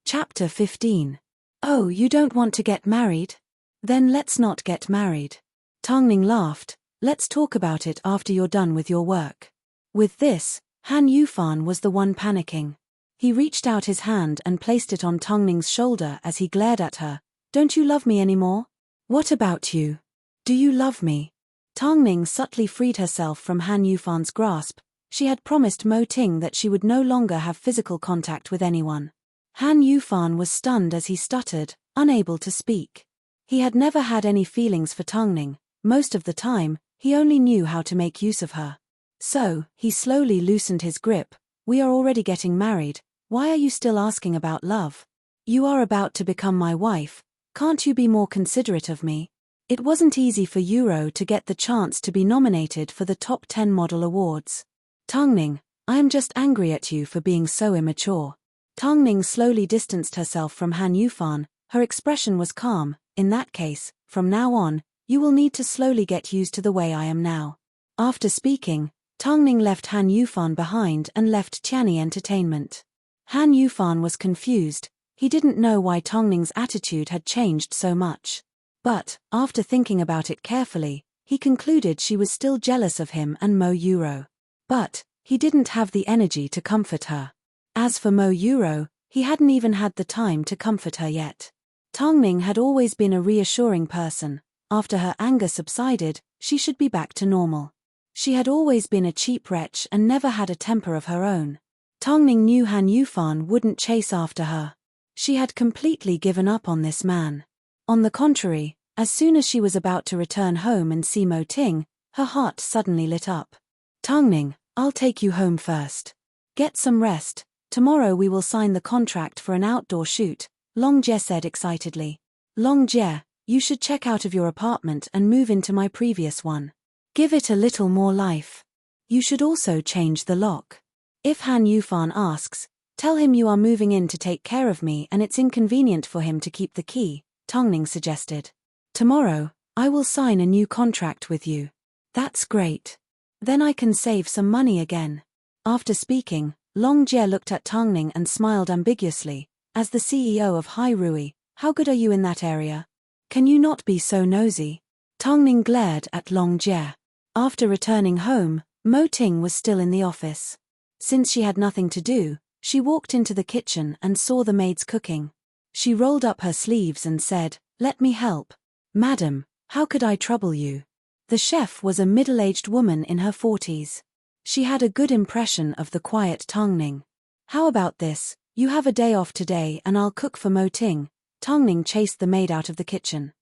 Chapter 15. "Oh, you don't want to get married? Then let's not get married." Tongning laughed. Let's talk about it after you're done with your work. With this, Han Yufan was the one panicking. He reached out his hand and placed it on Tongning's shoulder as he glared at her. Don't you love me anymore? What about you? Do you love me? Tongning subtly freed herself from Han Yufan's grasp. She had promised Mo Ting that she would no longer have physical contact with anyone. Han Yufan was stunned as he stuttered, unable to speak. He had never had any feelings for Tongning. Most of the time, he only knew how to make use of her. So, he slowly loosened his grip. We are already getting married. Why are you still asking about love? You are about to become my wife. Can't you be more considerate of me? It wasn't easy for Euro to get the chance to be nominated for the top 10 model awards. Tongning, I am just angry at you for being so immature. Tongning slowly distanced herself from Han Yufan. Her expression was calm. In that case, from now on, you will need to slowly get used to the way I am now. After speaking, Tongning left Han Yufan behind and left Tianyi Entertainment. Han Yufan was confused. He didn't know why Tongning's attitude had changed so much. But, after thinking about it carefully, he concluded she was still jealous of him and Mo Euro. But, he didn't have the energy to comfort her. As for Mo Euro, he hadn't even had the time to comfort her yet. Tongning had always been a reassuring person. After her anger subsided, she should be back to normal. She had always been a cheap wretch and never had a temper of her own. Tongning knew Han Yufan wouldn't chase after her. She had completely given up on this man. On the contrary, as soon as she was about to return home and see Mo Ting, her heart suddenly lit up. Tongning, I'll take you home first. Get some rest. Tomorrow we will sign the contract for an outdoor shoot, Long Jie said excitedly. Long Jie, you should check out of your apartment and move into my previous one. Give it a little more life. You should also change the lock. If Han Yufan asks, tell him you are moving in to take care of me and it's inconvenient for him to keep the key, Tongning suggested. Tomorrow, I will sign a new contract with you. That's great. Then I can save some money again. After speaking, Long Jie looked at Tongning and smiled ambiguously. As the CEO of Hai Rui, how good are you in that area? Can you not be so nosy? Tongning glared at Long Jie. After returning home, Mo Ting was still in the office. Since she had nothing to do, she walked into the kitchen and saw the maids cooking. She rolled up her sleeves and said, "Let me help." "Madam, how could I trouble you?" The chef was a middle-aged woman in her 40s. She had a good impression of the quiet Tongning. "How about this? You have a day off today and I'll cook for Mo Ting." Tongning chased the maid out of the kitchen.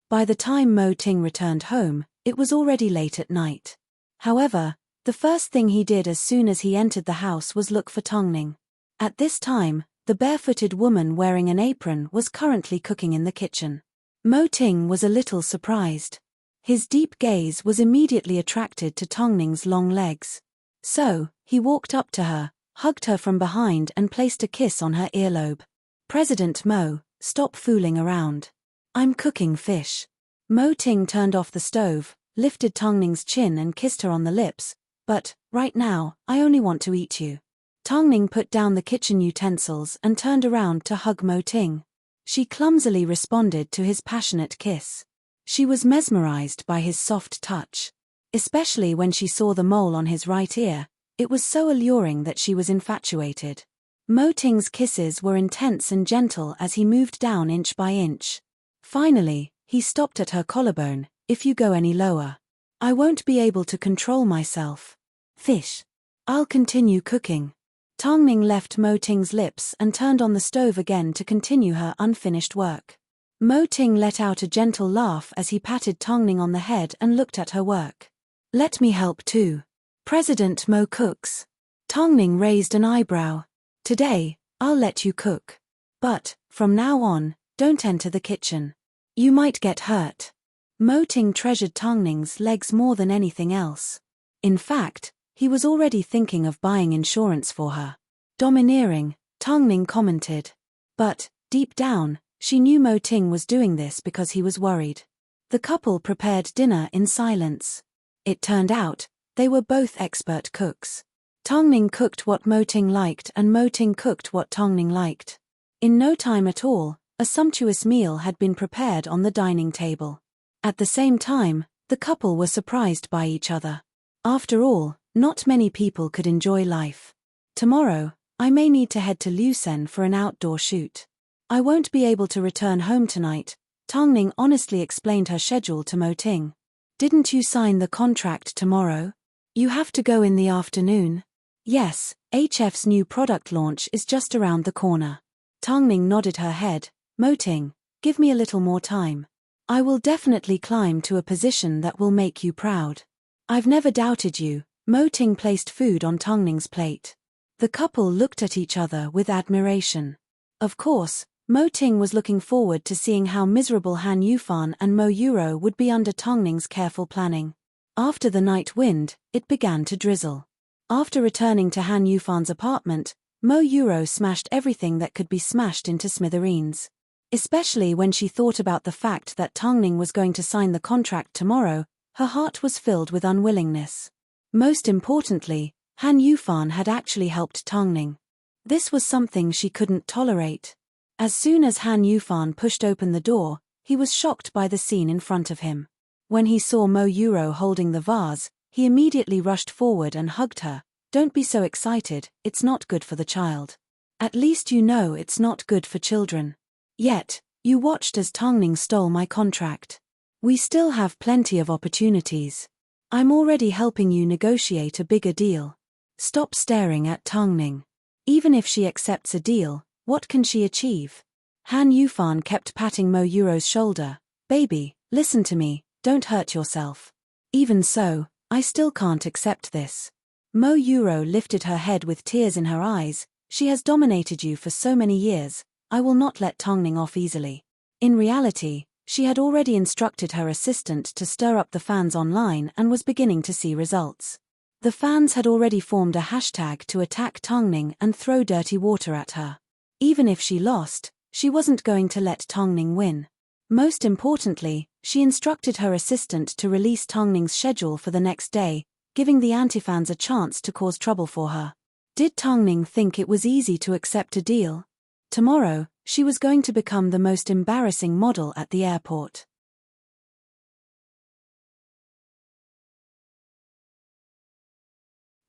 By the time Mo Ting returned home, it was already late at night. However, the first thing he did as soon as he entered the house was look for Tongning. At this time, the barefooted woman wearing an apron was currently cooking in the kitchen. Mo Ting was a little surprised. His deep gaze was immediately attracted to Tongning's long legs. So, he walked up to her, hugged her from behind and placed a kiss on her earlobe. "President Mo, stop fooling around. I'm cooking fish." Mo Ting turned off the stove, lifted Tongning's chin and kissed her on the lips. "But, right now, I only want to eat you." Tongning put down the kitchen utensils and turned around to hug Mo Ting. She clumsily responded to his passionate kiss. She was mesmerized by his soft touch. Especially when she saw the mole on his right ear, it was so alluring that she was infatuated. Mo Ting's kisses were intense and gentle as he moved down inch by inch. Finally, he stopped at her collarbone. "If you go any lower, I won't be able to control myself." "Fish. I'll continue cooking." Tongning left Mo Ting's lips and turned on the stove again to continue her unfinished work. Mo Ting let out a gentle laugh as he patted Tongning on the head and looked at her work. "Let me help too." "President Mo cooks." Tongning raised an eyebrow. "Today, I'll let you cook. But, from now on, don't enter the kitchen. You might get hurt." Mo Ting treasured Tongning's legs more than anything else. In fact, he was already thinking of buying insurance for her. Domineering, Tongning commented. But, deep down, she knew Mo Ting was doing this because he was worried. The couple prepared dinner in silence. It turned out, they were both expert cooks. Tongning cooked what Mo Ting liked and Mo Ting cooked what Tongning liked. In no time at all, a sumptuous meal had been prepared on the dining table. At the same time, The couple were surprised by each other. After all, not many people could enjoy life. Tomorrow, I may need to head to Lucerne for an outdoor shoot. I won't be able to return home tonight, Tongning honestly explained her schedule to Mo Ting. Didn't you sign the contract tomorrow? You have to go in the afternoon. Yes, HF's new product launch is just around the corner. Tongning nodded her head. Mo Ting, give me a little more time. I will definitely climb to a position that will make you proud. I've never doubted you. Mo Ting placed food on Tongning's plate. The couple looked at each other with admiration. Of course, Mo Ting was looking forward to seeing how miserable Han Yufan and Mo Yuro would be under Tongning's careful planning. After the night wind, it began to drizzle. After returning to Han Yufan's apartment, Mo Yuro smashed everything that could be smashed into smithereens. Especially when she thought about the fact that Tongning was going to sign the contract tomorrow, her heart was filled with unwillingness. Most importantly, Han Yufan had actually helped Tongning. This was something she couldn't tolerate. As soon as Han Yufan pushed open the door, he was shocked by the scene in front of him. When he saw Mo Yuro holding the vase, he immediately rushed forward and hugged her. Don't be so excited, it's not good for the child. At least you know it's not good for children. Yet, you watched as Tongning stole my contract. We still have plenty of opportunities. I'm already helping you negotiate a bigger deal. Stop staring at Tongning. Even if she accepts a deal, what can she achieve? Han Yufan kept patting Mo Yuro's shoulder. Baby, listen to me, don't hurt yourself. Even so, I still can't accept this. Mo Yuro lifted her head with tears in her eyes. She has dominated you for so many years, I will not let Tongning off easily. In reality, she had already instructed her assistant to stir up the fans online and was beginning to see results. The fans had already formed a hashtag to attack Tongning and throw dirty water at her. Even if she lost, she wasn't going to let Tongning win. Most importantly, she instructed her assistant to release Tongning's schedule for the next day, giving the anti-fans a chance to cause trouble for her. Did Tongning think it was easy to accept a deal? Tomorrow, she was going to become the most embarrassing model at the airport.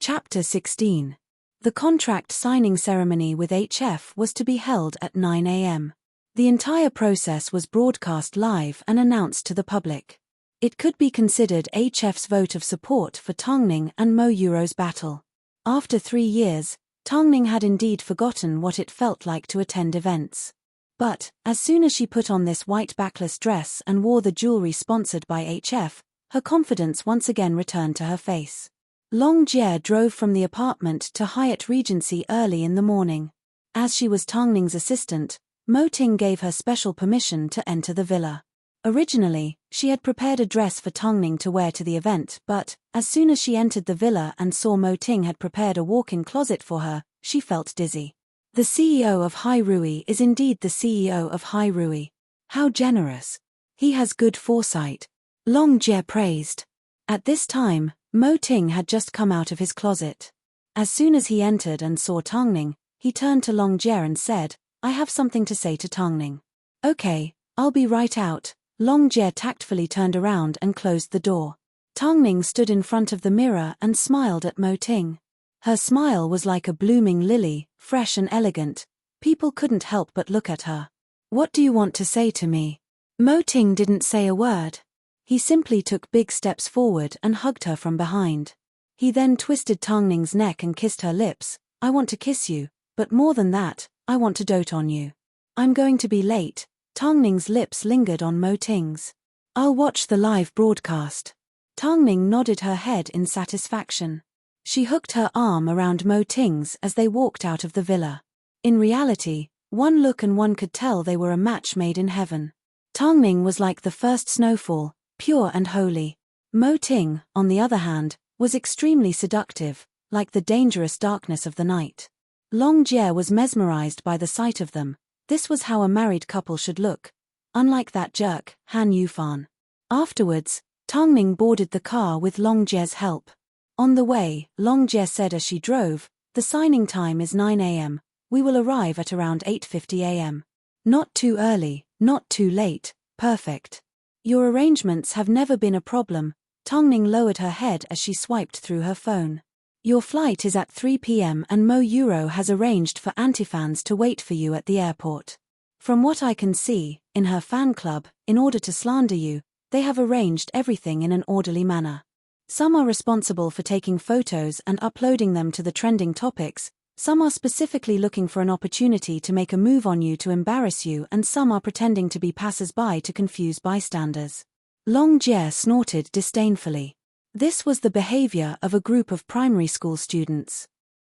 Chapter 16. The contract signing ceremony with HF was to be held at 9 a.m. The entire process was broadcast live and announced to the public. It could be considered HF's vote of support for Tongning and Mo Yuro's battle. After 3 years, Tongning had indeed forgotten what it felt like to attend events. But, as soon as she put on this white backless dress and wore the jewelry sponsored by HF, her confidence once again returned to her face. Long Jie drove from the apartment to Hyatt Regency early in the morning. As she was Tongning's assistant, Mo Ting gave her special permission to enter the villa. Originally, she had prepared a dress for Tongning to wear to the event, but, as soon as she entered the villa and saw Mo Ting had prepared a walk-in closet for her, she felt dizzy. The CEO of Hai Rui is indeed the CEO of Hai Rui. How generous. He has good foresight. Long Jie praised. At this time, Mo Ting had just come out of his closet. As soon as he entered and saw Tongning, he turned to Long Jie and said, I have something to say to Tongning. Okay, I'll be right out. Long Jie tactfully turned around and closed the door. Tongning stood in front of the mirror and smiled at Mo Ting. Her smile was like a blooming lily, fresh and elegant. People couldn't help but look at her. What do you want to say to me? Mo Ting didn't say a word. He simply took big steps forward and hugged her from behind. He then twisted Tongning's neck and kissed her lips. I want to kiss you, but more than that, I want to dote on you. I'm going to be late. Tongning's lips lingered on Mo Ting's. I'll watch the live broadcast. Tongning nodded her head in satisfaction. She hooked her arm around Mo Ting's as they walked out of the villa. In reality, one look and one could tell they were a match made in heaven. Tongning was like the first snowfall, pure and holy. Mo Ting, on the other hand, was extremely seductive, like the dangerous darkness of the night. Long Jie was mesmerized by the sight of them. This was how a married couple should look. Unlike that jerk, Han Yufan. Afterwards, Tongning boarded the car with Long Jie's help. On the way, Long Jie said as she drove, the signing time is 9 a.m. We will arrive at around 8:50 a.m. Not too early, not too late, perfect. Your arrangements have never been a problem. Tongning lowered her head as she swiped through her phone. Your flight is at 3 p.m. and Mo Euro has arranged for anti-fans to wait for you at the airport. From what I can see, in her fan club, in order to slander you, they have arranged everything in an orderly manner. Some are responsible for taking photos and uploading them to the trending topics, some are specifically looking for an opportunity to make a move on you to embarrass you, and some are pretending to be passers-by to confuse bystanders. Long Jie snorted disdainfully. This was the behavior of a group of primary school students.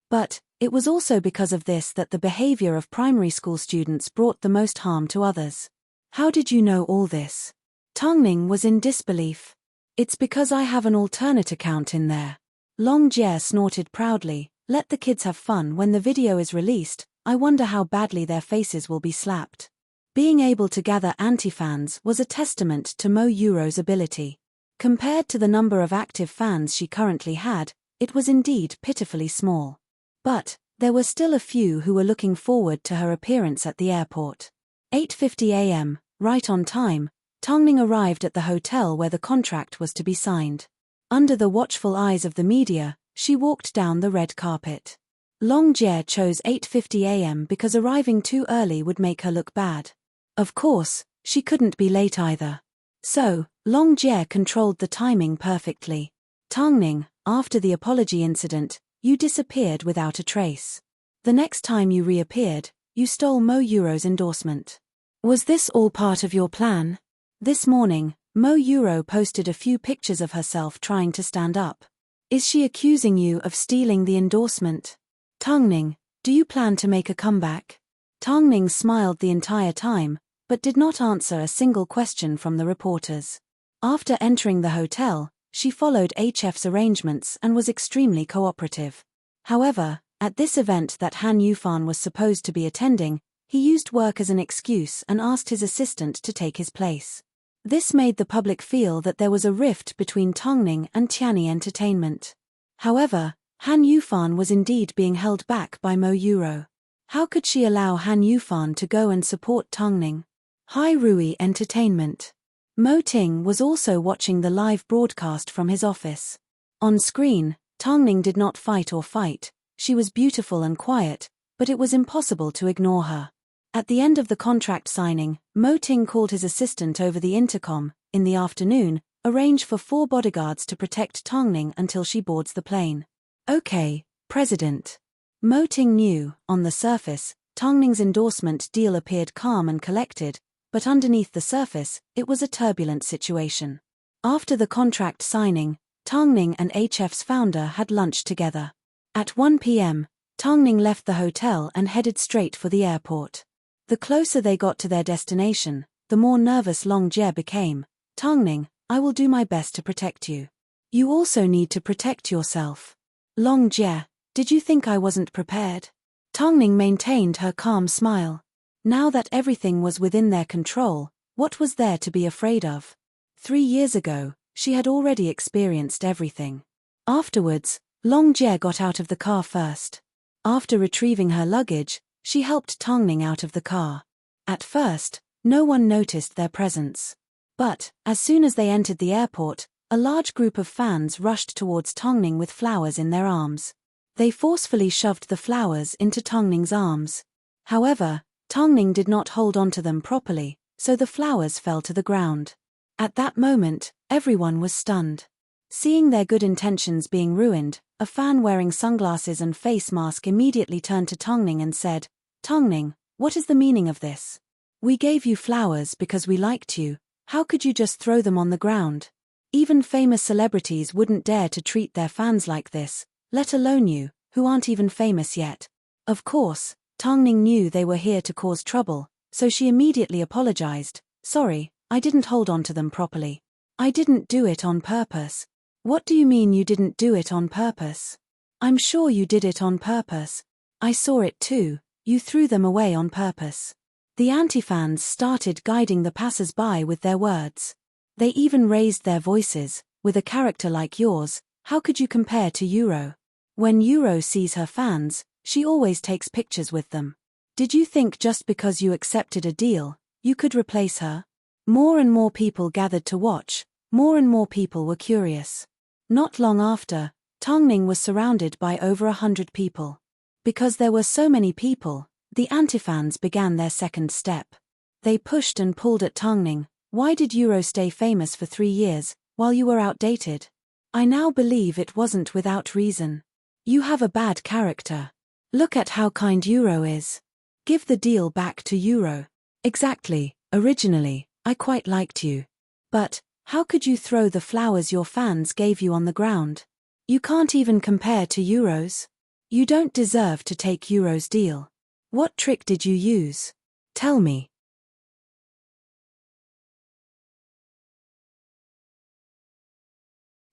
But it was also because of this that the behavior of primary school students brought the most harm to others. How did you know all this? Tongning was in disbelief. It's because I have an alternate account in there. Long Jie snorted proudly. Let the kids have fun. When the video is released, I wonder how badly their faces will be slapped. Being able to gather anti-fans was a testament to Mo Euro's ability. Compared to the number of active fans she currently had, it was indeed pitifully small. But there were still a few who were looking forward to her appearance at the airport. 8:50 a.m., right on time, Tongning arrived at the hotel where the contract was to be signed. Under the watchful eyes of the media, she walked down the red carpet. Long Jie chose 8:50 a.m. because arriving too early would make her look bad. Of course, she couldn't be late either. So, Long Jie controlled the timing perfectly. Tongning, after the apology incident, you disappeared without a trace. The next time you reappeared, you stole Mo Euro's endorsement. Was this all part of your plan? This morning, Mo Euro posted a few pictures of herself trying to stand up. Is she accusing you of stealing the endorsement? Tongning, do you plan to make a comeback? Tongning smiled the entire time, but did not answer a single question from the reporters. After entering the hotel, she followed HF's arrangements and was extremely cooperative. However, at this event that Han Yufan was supposed to be attending, he used work as an excuse and asked his assistant to take his place. This made the public feel that there was a rift between Tongning and Tianyi Entertainment. However, Han Yufan was indeed being held back by Mo Euro. How could she allow Han Yufan to go and support Tongning? Hai Rui Entertainment. Mo Ting was also watching the live broadcast from his office. On screen, Tongning did not fight or fight, she was beautiful and quiet, but it was impossible to ignore her. At the end of the contract signing, Mo Ting called his assistant over the intercom. In the afternoon, arrange for 4 bodyguards to protect Tongning until she boards the plane. Okay, President. Mo Ting knew, on the surface, Tongning's endorsement deal appeared calm and collected, but underneath the surface, it was a turbulent situation. After the contract signing, Tongning and HF's founder had lunch together. At 1 p.m., Tongning left the hotel and headed straight for the airport. The closer they got to their destination, the more nervous Long Jie became. Tongning, I will do my best to protect you. You also need to protect yourself. Long Jie, did you think I wasn't prepared? Tongning maintained her calm smile. Now that everything was within their control, what was there to be afraid of? 3 years ago, she had already experienced everything. Afterwards, Long Jie got out of the car first. After retrieving her luggage, she helped Tongning out of the car. At first, no one noticed their presence. But, as soon as they entered the airport, a large group of fans rushed towards Tongning with flowers in their arms. They forcefully shoved the flowers into Tongning's arms. However, Tongning did not hold onto them properly, so the flowers fell to the ground. At that moment, everyone was stunned. Seeing their good intentions being ruined, a fan wearing sunglasses and face mask immediately turned to Tongning and said, Tongning, what is the meaning of this? We gave you flowers because we liked you, how could you just throw them on the ground? Even famous celebrities wouldn't dare to treat their fans like this, let alone you, who aren't even famous yet. Of course, Tongning knew they were here to cause trouble, so she immediately apologized. Sorry, I didn't hold on to them properly. I didn't do it on purpose. What do you mean you didn't do it on purpose? I'm sure you did it on purpose. I saw it too, you threw them away on purpose. The anti-fans started guiding the passers-by with their words. They even raised their voices. With a character like yours, how could you compare to Euro? When Euro sees her fans, she always takes pictures with them. Did you think just because you accepted a deal, you could replace her? More and more people gathered to watch, more and more people were curious. Not long after, Tongning was surrounded by over 100 people. Because there were so many people, the anti-fans began their second step. They pushed and pulled at Tongning. Why did Euro stay famous for 3 years, while you were outdated? I now believe it wasn't without reason. You have a bad character. Look at how kind Euro is. Give the deal back to Euro. Exactly, originally, I quite liked you. But, how could you throw the flowers your fans gave you on the ground? You can't even compare to Euro's. You don't deserve to take Euro's deal. What trick did you use? Tell me.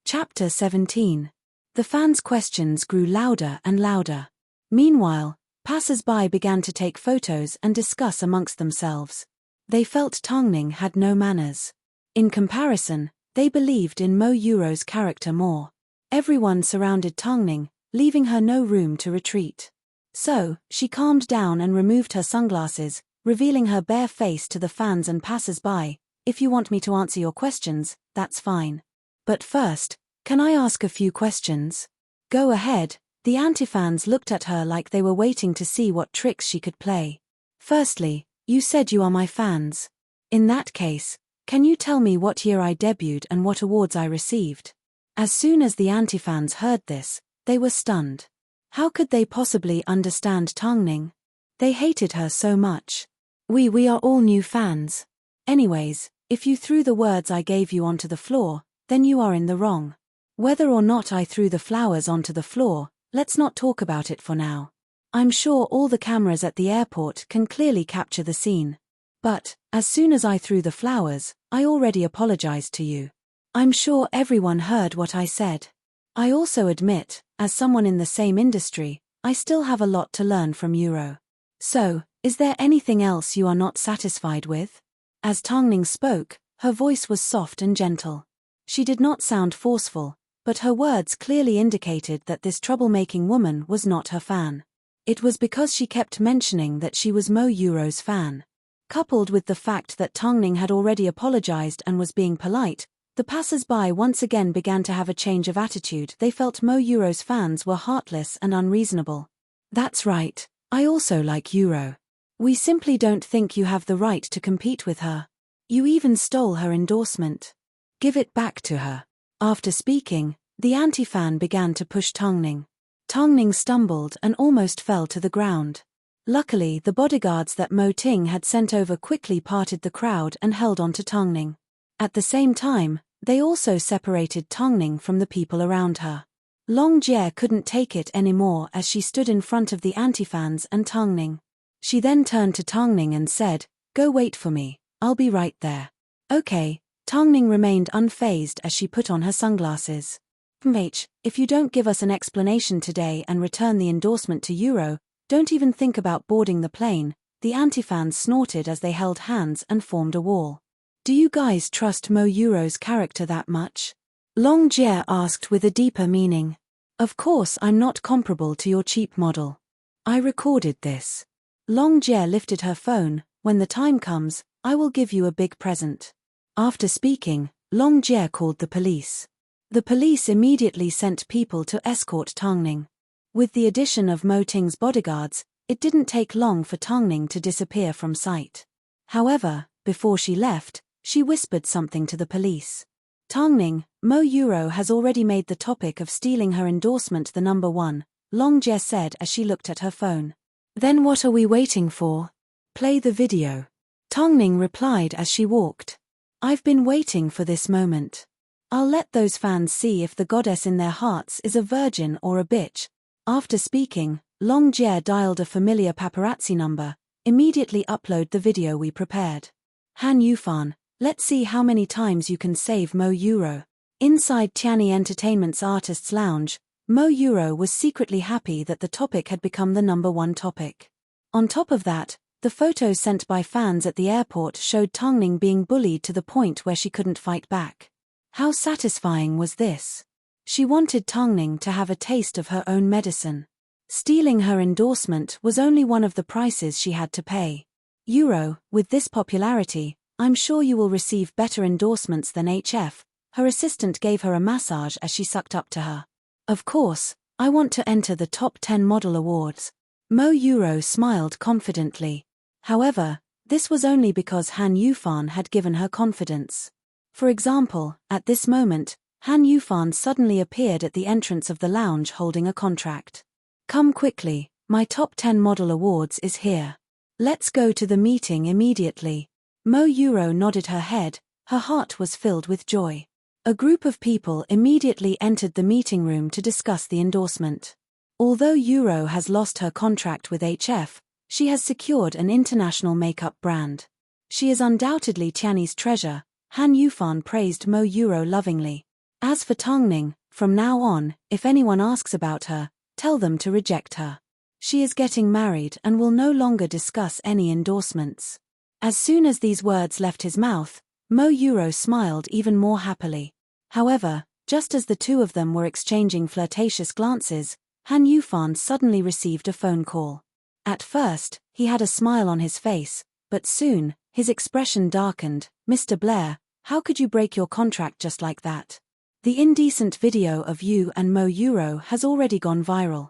Chapter 17. The fans' questions grew louder and louder. Meanwhile, passers-by began to take photos and discuss amongst themselves. They felt Tongning had no manners. In comparison, they believed in Mo Euro's character more. Everyone surrounded Tongning, leaving her no room to retreat. So, she calmed down and removed her sunglasses, revealing her bare face to the fans and passers-by. If you want me to answer your questions, that's fine. But first, can I ask a few questions? Go ahead. The anti-fans looked at her like they were waiting to see what tricks she could play. Firstly, you said you are my fans. In that case, can you tell me what year I debuted and what awards I received? As soon as the anti-fans heard this, they were stunned. How could they possibly understand Tongning? They hated her so much. We are all new fans. Anyways, if you threw the words I gave you onto the floor, then you are in the wrong. Whether or not I threw the flowers onto the floor, let's not talk about it for now. I'm sure all the cameras at the airport can clearly capture the scene. But, as soon as I threw the flowers, I already apologized to you. I'm sure everyone heard what I said. I also admit, as someone in the same industry, I still have a lot to learn from Euro. So, is there anything else you are not satisfied with? As Tongning spoke, her voice was soft and gentle. She did not sound forceful, but her words clearly indicated that this troublemaking woman was not her fan. It was because she kept mentioning that she was Mo Euro's fan. Coupled with the fact that Tongning had already apologized and was being polite, the passers-by once again began to have a change of attitude. They felt Mo Euro's fans were heartless and unreasonable. That's right, I also like Euro. We simply don't think you have the right to compete with her. You even stole her endorsement. Give it back to her. After speaking, the anti-fan began to push Tongning. Tongning stumbled and almost fell to the ground. Luckily, the bodyguards that Mo Ting had sent over quickly parted the crowd and held on to Tongning. At the same time, they also separated Tongning from the people around her. Long Jie couldn't take it anymore as she stood in front of the anti-fans and Tongning. She then turned to Tongning and said, "Go wait for me, I'll be right there." Okay. Tongning remained unfazed as she put on her sunglasses. If you don't give us an explanation today and return the endorsement to Euro, don't even think about boarding the plane, the anti-fans snorted as they held hands and formed a wall. Do you guys trust Mo Euro's character that much? Long Jie asked with a deeper meaning. Of course I'm not comparable to your cheap model. I recorded this. Long Jie lifted her phone. When the time comes, I will give you a big present. After speaking, Long Jie called the police. The police immediately sent people to escort Tongning. With the addition of Mo Ting's bodyguards, it didn't take long for Tongning to disappear from sight. However, before she left, she whispered something to the police. Tongning, Mo Euro has already made the topic of stealing her endorsement the number one, Long Jie said as she looked at her phone. Then what are we waiting for? Play the video. Tongning replied as she walked. I've been waiting for this moment. I'll let those fans see if the goddess in their hearts is a virgin or a bitch. After speaking, Long Jie dialed a familiar paparazzi number. Immediately upload the video we prepared. Han Yufan, let's see how many times you can save Mo Euro. Inside Tianyi Entertainment's Artists Lounge, Mo Euro was secretly happy that the topic had become the number one topic. On top of that, the photos sent by fans at the airport showed Tongning being bullied to the point where she couldn't fight back. How satisfying was this? She wanted Tongning to have a taste of her own medicine. Stealing her endorsement was only one of the prices she had to pay. Euro, with this popularity, I'm sure you will receive better endorsements than HF. Her assistant gave her a massage as she sucked up to her. Of course, I want to enter the top 10 model awards. Mo Euro smiled confidently. However, this was only because Han Yufan had given her confidence. For example, at this moment, Han Yufan suddenly appeared at the entrance of the lounge holding a contract. Come quickly, my top 10 model awards is here. Let's go to the meeting immediately. Mo Euro nodded her head, her heart was filled with joy. A group of people immediately entered the meeting room to discuss the endorsement. Although Euro has lost her contract with HF, she has secured an international makeup brand. She is undoubtedly Tiany's treasure. Han Yufan praised Mo Euro lovingly. As for Tongning, from now on, if anyone asks about her, tell them to reject her. She is getting married and will no longer discuss any endorsements. As soon as these words left his mouth, Mo Euro smiled even more happily. However, just as the two of them were exchanging flirtatious glances, Han Yufan suddenly received a phone call. At first, he had a smile on his face, but soon, his expression darkened. Mr. Blair, how could you break your contract just like that? The indecent video of you and Mo Euro has already gone viral.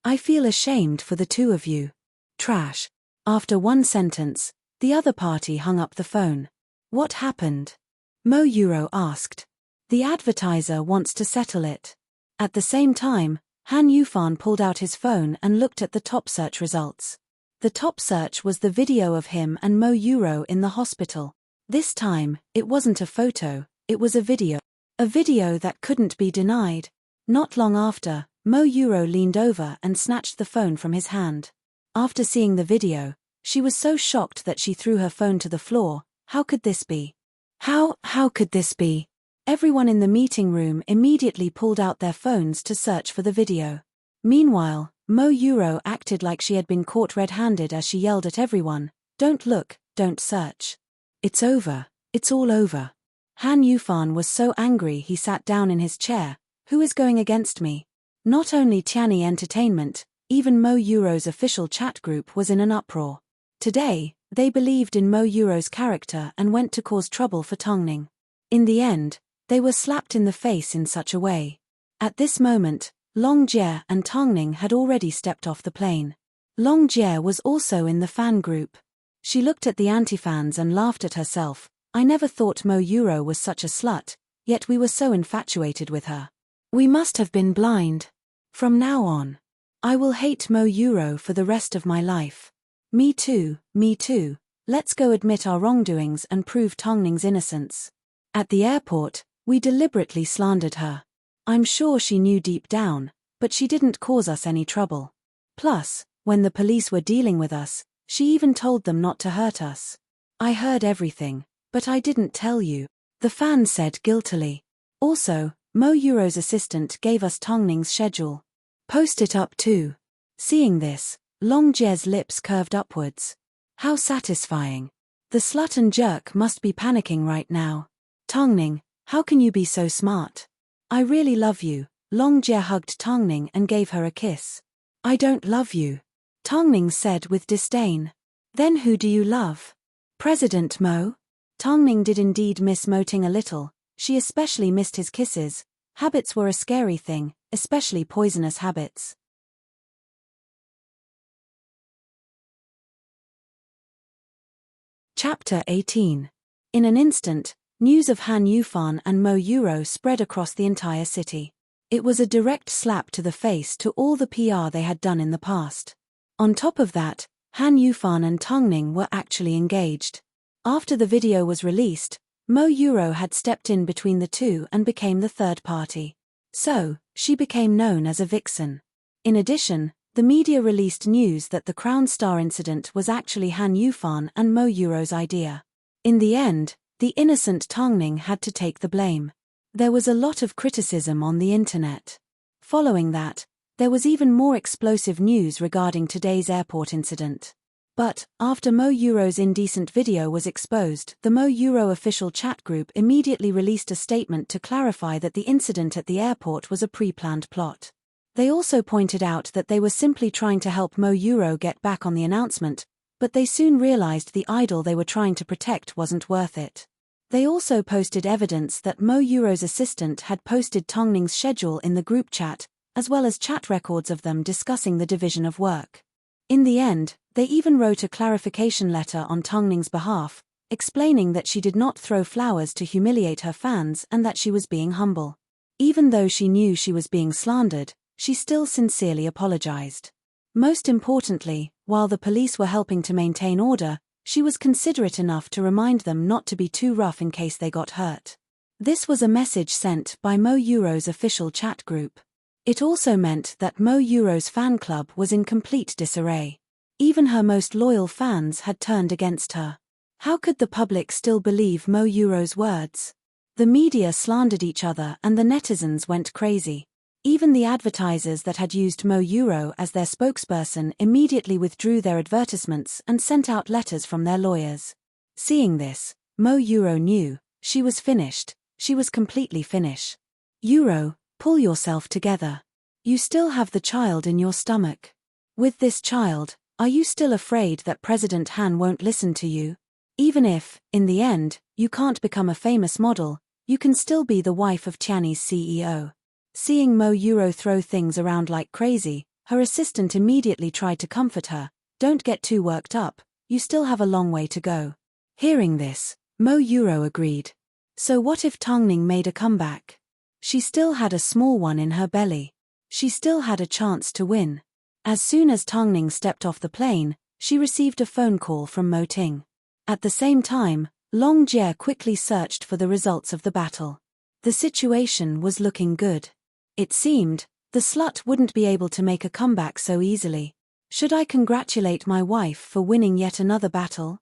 I feel ashamed for the two of you. Trash. After one sentence, the other party hung up the phone. What happened? Mo Euro asked. The advertiser wants to settle it. At the same time, Han Yufan pulled out his phone and looked at the top search results. The top search was the video of him and Mo Euro in the hospital. This time, it wasn't a photo, it was a video. A video that couldn't be denied. Not long after, Mo Euro leaned over and snatched the phone from his hand. After seeing the video, she was so shocked that she threw her phone to the floor. How could this be? How could this be? Everyone in the meeting room immediately pulled out their phones to search for the video. Meanwhile, Mo Euro acted like she had been caught red-handed as she yelled at everyone, "Don't look, don't search. It's over, it's all over." Han Yufan was so angry he sat down in his chair. Who is going against me? Not only Tiany Entertainment, even Mo Euro's official chat group was in an uproar. Today, they believed in Mo Euro's character and went to cause trouble for Tongning. In the end, they were slapped in the face in such a way. At this moment, Long Jie and Tongning had already stepped off the plane. Long Jie was also in the fan group. She looked at the anti-fans and laughed at herself. I never thought Mo Euro was such a slut, yet we were so infatuated with her. We must have been blind. From now on, I will hate Mo Euro for the rest of my life. Me too, let's go admit our wrongdoings and prove Tongning's innocence. At the airport, we deliberately slandered her. I'm sure she knew deep down, but she didn't cause us any trouble. Plus, when the police were dealing with us, she even told them not to hurt us. I heard everything, but I didn't tell you, the fan said guiltily. Also, Mo Euro's assistant gave us Tongning's schedule. Post it up too. Seeing this, Long Jie's lips curved upwards. How satisfying. The slut and jerk must be panicking right now. Tongning, how can you be so smart? I really love you. Long Jie hugged Tongning and gave her a kiss. I don't love you, Tongning said with disdain. Then who do you love? President Mo? Tongning did indeed miss Mo Ting a little. She especially missed his kisses. Habits were a scary thing, especially poisonous habits. Chapter 18. In an instant, news of Han Yufan and Mo Euro spread across the entire city. It was a direct slap to the face to all the PR they had done in the past. On top of that, Han Yufan and Tongning were actually engaged. After the video was released, Mo Euro had stepped in between the two and became the third party. So, she became known as a vixen. In addition, the media released news that the Crown Star incident was actually Han Yufan and Mo Euro's idea. In the end, the innocent Tongning had to take the blame. There was a lot of criticism on the internet. Following that, there was even more explosive news regarding today's airport incident. But, after Mo Euro's indecent video was exposed, the Mo Euro official chat group immediately released a statement to clarify that the incident at the airport was a pre-planned plot. They also pointed out that they were simply trying to help Mo Euro get back on the announcement, But they soon realized the idol they were trying to protect wasn't worth it. They also posted evidence that Mo Euro's assistant had posted Tongning's schedule in the group chat, as well as chat records of them discussing the division of work. In the end, they even wrote a clarification letter on Tongning's behalf, explaining that she did not throw flowers to humiliate her fans and that she was being humble. Even though she knew she was being slandered, she still sincerely apologized. Most importantly, while the police were helping to maintain order, she was considerate enough to remind them not to be too rough in case they got hurt. This was a message sent by Mo Euro's official chat group. It also meant that Mo Euro's fan club was in complete disarray. Even her most loyal fans had turned against her. How could the public still believe Mo Euro's words? The media slandered each other and the netizens went crazy. Even the advertisers that had used Mo Euro as their spokesperson immediately withdrew their advertisements and sent out letters from their lawyers. Seeing this, Mo Euro knew, she was finished, she was completely finished. Euro, pull yourself together. You still have the child in your stomach. With this child, are you still afraid that President Han won't listen to you? Even if, in the end, you can't become a famous model, you can still be the wife of Tiany's CEO. Seeing Mo Euro throw things around like crazy, her assistant immediately tried to comfort her. Don't get too worked up, you still have a long way to go. Hearing this, Mo Euro agreed. So what if Tongning made a comeback? She still had a small one in her belly. She still had a chance to win. As soon as Tongning stepped off the plane, she received a phone call from Mo Ting. At the same time, Long Jie quickly searched for the results of the battle. The situation was looking good. It seemed, the slut wouldn't be able to make a comeback so easily. Should I congratulate my wife for winning yet another battle?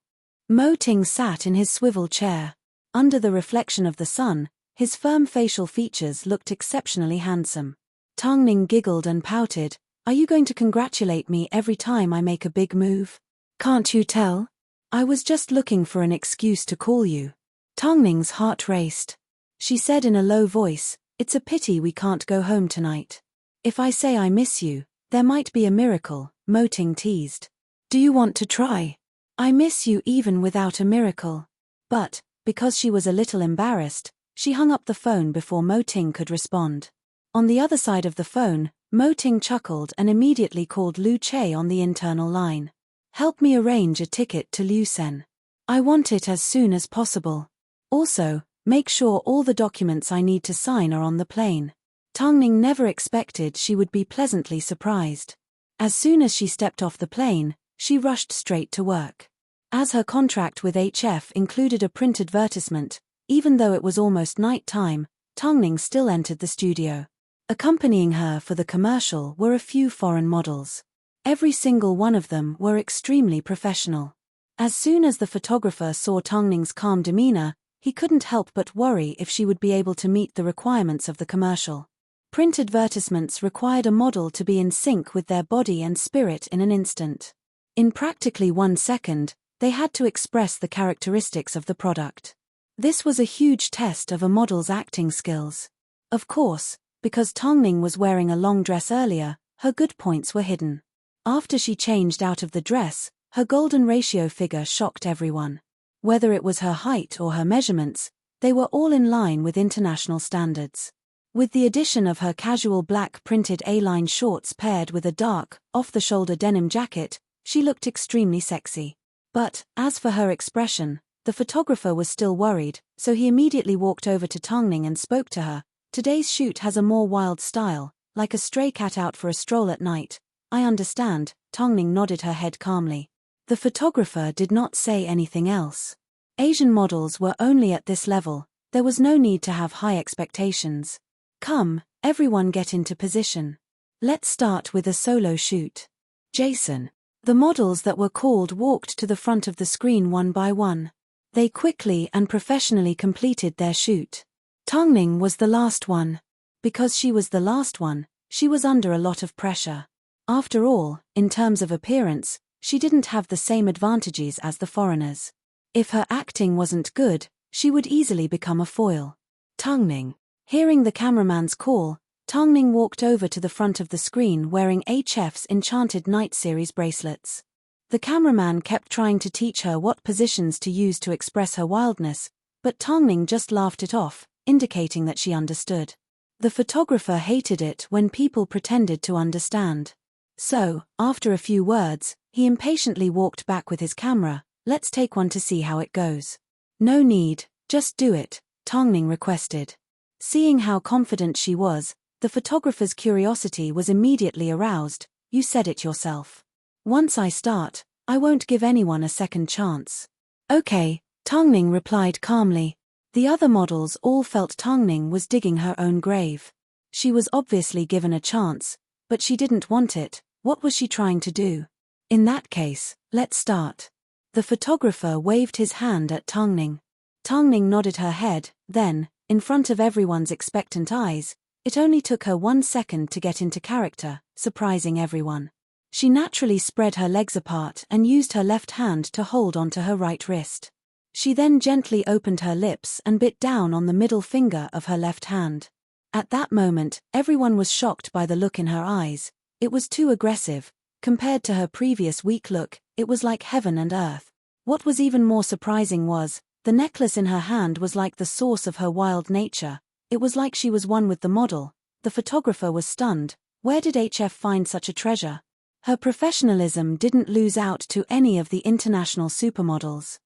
Mo Ting sat in his swivel chair. Under the reflection of the sun, his firm facial features looked exceptionally handsome. Tongning giggled and pouted. Are you going to congratulate me every time I make a big move? Can't you tell? I was just looking for an excuse to call you. Tongning's heart raced. She said in a low voice, it's a pity we can't go home tonight. If I say I miss you, there might be a miracle, Mo Ting teased. Do you want to try? I miss you even without a miracle. But, because she was a little embarrassed, she hung up the phone before Mo Ting could respond. On the other side of the phone, Mo Ting chuckled and immediately called Lu Che on the internal line. Help me arrange a ticket to Lucen. I want it as soon as possible. Also, make sure all the documents I need to sign are on the plane. Tongning never expected she would be pleasantly surprised. As soon as she stepped off the plane, she rushed straight to work. As her contract with HF included a print advertisement, even though it was almost night time, Tongning still entered the studio. Accompanying her for the commercial were a few foreign models. Every single one of them were extremely professional. As soon as the photographer saw Tongning's calm demeanor, he couldn't help but worry if she would be able to meet the requirements of the commercial. Print advertisements required a model to be in sync with their body and spirit in an instant. In practically 1 second, they had to express the characteristics of the product. This was a huge test of a model's acting skills. Of course, because Tongning was wearing a long dress earlier, her good points were hidden. After she changed out of the dress, her golden ratio figure shocked everyone. Whether it was her height or her measurements, they were all in line with international standards. With the addition of her casual black printed A-line shorts paired with a dark, off-the-shoulder denim jacket, she looked extremely sexy. But, as for her expression, the photographer was still worried, so he immediately walked over to Tongning and spoke to her. Today's shoot has a more wild style, like a stray cat out for a stroll at night. I understand, Tongning nodded her head calmly. The photographer did not say anything else. Asian models were only at this level, there was no need to have high expectations. Come, everyone get into position. Let's start with a solo shoot. Jason. The models that were called walked to the front of the screen one by one. They quickly and professionally completed their shoot. Tongning was the last one. Because she was the last one, she was under a lot of pressure. After all, in terms of appearance, she didn't have the same advantages as the foreigners. If her acting wasn't good, she would easily become a foil. Tongning. Hearing the cameraman's call, Tongning walked over to the front of the screen wearing HF's Enchanted Night Series bracelets. The cameraman kept trying to teach her what positions to use to express her wildness, but Tongning just laughed it off, indicating that she understood. The photographer hated it when people pretended to understand. So, after a few words, he impatiently walked back with his camera. Let's take one to see how it goes. No need, just do it, Tongning requested. Seeing how confident she was, the photographer's curiosity was immediately aroused. You said it yourself. Once I start, I won't give anyone a second chance. Okay, Tongning replied calmly. The other models all felt Tongning was digging her own grave. She was obviously given a chance, but she didn't want it. What was she trying to do? In that case, let's start. The photographer waved his hand at Tongning. Tongning nodded her head, then, in front of everyone's expectant eyes, it only took her 1 second to get into character, surprising everyone. She naturally spread her legs apart and used her left hand to hold onto her right wrist. She then gently opened her lips and bit down on the middle finger of her left hand. At that moment, everyone was shocked by the look in her eyes. It was too aggressive. Compared to her previous weak look, it was like heaven and earth. What was even more surprising was, the necklace in her hand was like the source of her wild nature. It was like she was one with the model. The photographer was stunned. Where did HF find such a treasure? Her professionalism didn't lose out to any of the international supermodels.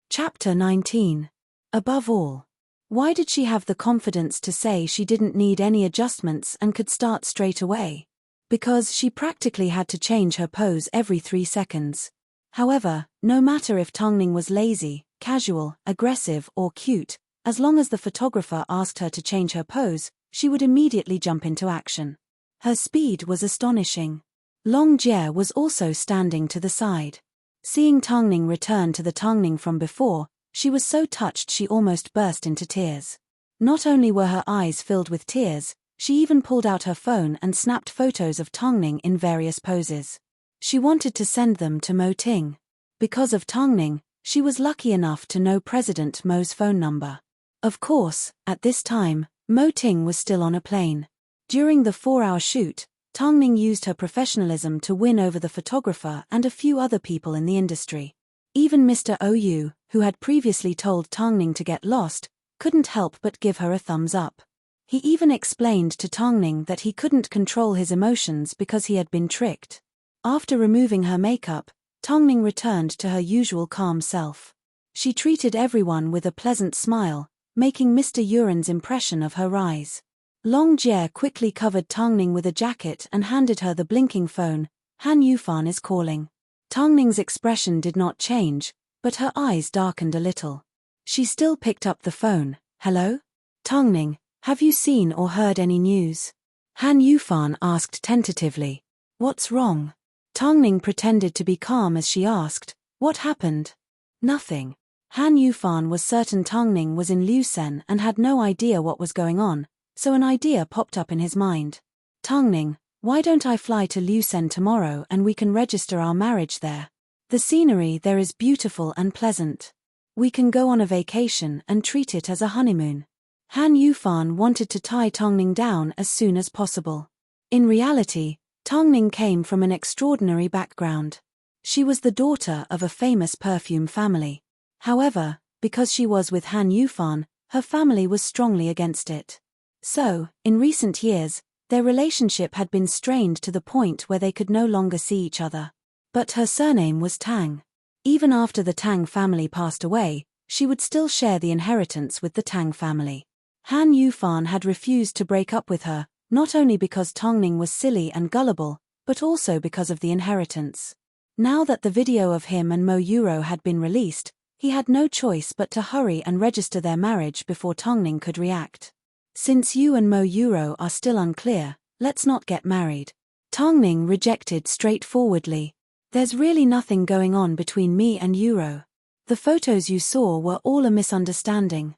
Chapter 19. Above all. Why did she have the confidence to say she didn't need any adjustments and could start straight away? Because she practically had to change her pose every 3 seconds. However, no matter if Tongning was lazy, casual, aggressive, or cute, as long as the photographer asked her to change her pose, she would immediately jump into action. Her speed was astonishing. Long Jie was also standing to the side. Seeing Tongning return to the Tongning from before, she was so touched she almost burst into tears. Not only were her eyes filled with tears, she even pulled out her phone and snapped photos of Tongning in various poses. She wanted to send them to Mo Ting. Because of Tongning, she was lucky enough to know President Mo's phone number. Of course, at this time, Mo Ting was still on a plane. During the 4-hour shoot, Tongning used her professionalism to win over the photographer and a few other people in the industry. Even Mr. OU, who had previously told Tongning to get lost, couldn't help but give her a thumbs up. He even explained to Tongning that he couldn't control his emotions because he had been tricked. After removing her makeup, Tongning returned to her usual calm self. She treated everyone with a pleasant smile, making Mr. Yuren's impression of her rise. Long Jie quickly covered Tongning with a jacket and handed her the blinking phone. Han Yufan is calling. Tongning's expression did not change, but her eyes darkened a little. She still picked up the phone. Hello? Tongning, have you seen or heard any news? Han Yufan asked tentatively. What's wrong? Tongning pretended to be calm as she asked, what happened? Nothing. Han Yufan was certain Tongning was in Lucen and had no idea what was going on, so an idea popped up in his mind. Tongning, why don't I fly to Lucen tomorrow and we can register our marriage there? The scenery there is beautiful and pleasant. We can go on a vacation and treat it as a honeymoon. Han Yufan wanted to tie Tongning down as soon as possible. In reality, Tongning came from an extraordinary background. She was the daughter of a famous perfume family. However, because she was with Han Yufan, her family was strongly against it. So, in recent years, their relationship had been strained to the point where they could no longer see each other. But her surname was Tang. Even after the Tang family passed away, she would still share the inheritance with the Tang family. Han Yufan had refused to break up with her, not only because Tongning was silly and gullible, but also because of the inheritance. Now that the video of him and Mo Euro had been released, he had no choice but to hurry and register their marriage before Tongning could react. Since you and Mo Euro are still unclear, let's not get married. Tongning rejected straightforwardly. There's really nothing going on between me and Euro. The photos you saw were all a misunderstanding.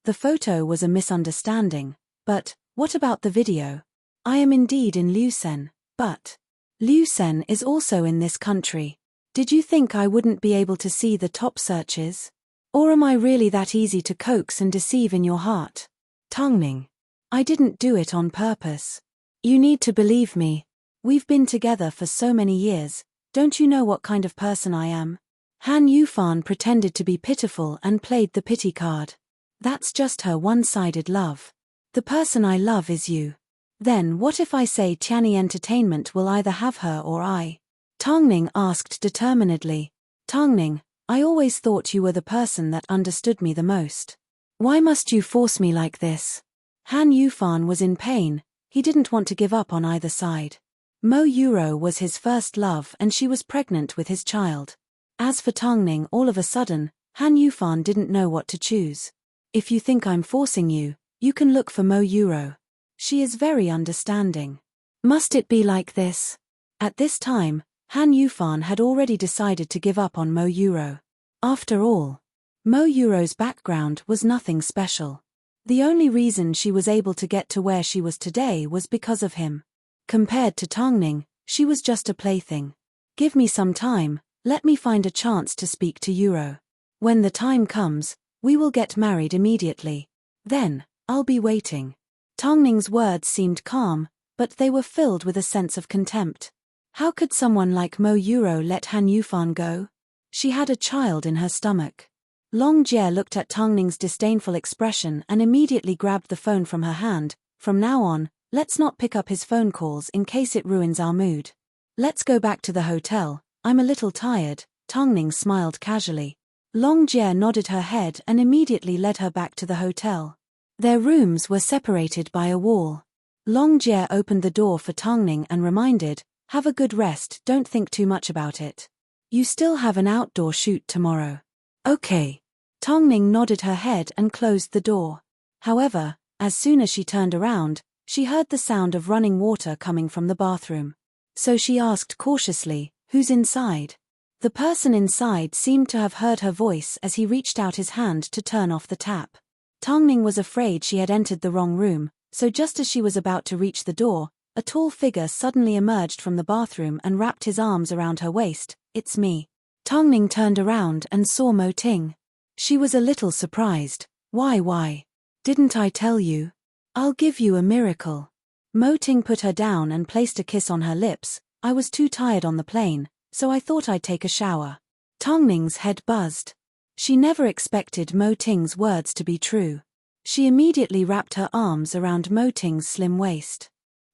The photo was a misunderstanding, but what about the video? I am indeed in Lucen, but Lucen is also in this country. Did you think I wouldn't be able to see the top searches? Or am I really that easy to coax and deceive in your heart? Tongning. I didn't do it on purpose. You need to believe me. We've been together for so many years, don't you know what kind of person I am? Han Yufan pretended to be pitiful and played the pity card. That's just her one-sided love. The person I love is you. Then what if I say Tianyi Entertainment will either have her or I? Tongning asked determinedly. Tongning, I always thought you were the person that understood me the most. Why must you force me like this? Han Yufan was in pain, he didn't want to give up on either side. Mo Yuro was his first love and she was pregnant with his child. As for Tongning, all of a sudden, Han Yufan didn't know what to choose. If you think I'm forcing you, you can look for Mo Yuro. She is very understanding. Must it be like this? At this time, Han Yufan had already decided to give up on Mo Yuro. After all, Mo Yuro's background was nothing special. The only reason she was able to get to where she was today was because of him. Compared to Tongning, she was just a plaything. Give me some time, let me find a chance to speak to Yuro. When the time comes, we will get married immediately. Then, I'll be waiting. Tongning's words seemed calm, but they were filled with a sense of contempt. How could someone like Mo Yuro let Han Yufan go? She had a child in her stomach. Long Jie looked at Tongning's disdainful expression and immediately grabbed the phone from her hand. From now on, let's not pick up his phone calls in case it ruins our mood. Let's go back to the hotel, I'm a little tired. Tongning smiled casually. Long Jie nodded her head and immediately led her back to the hotel. Their rooms were separated by a wall. Long Jie opened the door for Tongning and reminded, have a good rest, don't think too much about it. You still have an outdoor shoot tomorrow. Okay. Tongning nodded her head and closed the door. However, as soon as she turned around, she heard the sound of running water coming from the bathroom. So she asked cautiously, who's inside? The person inside seemed to have heard her voice as he reached out his hand to turn off the tap. Tongning was afraid she had entered the wrong room, so just as she was about to reach the door, a tall figure suddenly emerged from the bathroom and wrapped his arms around her waist. It's me. Tongning turned around and saw Mo Ting. She was a little surprised. Why? Didn't I tell you? I'll give you a miracle. Mo Ting put her down and placed a kiss on her lips. I was too tired on the plane, so I thought I'd take a shower. Tongning's head buzzed. She never expected Mo Ting's words to be true. She immediately wrapped her arms around Mo Ting's slim waist.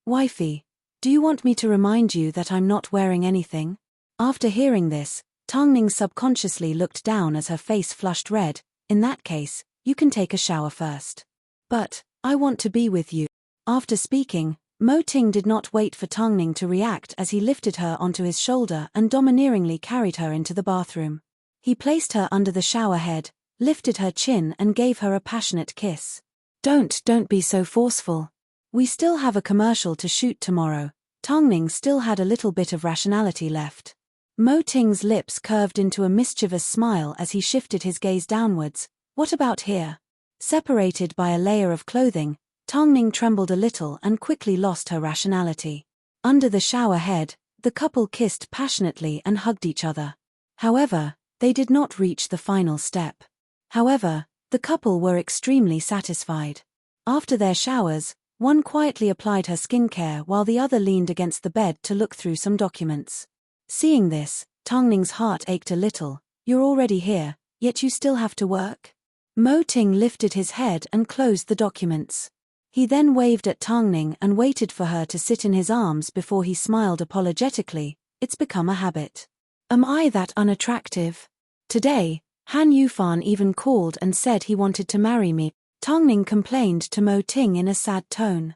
Wifey, do you want me to remind you that I'm not wearing anything? After hearing this, Tongning subconsciously looked down as her face flushed red. In that case, you can take a shower first. But, I want to be with you. After speaking, Mo Ting did not wait for Tongning to react as he lifted her onto his shoulder and domineeringly carried her into the bathroom. He placed her under the shower head, lifted her chin and gave her a passionate kiss. Don't be so forceful. We still have a commercial to shoot tomorrow. Tongning still had a little bit of rationality left. Mo Ting's lips curved into a mischievous smile as he shifted his gaze downwards. What about here? Separated by a layer of clothing, Tongning trembled a little and quickly lost her rationality. Under the shower head, the couple kissed passionately and hugged each other. However, they did not reach the final step. However, the couple were extremely satisfied. After their showers, one quietly applied her skincare while the other leaned against the bed to look through some documents. Seeing this, Tongning's heart ached a little. You're already here, yet you still have to work? Mo Ting lifted his head and closed the documents. He then waved at Tongning and waited for her to sit in his arms before he smiled apologetically. It's become a habit. Am I that unattractive? Today, Han Yufan even called and said he wanted to marry me. Tongning complained to Mo Ting in a sad tone.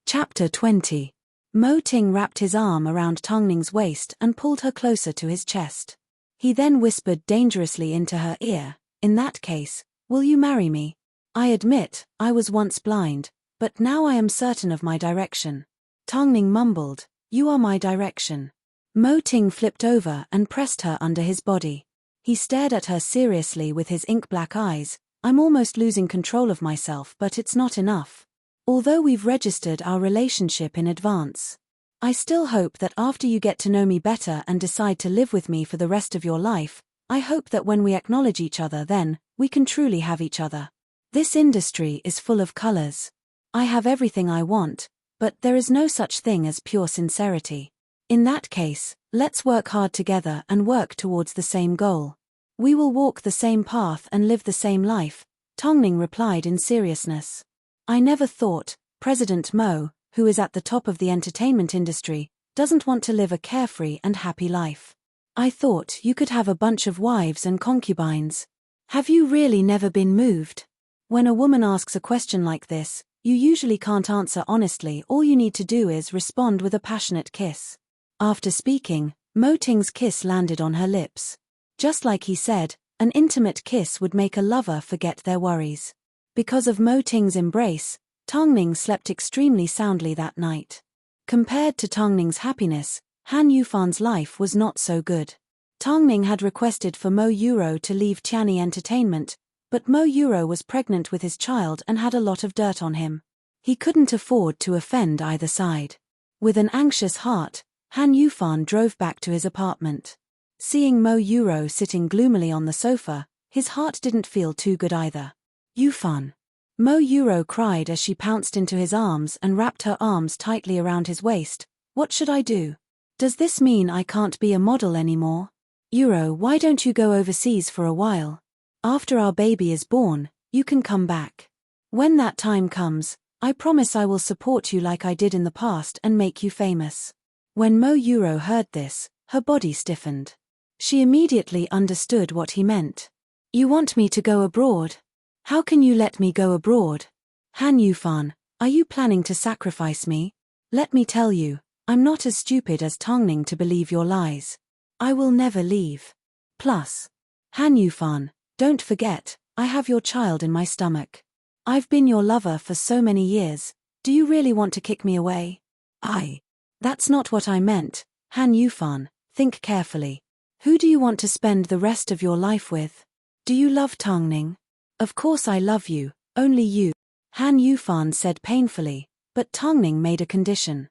Chapter 20. Mo Ting wrapped his arm around Tongning's waist and pulled her closer to his chest. He then whispered dangerously into her ear, in that case, will you marry me? I admit, I was once blind, but now I am certain of my direction. Tongning mumbled, you are my direction. Mo Ting flipped over and pressed her under his body. He stared at her seriously with his ink-black eyes. I'm almost losing control of myself, but it's not enough. Although we've registered our relationship in advance, I still hope that after you get to know me better and decide to live with me for the rest of your life, I hope that when we acknowledge each other then, we can truly have each other. This industry is full of colors. I have everything I want, but there is no such thing as pure sincerity. In that case, let's work hard together and work towards the same goal. We will walk the same path and live the same life, Tongning replied in seriousness. I never thought, President Mo, who is at the top of the entertainment industry, doesn't want to live a carefree and happy life. I thought you could have a bunch of wives and concubines. Have you really never been moved? When a woman asks a question like this, you usually can't answer honestly. All you need to do is respond with a passionate kiss. After speaking, Mo Ting's kiss landed on her lips. Just like he said, an intimate kiss would make a lover forget their worries. Because of Mo Ting's embrace, Tongning slept extremely soundly that night. Compared to Tongning's happiness, Han Yufan's life was not so good. Tongning had requested for Mo Euro to leave Tianyi Entertainment, but Mo Euro was pregnant with his child and had a lot of dirt on him. He couldn't afford to offend either side. With an anxious heart, Han Yufan drove back to his apartment. Seeing Mo Euro sitting gloomily on the sofa, his heart didn't feel too good either. Yufan. Mo Euro cried as she pounced into his arms and wrapped her arms tightly around his waist. What should I do? Does this mean I can't be a model anymore? Euro, why don't you go overseas for a while? After our baby is born, you can come back. When that time comes, I promise I will support you like I did in the past and make you famous. When Mo Euro heard this, her body stiffened. She immediately understood what he meant. You want me to go abroad? How can you let me go abroad? Han Yufan, are you planning to sacrifice me? Let me tell you, I'm not as stupid as Tongning to believe your lies. I will never leave. Plus, Han Yufan, don't forget, I have your child in my stomach. I've been your lover for so many years. Do you really want to kick me away? That's not what I meant. Han Yufan, think carefully. Who do you want to spend the rest of your life with? Do you love Tongning? Of course I love you, only you. Han Yufan said painfully, but Tongning made a condition.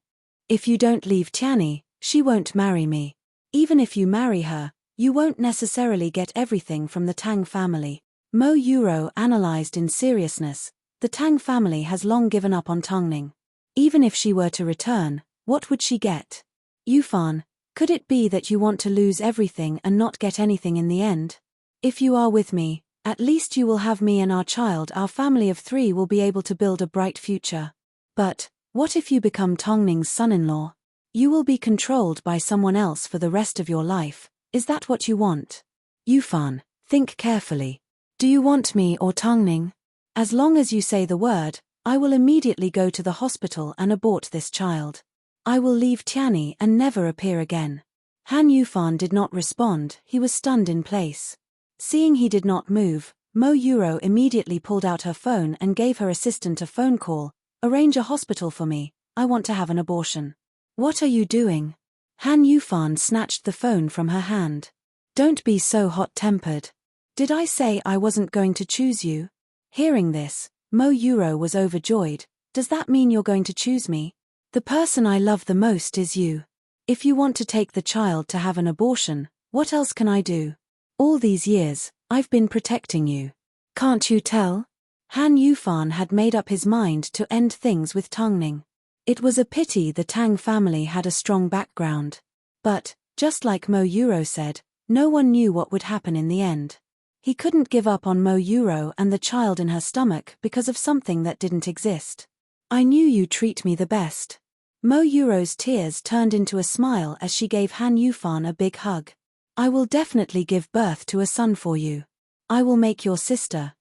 If you don't leave Tianyi, she won't marry me. Even if you marry her, you won't necessarily get everything from the Tang family. Mo Euro analyzed in seriousness. The Tang family has long given up on Tongning. Even if she were to return, what would she get? Yufan, could it be that you want to lose everything and not get anything in the end? If you are with me, at least you will have me and our child. Our family of 3 will be able to build a bright future. But, what if you become Tongning's son-in-law? You will be controlled by someone else for the rest of your life. Is that what you want? Yufan, think carefully. Do you want me or Tongning? As long as you say the word, I will immediately go to the hospital and abort this child. I will leave Tianyi and never appear again. Han Yufan did not respond. He was stunned in place. Seeing he did not move, Mo Euro immediately pulled out her phone and gave her assistant a phone call. Arrange a hospital for me. I want to have an abortion. What are you doing? Han Yufan snatched the phone from her hand. Don't be so hot-tempered. Did I say I wasn't going to choose you? Hearing this, Mo Euro was overjoyed. Does that mean you're going to choose me? The person I love the most is you. If you want to take the child to have an abortion, what else can I do? All these years, I've been protecting you. Can't you tell? Han Yufan had made up his mind to end things with Tongning. It was a pity the Tang family had a strong background. But, just like Mo Euro said, no one knew what would happen in the end. He couldn't give up on Mo Euro and the child in her stomach because of something that didn't exist. I knew you treat me the best. Mo Euro's tears turned into a smile as she gave Han Yufan a big hug. I will definitely give birth to a son for you. I will make your sister,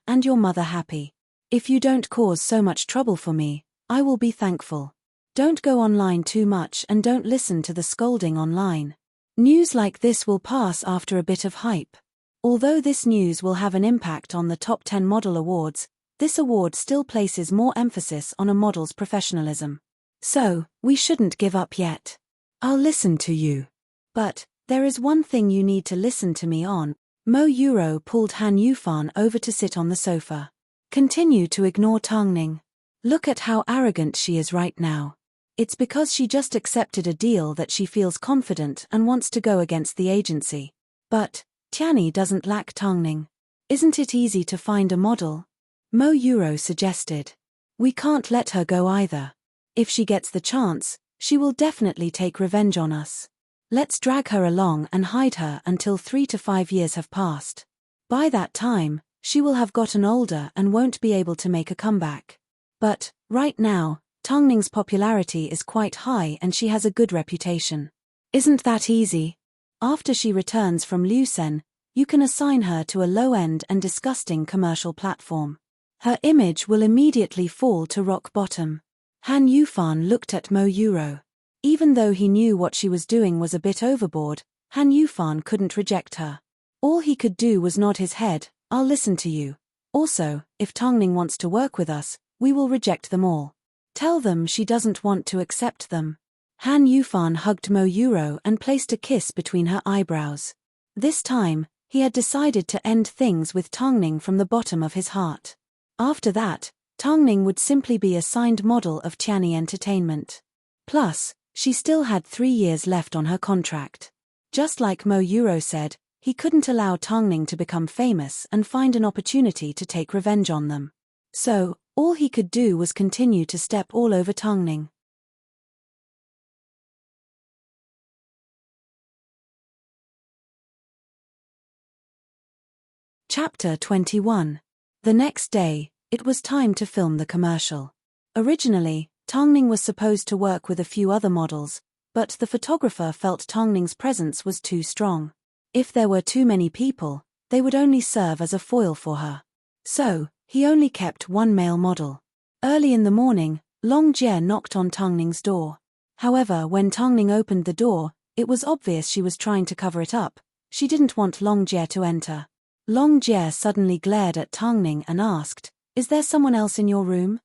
and your mother happy. If you don't cause so much trouble for me, I will be thankful. Don't go online too much and don't listen to the scolding online. News like this will pass after a bit of hype. Although this news will have an impact on the top 10 model awards, this award still places more emphasis on a model's professionalism. So, we shouldn't give up yet. I'll listen to you. But, there is one thing you need to listen to me on. Mo Euro pulled Han Yufan over to sit on the sofa. Continue to ignore Tongning. Look at how arrogant she is right now. It's because she just accepted a deal that she feels confident and wants to go against the agency. But Tianyi doesn't lack Tongning. Isn't it easy to find a model? Mo Euro suggested. We can't let her go either. If she gets the chance, she will definitely take revenge on us. Let's drag her along and hide her until 3 to 5 years have passed. By that time, she will have gotten older and won't be able to make a comeback. But, right now, Tongning's popularity is quite high and she has a good reputation. Isn't that easy? After she returns from Lucen, you can assign her to a low-end and disgusting commercial platform. Her image will immediately fall to rock bottom. Han Yufan looked at Mo Euro. Even though he knew what she was doing was a bit overboard, Han Yufan couldn't reject her. All he could do was nod his head. I'll listen to you. Also, if Tongning wants to work with us, we will reject them all. Tell them she doesn't want to accept them. Han Yufan hugged Mo Euro and placed a kiss between her eyebrows. This time, he had decided to end things with Tongning from the bottom of his heart. After that, Tongning would simply be a signed model of Tianyi Entertainment. Plus, she still had 3 years left on her contract. Just like Mo Euro said, he couldn't allow Tongning to become famous and find an opportunity to take revenge on them. So, all he could do was continue to step all over Tongning. Chapter 21. The next day, it was time to film the commercial. Originally, Tongning was supposed to work with a few other models, but the photographer felt Tongning's presence was too strong. If there were too many people, they would only serve as a foil for her. So, he only kept one male model. Early in the morning, Long Jie knocked on Tongning's door. However, when Tongning opened the door, it was obvious she was trying to cover it up. She didn't want Long Jie to enter. Long Jie suddenly glared at Tongning and asked, "Is there someone else in your room?"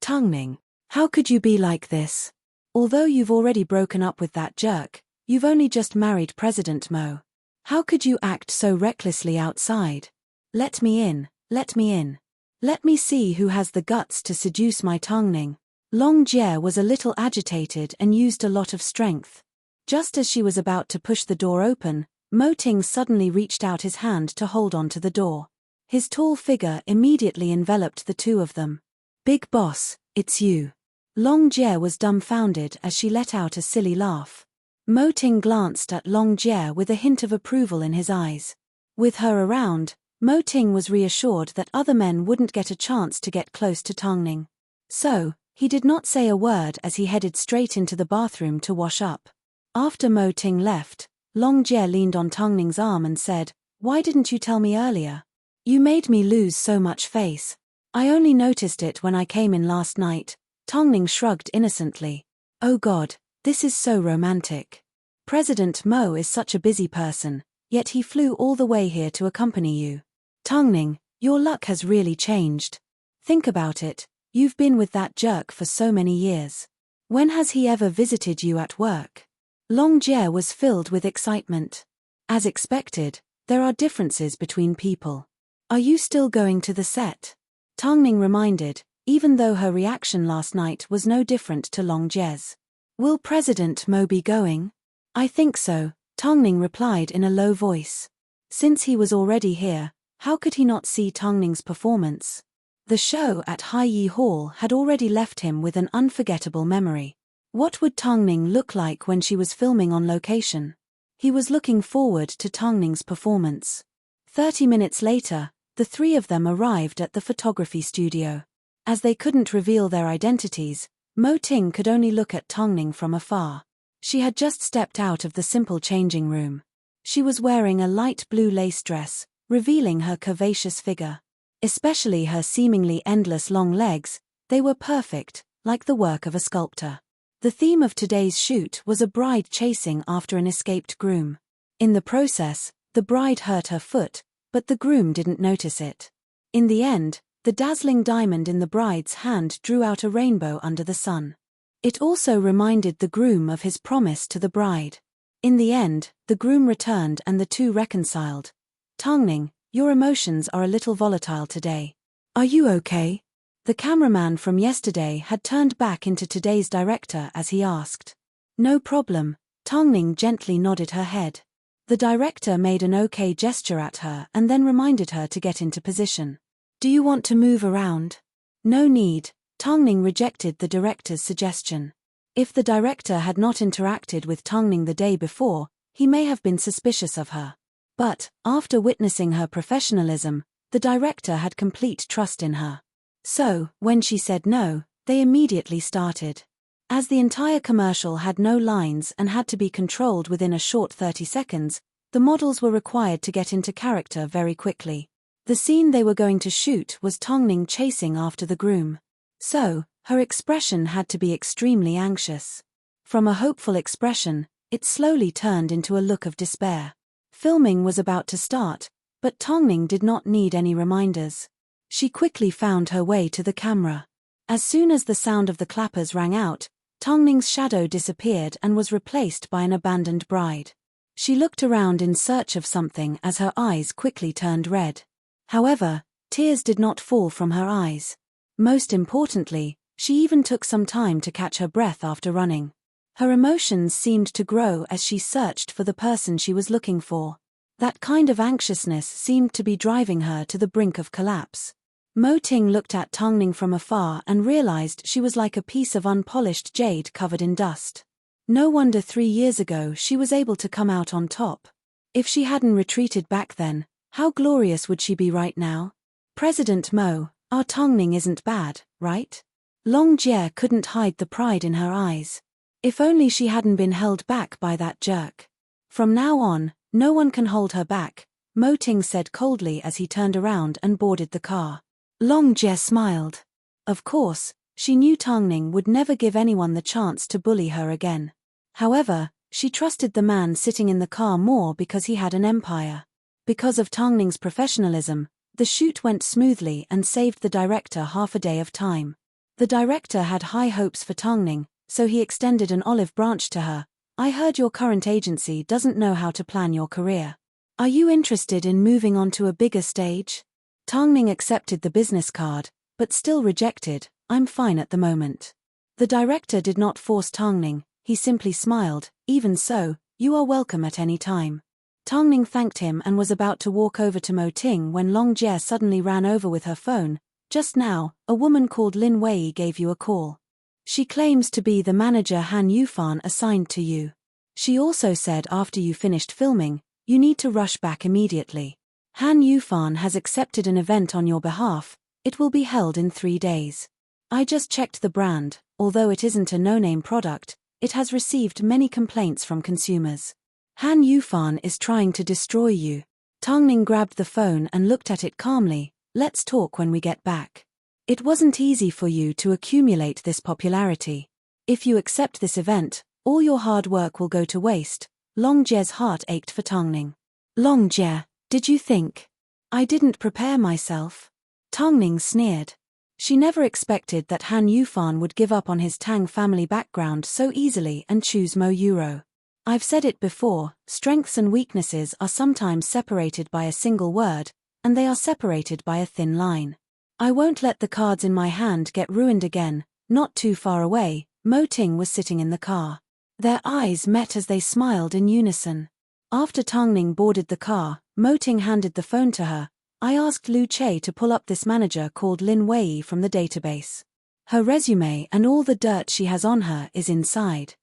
Tongning, how could you be like this? Although you've already broken up with that jerk, you've only just married President Mo. How could you act so recklessly outside? Let me in, let me in. Let me see who has the guts to seduce my Tongning. Long Jie was a little agitated and used a lot of strength. Just as she was about to push the door open, Mo Ting suddenly reached out his hand to hold on to the door. His tall figure immediately enveloped the two of them. "Big boss, it's you." Long Jie was dumbfounded as she let out a silly laugh. Mo Ting glanced at Long Jie with a hint of approval in his eyes. With her around, Mo Ting was reassured that other men wouldn't get a chance to get close to Tongning. So, he did not say a word as he headed straight into the bathroom to wash up. After Mo Ting left, Long Jie leaned on Tongning's arm and said, "Why didn't you tell me earlier? You made me lose so much face. I only noticed it when I came in last night." Tongning shrugged innocently. "Oh God, this is so romantic. President Mo is such a busy person, yet he flew all the way here to accompany you. Tongning, your luck has really changed. Think about it, you've been with that jerk for so many years. When has he ever visited you at work?" Long Jie was filled with excitement. As expected, there are differences between people. "Are you still going to the set?" Tongning reminded, even though her reaction last night was no different to Long Jie's. "Will President Mo be going?" "I think so," Tongning replied in a low voice. Since he was already here, how could he not see Tongning's performance? The show at Haiyi Hall had already left him with an unforgettable memory. What would Tongning look like when she was filming on location? He was looking forward to Tongning's performance. 30 minutes later, the three of them arrived at the photography studio. As they couldn't reveal their identities, Mo Ting could only look at Tongning from afar. She had just stepped out of the simple changing room. She was wearing a light blue lace dress, revealing her curvaceous figure. Especially her seemingly endless long legs, they were perfect, like the work of a sculptor. The theme of today's shoot was a bride chasing after an escaped groom. In the process, the bride hurt her foot, but the groom didn't notice it. In the end, the dazzling diamond in the bride's hand drew out a rainbow under the sun. It also reminded the groom of his promise to the bride. In the end, the groom returned and the two reconciled. "Tongning, your emotions are a little volatile today. Are you okay?" The cameraman from yesterday had turned back into today's director as he asked. "No problem," Tongning gently nodded her head. The director made an okay gesture at her and then reminded her to get into position. Do you want to move around? No need, Tongning rejected the director's suggestion. If the director had not interacted with Tongning the day before, he may have been suspicious of her. But, after witnessing her professionalism, the director had complete trust in her. So, when she said no, they immediately started. As the entire commercial had no lines and had to be controlled within a short 30 seconds, the models were required to get into character very quickly. The scene they were going to shoot was Tongning chasing after the groom. So, her expression had to be extremely anxious. From a hopeful expression, it slowly turned into a look of despair. Filming was about to start, but Tongning did not need any reminders. She quickly found her way to the camera. As soon as the sound of the clappers rang out, Tongning's shadow disappeared and was replaced by an abandoned bride. She looked around in search of something as her eyes quickly turned red. However, tears did not fall from her eyes. Most importantly, she even took some time to catch her breath after running. Her emotions seemed to grow as she searched for the person she was looking for. That kind of anxiousness seemed to be driving her to the brink of collapse. Mo Ting looked at Tongning from afar and realized she was like a piece of unpolished jade covered in dust. No wonder 3 years ago she was able to come out on top. If she hadn't retreated back then, how glorious would she be right now? President Mo, our Tongning isn't bad, right? Long Jie couldn't hide the pride in her eyes. If only she hadn't been held back by that jerk. From now on, no one can hold her back, Mo Ting said coldly as he turned around and boarded the car. Long Jie smiled. Of course, she knew Tongning would never give anyone the chance to bully her again. However, she trusted the man sitting in the car more because he had an empire. Because of Tongning's professionalism, the shoot went smoothly and saved the director half a day of time. The director had high hopes for Tongning, so he extended an olive branch to her. I heard your current agency doesn't know how to plan your career. Are you interested in moving on to a bigger stage? Tongning accepted the business card, but still rejected, I'm fine at the moment. The director did not force Tongning, he simply smiled, even so, you are welcome at any time. Tongning thanked him and was about to walk over to Mo Ting when Long Jie suddenly ran over with her phone. Just now, a woman called Lin Wei gave you a call. She claims to be the manager Han Yufan assigned to you. She also said after you finished filming, you need to rush back immediately. Han Yufan has accepted an event on your behalf. It will be held in 3 days. I just checked the brand, although it isn't a no-name product, it has received many complaints from consumers. Han Yufan is trying to destroy you. Tongning grabbed the phone and looked at it calmly. Let's talk when we get back. It wasn't easy for you to accumulate this popularity. If you accept this event, all your hard work will go to waste. Long Jie's heart ached for Tongning. Long Jie, did you think I didn't prepare myself? Tongning sneered. She never expected that Han Yufan would give up on his Tang family background so easily and choose Mo Euro. I've said it before, strengths and weaknesses are sometimes separated by a single word, and they are separated by a thin line. I won't let the cards in my hand get ruined again. Not too far away, Mo Ting was sitting in the car. Their eyes met as they smiled in unison. After Tongning boarded the car, Mo Ting handed the phone to her. I asked Lu Che to pull up this manager called Lin Wei from the database. Her resume and all the dirt she has on her is inside.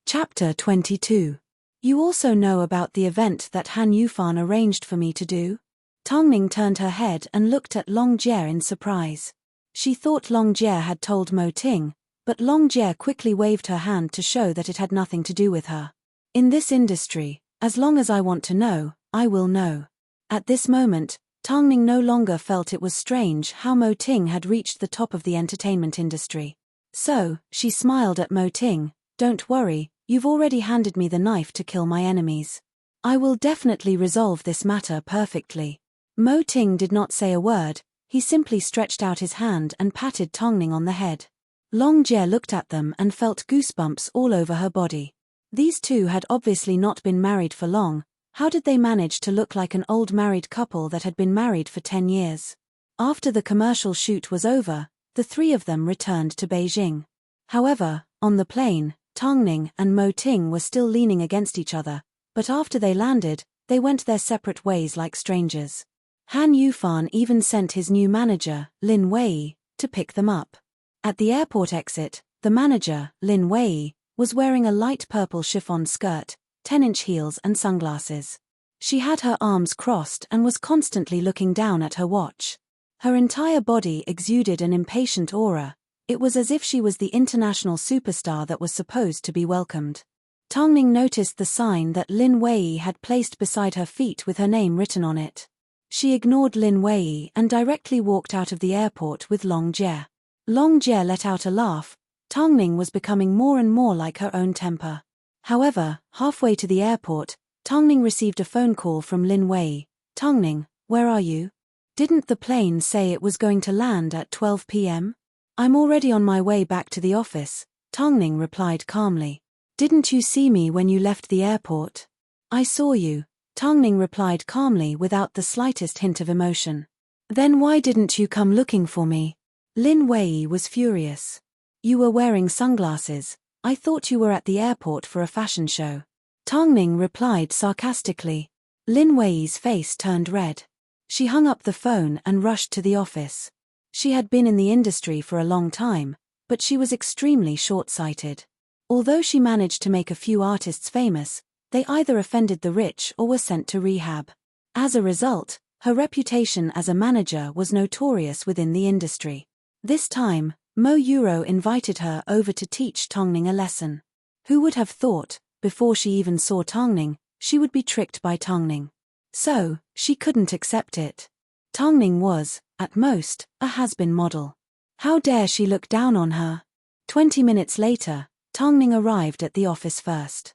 Chapter 22. You also know about the event that Han Yufan arranged for me to do? Tongning turned her head and looked at Long Jie in surprise. She thought Long Jie had told Mo Ting, but Long Jie quickly waved her hand to show that it had nothing to do with her. In this industry, as long as I want to know, I will know. At this moment, Tongning no longer felt it was strange how Mo Ting had reached the top of the entertainment industry. So, she smiled at Mo Ting. Don't worry, you've already handed me the knife to kill my enemies. I will definitely resolve this matter perfectly. Mo Ting did not say a word, he simply stretched out his hand and patted Tongning on the head. Long Jie looked at them and felt goosebumps all over her body. These two had obviously not been married for long. How did they manage to look like an old married couple that had been married for 10 years? After the commercial shoot was over, the three of them returned to Beijing. However, on the plane, Tang Ning and Mo Ting were still leaning against each other, but after they landed, they went their separate ways like strangers. Han Yufan even sent his new manager, Lin Wei, to pick them up. At the airport exit, the manager, Lin Wei, was wearing a light purple chiffon skirt, 10-inch heels and sunglasses. She had her arms crossed and was constantly looking down at her watch. Her entire body exuded an impatient aura. It was as if she was the international superstar that was supposed to be welcomed. Tang Ning noticed the sign that Lin Wei had placed beside her feet with her name written on it. She ignored Lin Wei and directly walked out of the airport with Long Jie. Long Jie let out a laugh. Tang Ning was becoming more and more like her own temper. However, halfway to the airport, Tang Ning received a phone call from Lin Wei. "Tang Ning, where are you? Didn't the plane say it was going to land at 12 p.m.? I'm already on my way back to the office," Tang Ning replied calmly. "Didn't you see me when you left the airport?" "I saw you," Tang Ning replied calmly without the slightest hint of emotion. "Then why didn't you come looking for me?" Lin Wei was furious. "You were wearing sunglasses. I thought you were at the airport for a fashion show." Tang Ning replied sarcastically. Lin Wei's face turned red. She hung up the phone and rushed to the office. She had been in the industry for a long time, but she was extremely short-sighted. Although she managed to make a few artists famous, they either offended the rich or were sent to rehab. As a result, her reputation as a manager was notorious within the industry. This time, Mo Euro invited her over to teach Tang Ning a lesson. Who would have thought, before she even saw Tang Ning, she would be tricked by Tang Ning? So, she couldn't accept it. Tang Ning was, at most, a has-been model. How dare she look down on her? 20 minutes later, Tang Ning arrived at the office first.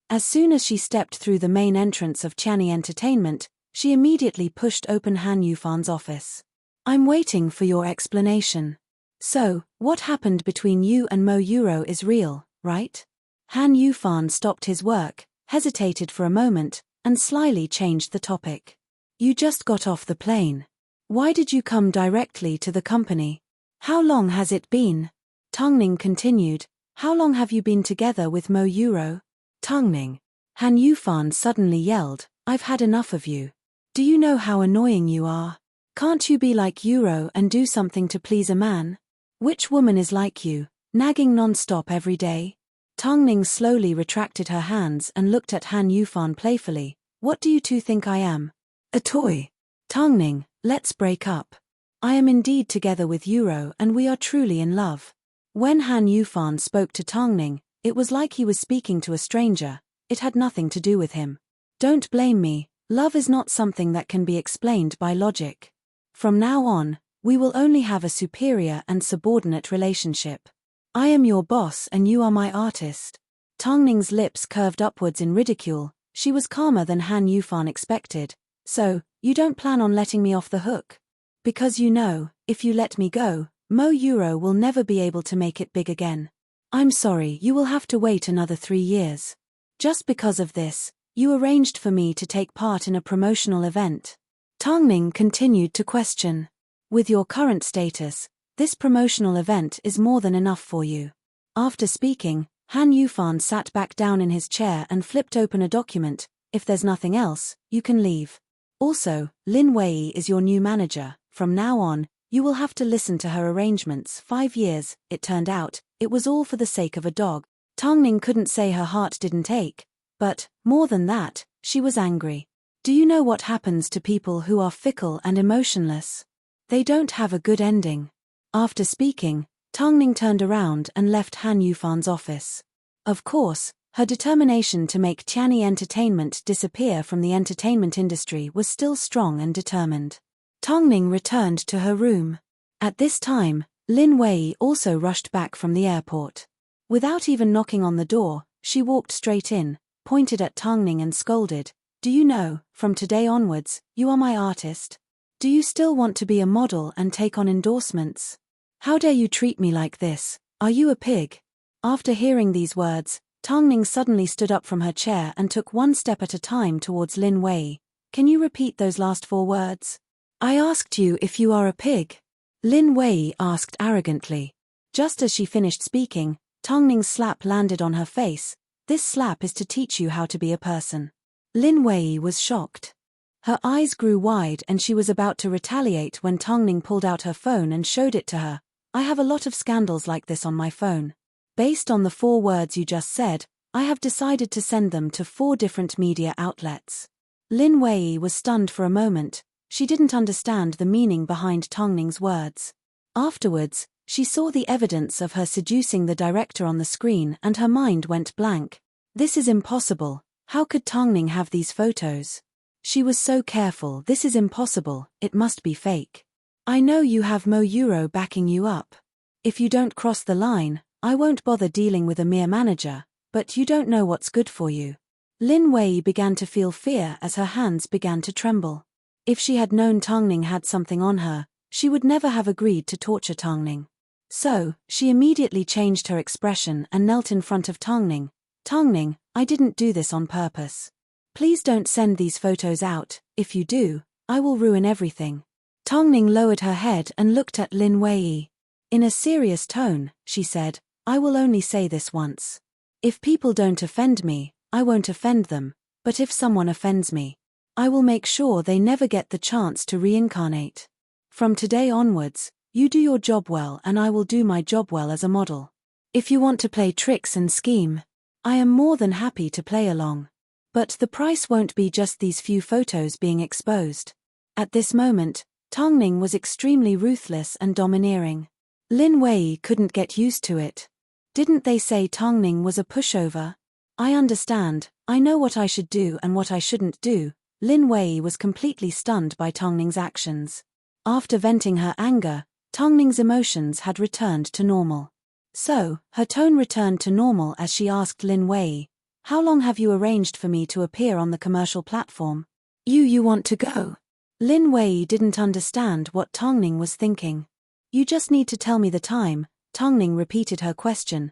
As soon as she stepped through the main entrance of Qiani Entertainment, she immediately pushed open Han Yufan's office. "I'm waiting for your explanation. So, what happened between you and Mo Euro is real, right?" Han Yufan stopped his work, hesitated for a moment, and slyly changed the topic. "You just got off the plane. Why did you come directly to the company? How long has it been?" Tang Ning continued. "How long have you been together with Mo Euro?" "Tang Ning," Han Yufan suddenly yelled, "I've had enough of you. Do you know how annoying you are? Can't you be like Euro and do something to please a man? Which woman is like you, nagging non-stop every day?" Tang Ning slowly retracted her hands and looked at Han Yufan playfully. "What do you two think I am? A toy? Tang Ning, let's break up. I am indeed together with Euro and we are truly in love." When Han Yufan spoke to Tang Ning, it was like he was speaking to a stranger. It had nothing to do with him. "Don't blame me, love is not something that can be explained by logic. From now on, we will only have a superior and subordinate relationship. I am your boss and you are my artist." Tang Ning's lips curved upwards in ridicule. She was calmer than Han Yufan expected. "So, you don't plan on letting me off the hook? Because you know, if you let me go, Mo Euro will never be able to make it big again. I'm sorry, you will have to wait another 3 years. Just because of this, you arranged for me to take part in a promotional event." Tang Ning continued to question. "With your current status, this promotional event is more than enough for you." After speaking, Han Yufan sat back down in his chair and flipped open a document. "If there's nothing else, you can leave. Also, Lin Wei is your new manager. From now on, you will have to listen to her arrangements. 5 years, it turned out, it was all for the sake of a dog." Tang Ning couldn't say her heart didn't ache, but, more than that, she was angry. Do you know what happens to people who are fickle and emotionless? They don't have a good ending. After speaking, Tang Ning turned around and left Han Yufan's office. Of course, her determination to make Qiani Entertainment disappear from the entertainment industry was still strong and determined. Tang Ning returned to her room. At this time, Lin Wei also rushed back from the airport. Without even knocking on the door, she walked straight in, pointed at Tang Ning and scolded, "Do you know, from today onwards, you are my artist? Do you still want to be a model and take on endorsements? How dare you treat me like this? Are you a pig?" After hearing these words, Tongning suddenly stood up from her chair and took one step at a time towards Lin Wei. Can you repeat those last 4 words? I asked you if you are a pig. Lin Wei asked arrogantly. Just as she finished speaking, Tongning's slap landed on her face. This slap is to teach you how to be a person. Lin Wei was shocked. Her eyes grew wide and she was about to retaliate when Tongning pulled out her phone and showed it to her. I have a lot of scandals like this on my phone. Based on the 4 words you just said, I have decided to send them to 4 different media outlets. Lin Wei was stunned for a moment. She didn't understand the meaning behind Tongning's words. Afterwards, she saw the evidence of her seducing the director on the screen and her mind went blank. This is impossible. How could Tongning have these photos? She was so careful. This is impossible. It must be fake. I know you have Mo Euro backing you up. If you don't cross the line, I won't bother dealing with a mere manager, but you don't know what's good for you. Lin Wei began to feel fear as her hands began to tremble. If she had known Tongning had something on her, she would never have agreed to torture Tongning. So, she immediately changed her expression and knelt in front of Tongning. Tongning, I didn't do this on purpose. Please don't send these photos out. If you do, I will ruin everything. Tongning lowered her head and looked at Lin Wei. In a serious tone, she said, I will only say this once. If people don't offend me, I won't offend them, but if someone offends me, I will make sure they never get the chance to reincarnate. From today onwards, you do your job well and I will do my job well as a model. If you want to play tricks and scheme, I am more than happy to play along. But the price won't be just these few photos being exposed. At this moment, Tongning was extremely ruthless and domineering. Lin Wei couldn't get used to it. Didn't they say Tongning was a pushover? I understand, I know what I should do and what I shouldn't do. Lin Wei was completely stunned by Tongning's actions. After venting her anger, Tongning's emotions had returned to normal. So, her tone returned to normal as she asked Lin Wei, how long have you arranged for me to appear on the commercial platform? You want to go? Lin Wei didn't understand what Tongning was thinking. You just need to tell me the time, Tongning repeated her question.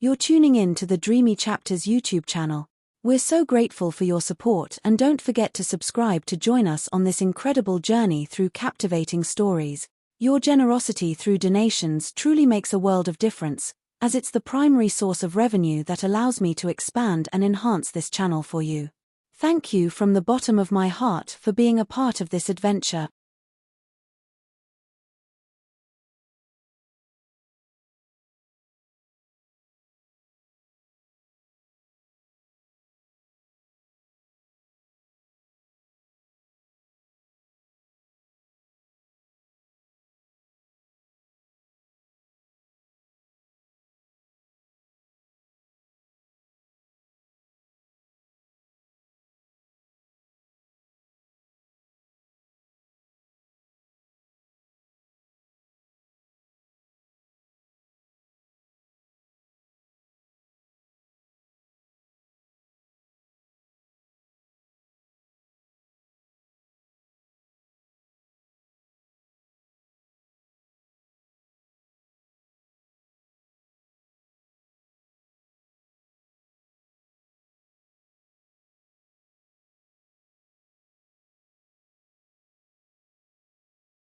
You're tuning in to the Dreamy Chapters YouTube channel. We're so grateful for your support and don't forget to subscribe to join us on this incredible journey through captivating stories. Your generosity through donations truly makes a world of difference, as it's the primary source of revenue that allows me to expand and enhance this channel for you. Thank you from the bottom of my heart for being a part of this adventure.